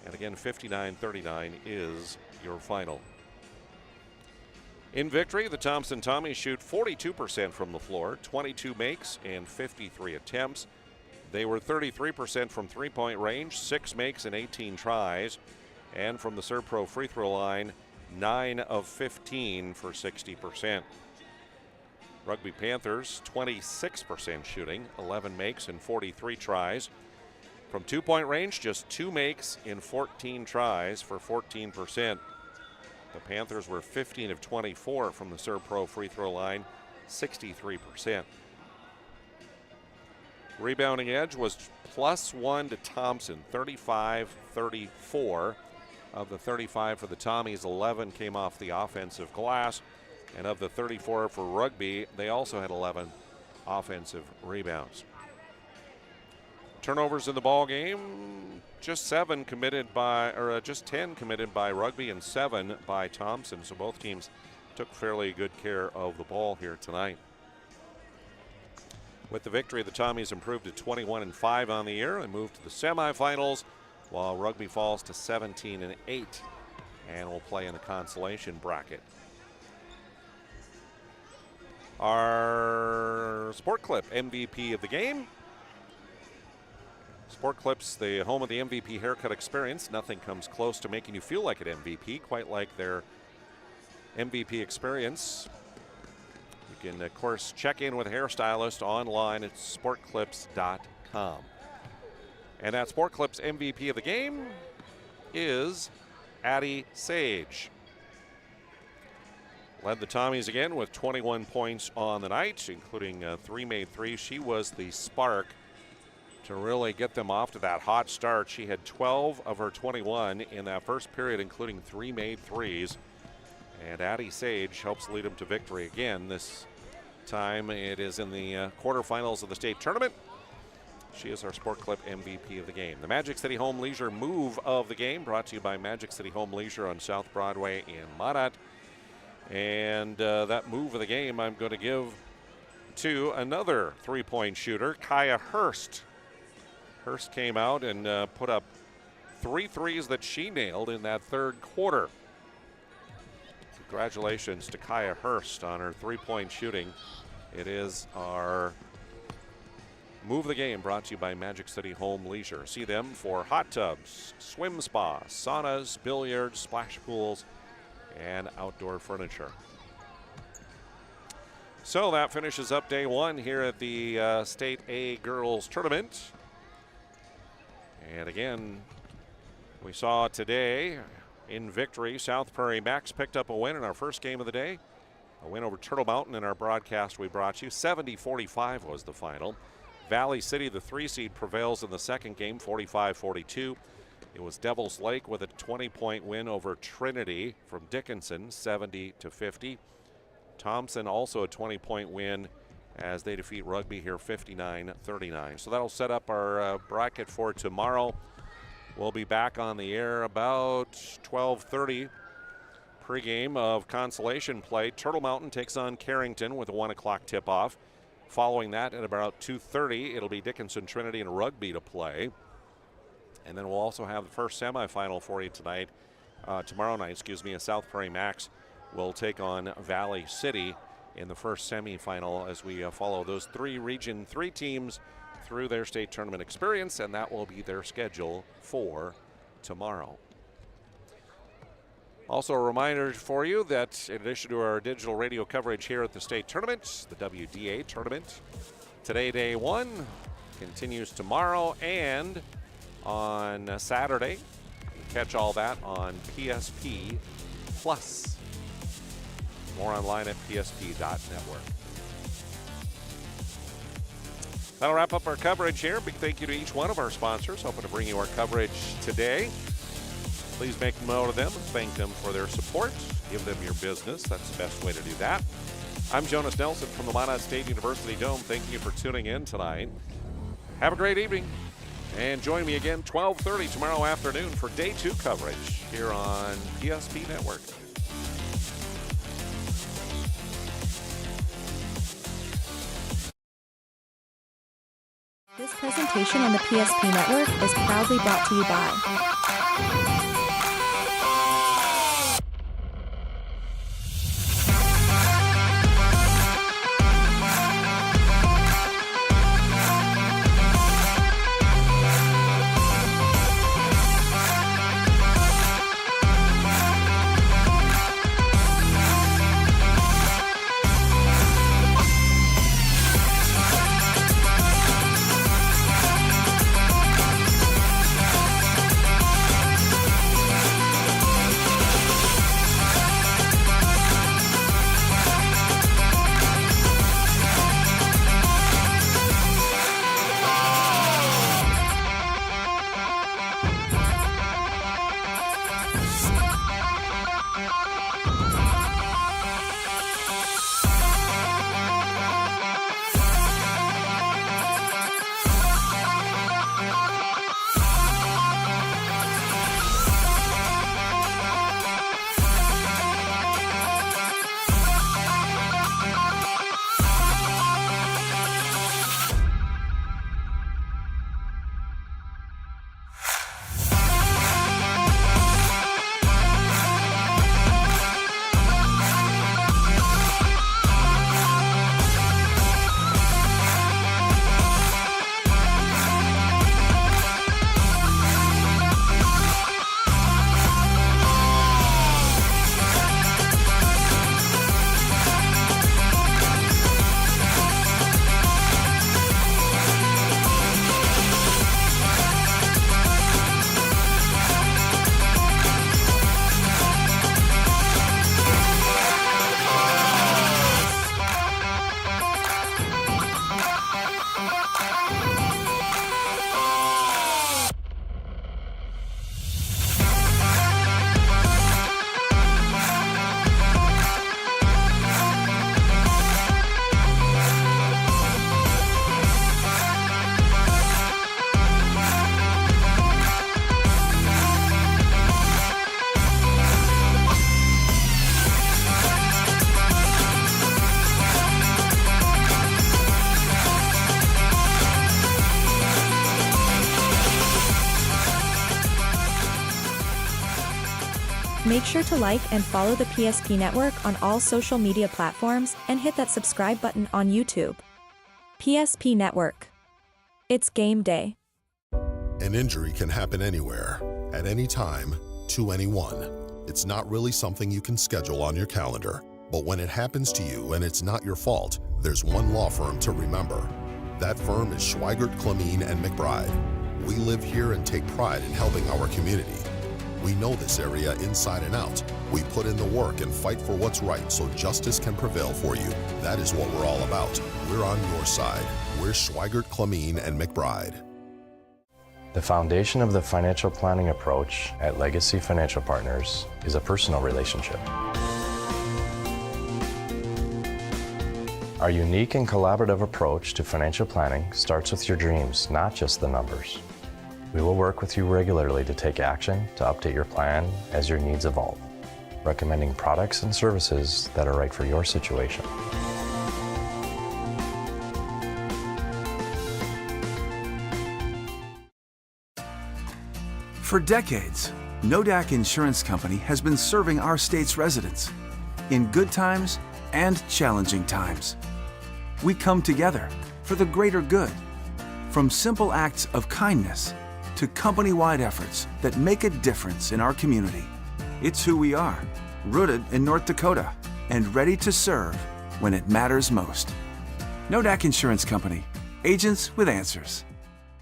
and again 59-39 is your final. In victory, the Thompson Tommies shoot 42% from the floor, 22 makes and 53 attempts. They were 33% from three-point range, 6 makes and 18 tries, and from the Servpro free throw line, 9 of 15 for 60%. Rugby Panthers, 26% shooting, 11 makes and 43 tries. From two-point range, just 2 makes in 14 tries for 14%. The Panthers were 15 of 24 from the Servpro free throw line, 63%. Rebounding edge was +1 to Thompson, 35-34. Of the 35 for the Tommies, 11 came off the offensive glass. And of the 34 for Rugby, they also had 11 offensive rebounds. Turnovers in the ball game, just 10 committed by Rugby and 7 by Thompson. So both teams took fairly good care of the ball here tonight. With the victory, the Tommies improved to 21-5 on the year and moved to the semifinals, while Rugby falls to 17-8 and will play in the consolation bracket. Our Sport Clip MVP of the game. Sport Clips, the home of the MVP haircut experience. Nothing comes close to making you feel like an MVP, quite like their MVP experience. You can, of course, check in with a hairstylist online at sportclips.com. And that Sport Clips MVP of the game is Addie Sage. Led the Tommies again with 21 points on the night, including 3 made threes. She was the spark to really get them off to that hot start. She had 12 of her 21 in that first period, including 3 made threes. And Addie Sage helps lead them to victory again. This time it is in the quarterfinals of the state tournament. She is our Sport Clip MVP of the game. The Magic City Home Leisure move of the game, brought to you by Magic City Home Leisure on South Broadway in Monad. And that move of the game I'm going to give to another three-point shooter, Kaya Hurst. Hurst came out and put up 3 threes that she nailed in that third quarter. Congratulations to Kaya Hurst on her three-point shooting. It is our move of the game, brought to you by Magic City Home Leisure. See them for hot tubs, swim spas, saunas, billiards, splash pools, and outdoor furniture. So that finishes up day 1 here at the State A Girls Tournament. And again, we saw today in victory, South Prairie Max picked up a win in our first game of the day. A win over Turtle Mountain in our broadcast we brought you. 70-45 was the final. Valley City, the 3-seed, prevails in the second game, 45-42. It was Devils Lake with a 20-point win over Trinity from Dickinson, 70-50. Thompson also a 20-point win as they defeat Rugby here 59-39. So that'll set up our bracket for tomorrow. We'll be back on the air about 12:30. Pregame of consolation play. Turtle Mountain takes on Carrington with a 1 o'clock tip-off. Following that at about 2:30, it'll be Dickinson, Trinity, and Rugby to play. And then we'll also have the first semifinal for you tonight. Tomorrow night, as South Prairie Max will take on Valley City in the first semifinal as we follow those three Region 3 teams through their state tournament experience, and that will be their schedule for tomorrow. Also a reminder for you that in addition to our digital radio coverage here at the state tournament, the WDA tournament, today, day 1, continues tomorrow and on Saturday. Catch all that on PSP Plus. More online at psp.network. That'll wrap up our coverage here. Big thank you to each one of our sponsors, hoping to bring you our coverage today. Please make note of them, thank them for their support, give them your business. That's the best way to do that. I'm Jonas Nelson from the Minot State University Dome. Thank you for tuning in tonight. Have a great evening, and join me again 12:30 tomorrow afternoon for Day 2 coverage here on PSP Network. This presentation on the PSP Network is proudly brought to you by Make sure to like and follow the PSP Network on all social media platforms and hit that subscribe button on YouTube. PSP Network. It's game day. An injury can happen anywhere, at any time, to anyone. It's not really something you can schedule on your calendar. But when it happens to you and it's not your fault, there's one law firm to remember. That firm is Schweigert, Clemene, and McBride. We live here and take pride in helping our community. We know this area inside and out. We put in the work and fight for what's right so justice can prevail for you. That is what we're all about. We're on your side. We're Schweigert, Clemene, and McBride. The foundation of the financial planning approach at Legacy Financial Partners is a personal relationship. Our unique and collaborative approach to financial planning starts with your dreams, not just the numbers. We will work with you regularly to take action to update your plan as your needs evolve, recommending products and services that are right for your situation. For decades, Nodak Insurance Company has been serving our state's residents in good times and challenging times. We come together for the greater good, from simple acts of kindness to company-wide efforts that make a difference in our community. It's who we are, rooted in North Dakota and ready to serve when it matters most. Nodak Insurance Company, agents with answers.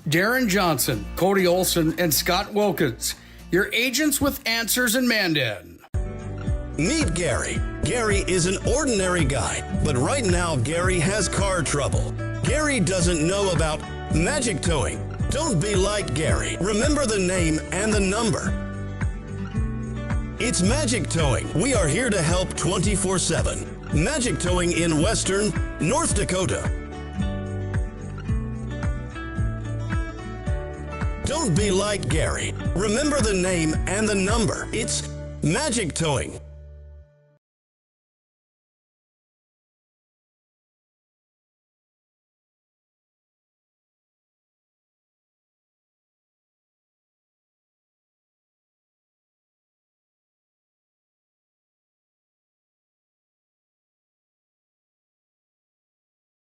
Darren Johnson, Cody Olson, and Scott Wilkins, your agents with answers in Mandan. Meet Gary. Gary is an ordinary guy, but right now Gary has car trouble. Gary doesn't know about magic towing. Don't be like Gary. Remember the name and the number. It's Magic Towing. We are here to help 24/7. Magic Towing in Western North Dakota. Don't be like Gary. Remember the name and the number. It's Magic Towing.